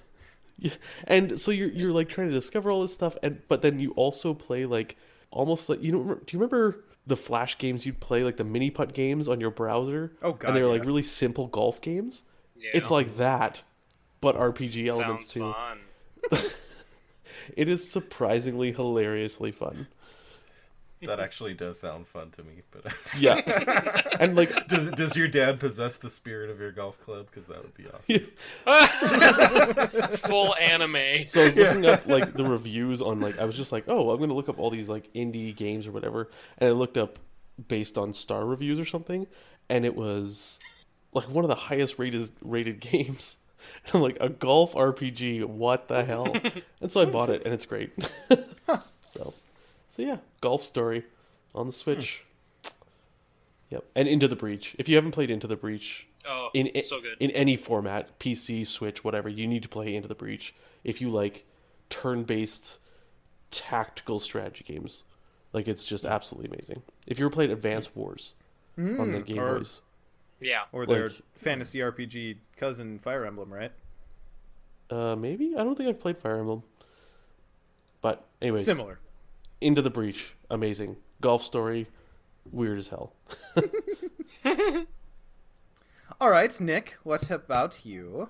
Yeah. And so you're like trying to discover all this stuff, but then you also play like almost like, do you remember the Flash games you'd play, like the mini putt games on your browser? Oh god, and they're like really simple golf games. Yeah. It's like that, but RPG elements Sounds too. fun. It is surprisingly hilariously fun. That actually does sound fun to me, but Yeah, and like, does your dad possess the spirit of your golf club? Because that would be awesome. Full anime. so I was looking up like the reviews on, like, I was just like, oh, I'm gonna look up all these like indie games or whatever, and I looked up based on star reviews or something, and it was like one of the highest rated games. And I'm like, a golf RPG, what the hell? And so I bought it, and it's great. So yeah, Golf Story on the Switch. Yep, and Into the Breach. If you haven't played Into the Breach, so good. in any format, PC, Switch, whatever, you need to play Into the Breach. If you like turn-based tactical strategy games, like, it's just absolutely amazing. If you ever played Advance Wars on the Game Boys, Yeah. Or their Like- fantasy RPG cousin Fire Emblem, right? maybe, I don't think I've played Fire Emblem, but anyways, Similar. Into the Breach, amazing. Golf Story, weird as hell. All right, Nick, what about you?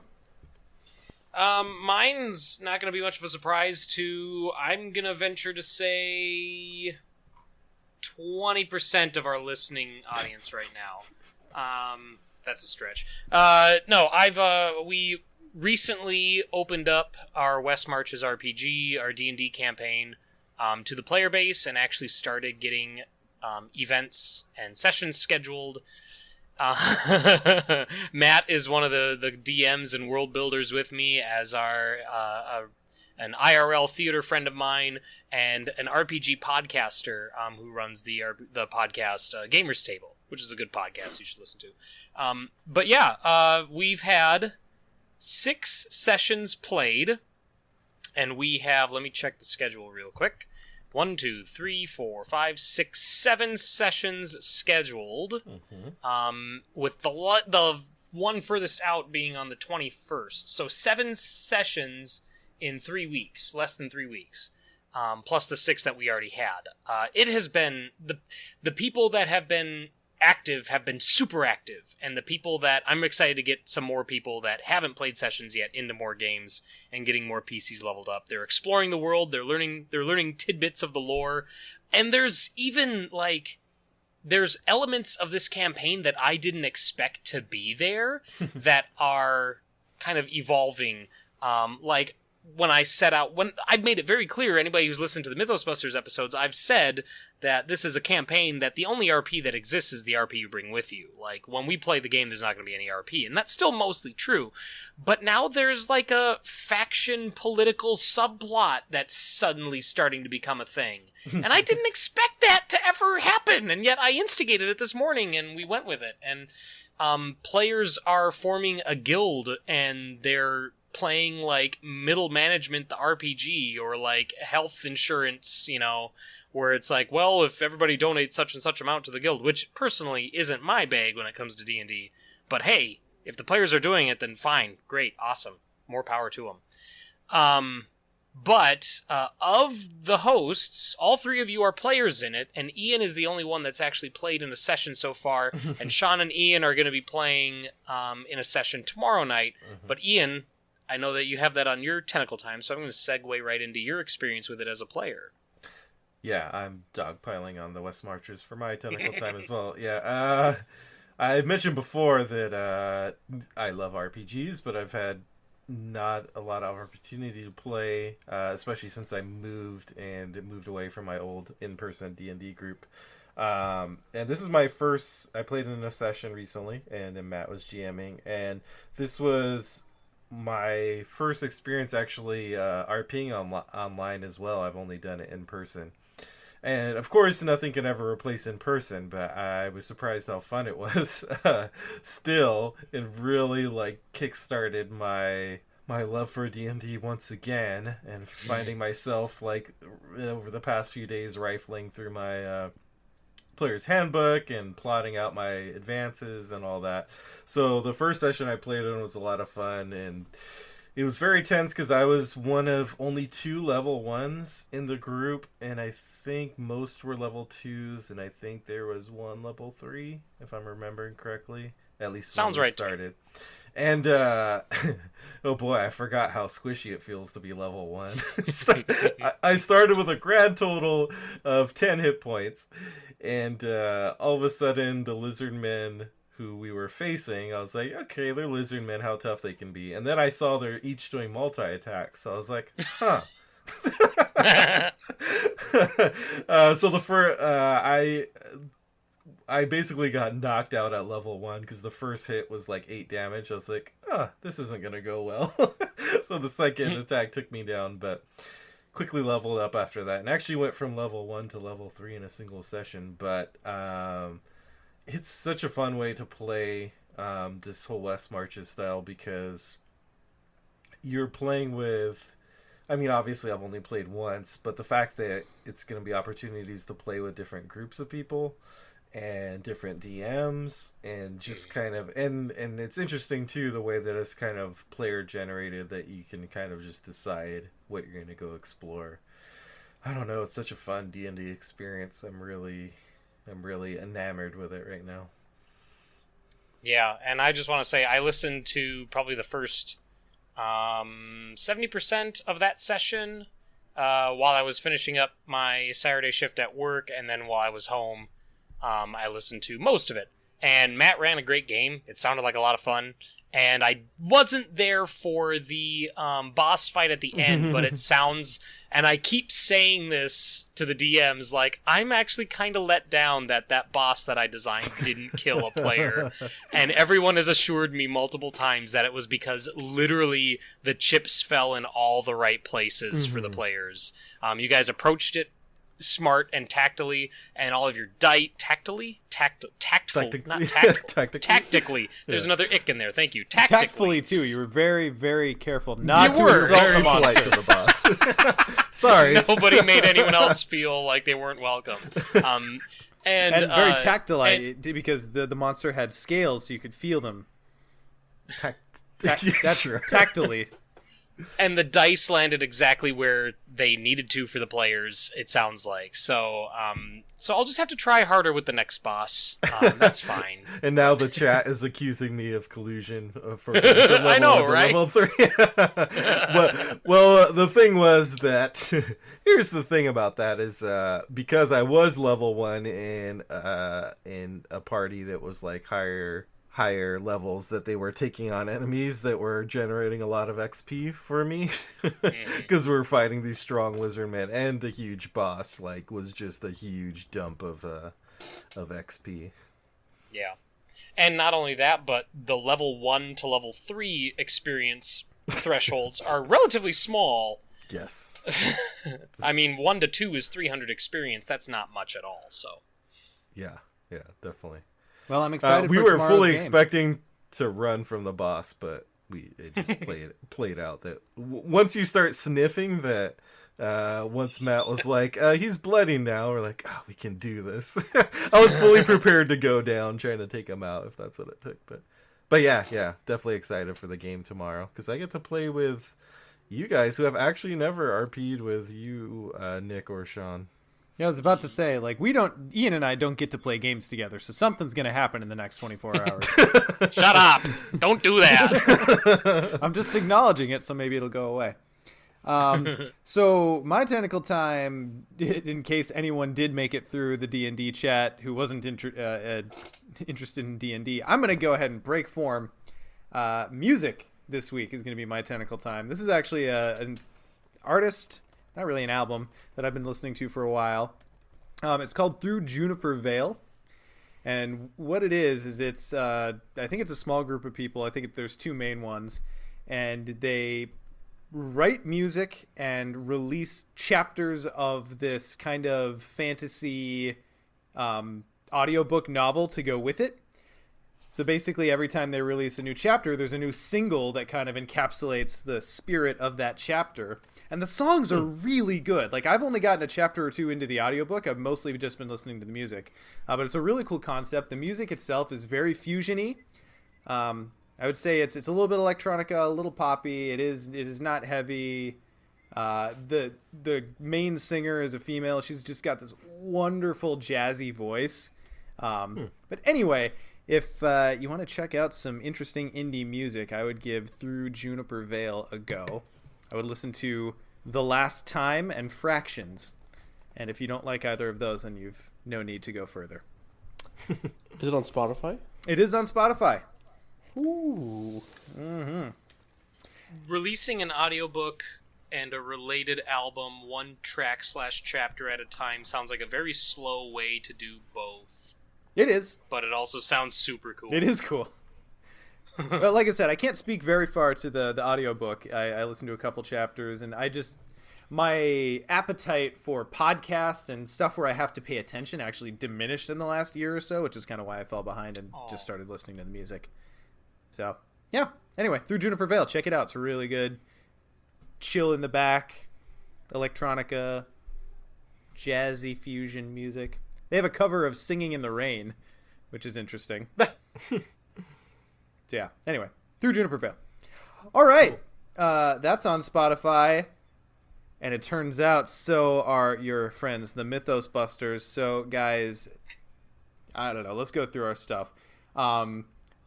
Mine's not going to be much of a surprise to, I'm going to venture to say 20% of our listening audience right now. That's a stretch. No, we recently opened up our West Marches RPG, our D&D campaign, to the player base, and actually started getting events and sessions scheduled. Matt is one of the DMs and world builders with me as our an IRL theater friend of mine, and an RPG podcaster who runs the podcast Gamers Table, which is a good podcast you should listen to. But yeah, we've had 6 sessions played, and we have, let me check the schedule real quick. 1, 2, 3, 4, 5, 6, 7 sessions scheduled. With the one furthest out being on the 21st. So 7 sessions in 3 weeks, less than 3 weeks, plus the 6 that we already had. It has been, the people that have been active have been super active, and the people that I'm excited to get some more people that haven't played sessions yet into more games and getting more PCs leveled up. They're exploring the world, they're learning tidbits of the lore, and there's even there's elements of this campaign that I didn't expect to be there that are kind of evolving. When I've made it very clear, anybody who's listened to the Mythos Busters episodes, I've said that this is a campaign that the only RP that exists is the RP you bring with you. Like, when we play the game, there's not going to be any RP, and that's still mostly true. But now there's a faction political subplot that's suddenly starting to become a thing. And I didn't expect that to ever happen, and yet I instigated it this morning, and we went with it. And players are forming a guild, and they're playing middle management the RPG, or health insurance, where it's well, if everybody donates such and such amount to the guild, which personally isn't my bag when it comes to D&D, but hey, if the players are doing it, then fine, great, awesome, more power to them. But of the hosts, all 3 of you are players in it, and Ian is the only one that's actually played in a session so far, and Sean and Ian are going to be playing in a session tomorrow night. But Ian, I know that you have that on your Tentacle Time, so I'm going to segue right into your experience with it as a player. Yeah, I'm dogpiling on the West Marchers for my Tentacle Time as well. Yeah, I mentioned before that I love RPGs, but I've had not a lot of opportunity to play, especially since I moved away from my old in-person D&D group. And this is my first, I played in a session recently, and then Matt was GMing, and this was my first experience actually RPing online as well. I've only done it in person. And of course, nothing can ever replace in person, but I was surprised how fun it was still. It really kickstarted my love for D&D once again, and finding myself over the past few days rifling through my player's handbook and plotting out my advances and all that. So the first session I played in was a lot of fun, and it was very tense because I was one of only 2 level 1s in the group, and I think most were level 2s, and I think there was 1 level 3, if I'm remembering correctly. At least sounds right. Started. And oh boy, I forgot how squishy it feels to be level 1. I started with a grand total of 10 hit points, and all of a sudden the lizard men who we were facing, I was like, okay, they're lizard men, how tough they can be. And then I saw they're each doing multi-attacks, so I was like, huh. So the first, I basically got knocked out at level 1 because the first hit was 8 damage. I was like, this isn't going to go well. So the second attack took me down, but quickly leveled up after that. And actually went from level 1 to level 3 in a single session. But it's such a fun way to play this whole West Marches style, because you're playing with... I mean, obviously I've only played once, but the fact that it's going to be opportunities to play with different groups of people and different DMs, and just kind of, and it's interesting too, the way that it's kind of player generated, that you can kind of just decide what you're going to go explore. I don't know, it's such a fun D&D experience. I'm really enamored with it right now. Yeah, and I just want to say I listened to probably the first 70% of that session while I was finishing up my Saturday shift at work, and then while I was home, I listened to most of it. And Matt ran a great game. It sounded like a lot of fun. And I wasn't there for the boss fight at the end, but it sounds, and I keep saying this to the DMs, like, I'm actually kind of let down that boss that I designed didn't kill a player. And everyone has assured me multiple times that it was because literally the chips fell in all the right places for the players. You guys approached it smart and tactfully, and all of your tactfully. There's another ick in there. Thank you. Tactfully too. You were very, very careful not to were insult very the polite monster. to the boss. Sorry. Nobody made anyone else feel like they weren't welcome. And very tactile because the monster had scales, so you could feel them. That's Sure. tactily. And the dice landed exactly where they needed to for the players, it sounds like. So I'll just have to try harder with the next boss. That's fine. And now the chat is accusing me of collusion for level I know, 1 to right? level 3. well, the thing was that here's the thing about that is because I was level 1 in a party that was like higher levels, that they were taking on enemies that were generating a lot of XP for me because we're fighting these strong lizard men, and the huge boss like was just a huge dump of XP. Yeah. And not only that, but the level 1 to level 3 experience thresholds are relatively small. Yes. I mean, 1 to 2 is 300 experience. That's not much at all, so. Yeah, definitely. Well, I'm excited. We for were tomorrow's fully game. expecting to run from the boss, but it just played out that once you start sniffing that, once Matt was like, he's bloody now, we're like, we can do this. I was fully prepared to go down trying to take him out if that's what it took. But yeah, definitely excited for the game tomorrow because I get to play with you guys who have actually never RP'd with you, Nick or Sean. Yeah, I was about to say, like, Ian and I don't get to play games together, so something's going to happen in the next 24 hours. Shut up! Don't do that! I'm just acknowledging it, so maybe it'll go away. So my technical time, in case anyone did make it through the D&D chat who wasn't interested in D&D, I'm going to go ahead and break form. Music this week is going to be my technical time. This is actually an artist, not really an album, that I've been listening to for a while. It's called Through Juniper Vale. And what it is it's, I think it's a small group of people. I think there's 2 main ones. And they write music and release chapters of this kind of fantasy audiobook novel to go with it. So basically every time they release a new chapter, there's a new single that kind of encapsulates the spirit of that chapter. And the songs are really good. Like, I've only gotten a chapter or 2 into the audiobook. I've mostly just been listening to the music. But it's a really cool concept. The music itself is very fusion-y. I would say it's a little bit electronica, a little poppy. It is not heavy. The main singer is a female. She's just got this wonderful jazzy voice. But anyway, if you want to check out some interesting indie music, I would give Through Juniper Vale a go. I would listen to The Last Time and Fractions. And if you don't like either of those, then you've no need to go further. Is it on Spotify? It is on Spotify. Ooh. Mm-hmm. Releasing an audiobook and a related album 1 track/chapter at a time sounds like a very slow way to do both. It is. But it also sounds super cool. It is cool. Well, like I said, I can't speak very far to the audiobook. I listened to a couple chapters, and my appetite for podcasts and stuff where I have to pay attention actually diminished in the last year or so, which is kind of why I fell behind and just started listening to the music. So, yeah. Anyway, Through Juniper Vale, check it out. It's really good. Chill in the back, electronica, jazzy fusion music. They have a cover of Singing in the Rain, which is interesting. So yeah, anyway, Through Juniper Vale. All right, that's on Spotify, and it turns out so are your friends, the Mythos Busters. So guys, I don't know, let's go through our stuff.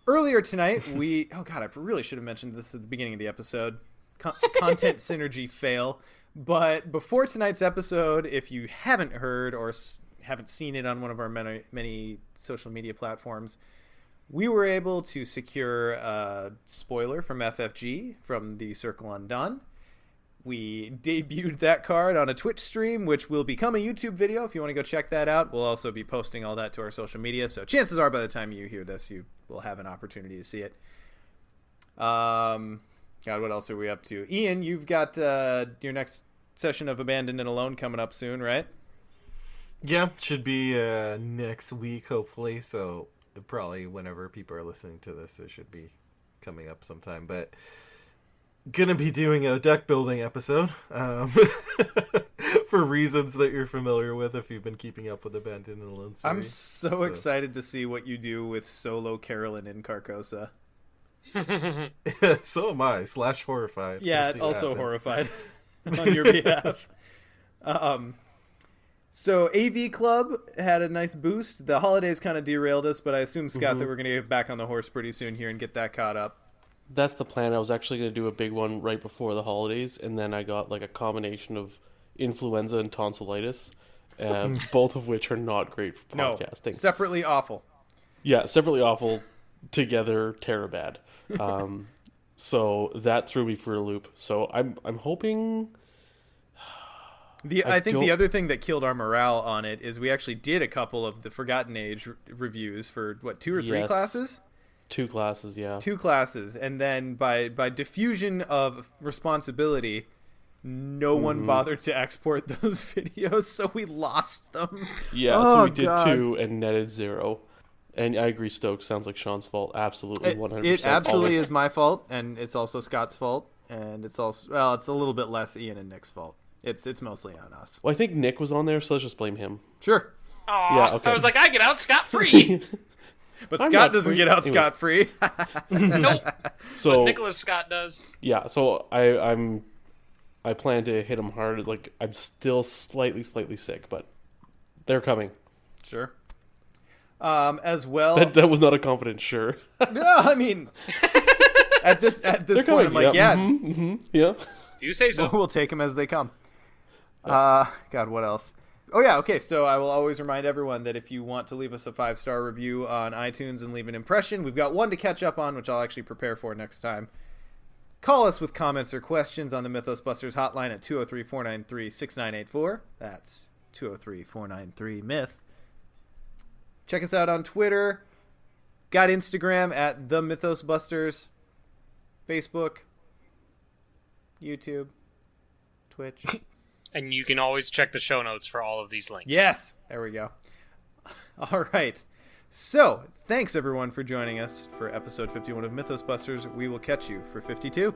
Earlier tonight, I really should have mentioned this at the beginning of the episode. Content synergy fail. But before tonight's episode, if you haven't heard or haven't seen it on one of our many social media platforms, we were able to secure a spoiler from FFG from the Circle Undone. We debuted that card on a Twitch stream, which will become a YouTube video if you want to go check that out. We'll also be posting all that to our social media, so chances are by the time you hear this, you will have an opportunity to see it. God, what else are we up to? Ian, you've got your next session of Abandoned and Alone coming up soon, right? Yeah, should be next week, hopefully. So probably whenever people are listening to this, it should be coming up sometime. But gonna be doing a deck building episode for reasons that you're familiar with if you've been keeping up with Abandoned and Alone series. I'm so excited to see what you do with solo Carolyn in Carcosa. So am I. / horrified. Yeah, also horrified on your behalf. So AV Club had a nice boost. The holidays kind of derailed us, but I assume, Scott, that we're going to get back on the horse pretty soon here and get that caught up. That's the plan. I was actually going to do a big one right before the holidays, and then I got like a combination of influenza and tonsillitis, both of which are not great for podcasting. No, separately awful. Yeah, separately awful, together terabad. So that threw me for a loop. So I'm hoping... I think the other thing that killed our morale on it is we actually did a couple of the Forgotten Age reviews for, 2 or 3 classes? 2 classes, yeah. 2 classes, and then by diffusion of responsibility, no one bothered to export those videos, so we lost them. Yeah, so we did 2 and netted 0. And I agree, Stokes sounds like Sean's fault. Absolutely, 100%. It absolutely always. is my fault, and it's also Scott's fault, and it's also, well, it's a little bit less Ian and Nick's fault. It's mostly on us. Well, I think Nick was on there, so let's just blame him. Sure. Aw, Yeah, okay. I was like, I get out scot-free. But I'm Scott not doesn't free. get out Anyways. scot-free. Nope. So But Nicholas Scott does. yeah, so I plan to hit him hard. Like I'm still slightly sick, but they're coming. Sure. As well. That was not a confident sure. No, I mean, at this point, coming. I'm like, Yeah, yeah, yeah. If you say so. we'll take them as they come. God, what else? Oh, yeah, okay, so I will always remind everyone that if you want to leave us a 5-star review on iTunes and leave an impression, we've got one to catch up on, which I'll actually prepare for next time. Call us with comments or questions on the Mythos Busters hotline at 203-493-6984. That's 203-493-MYTH. Check us out on Twitter. Got Instagram at The Mythos Busters. Facebook. YouTube. Twitch. And you can always check the show notes for all of these links. Yes! There we go. All right. So, thanks everyone for joining us for episode 51 of Mythos Busters. We will catch you for 52.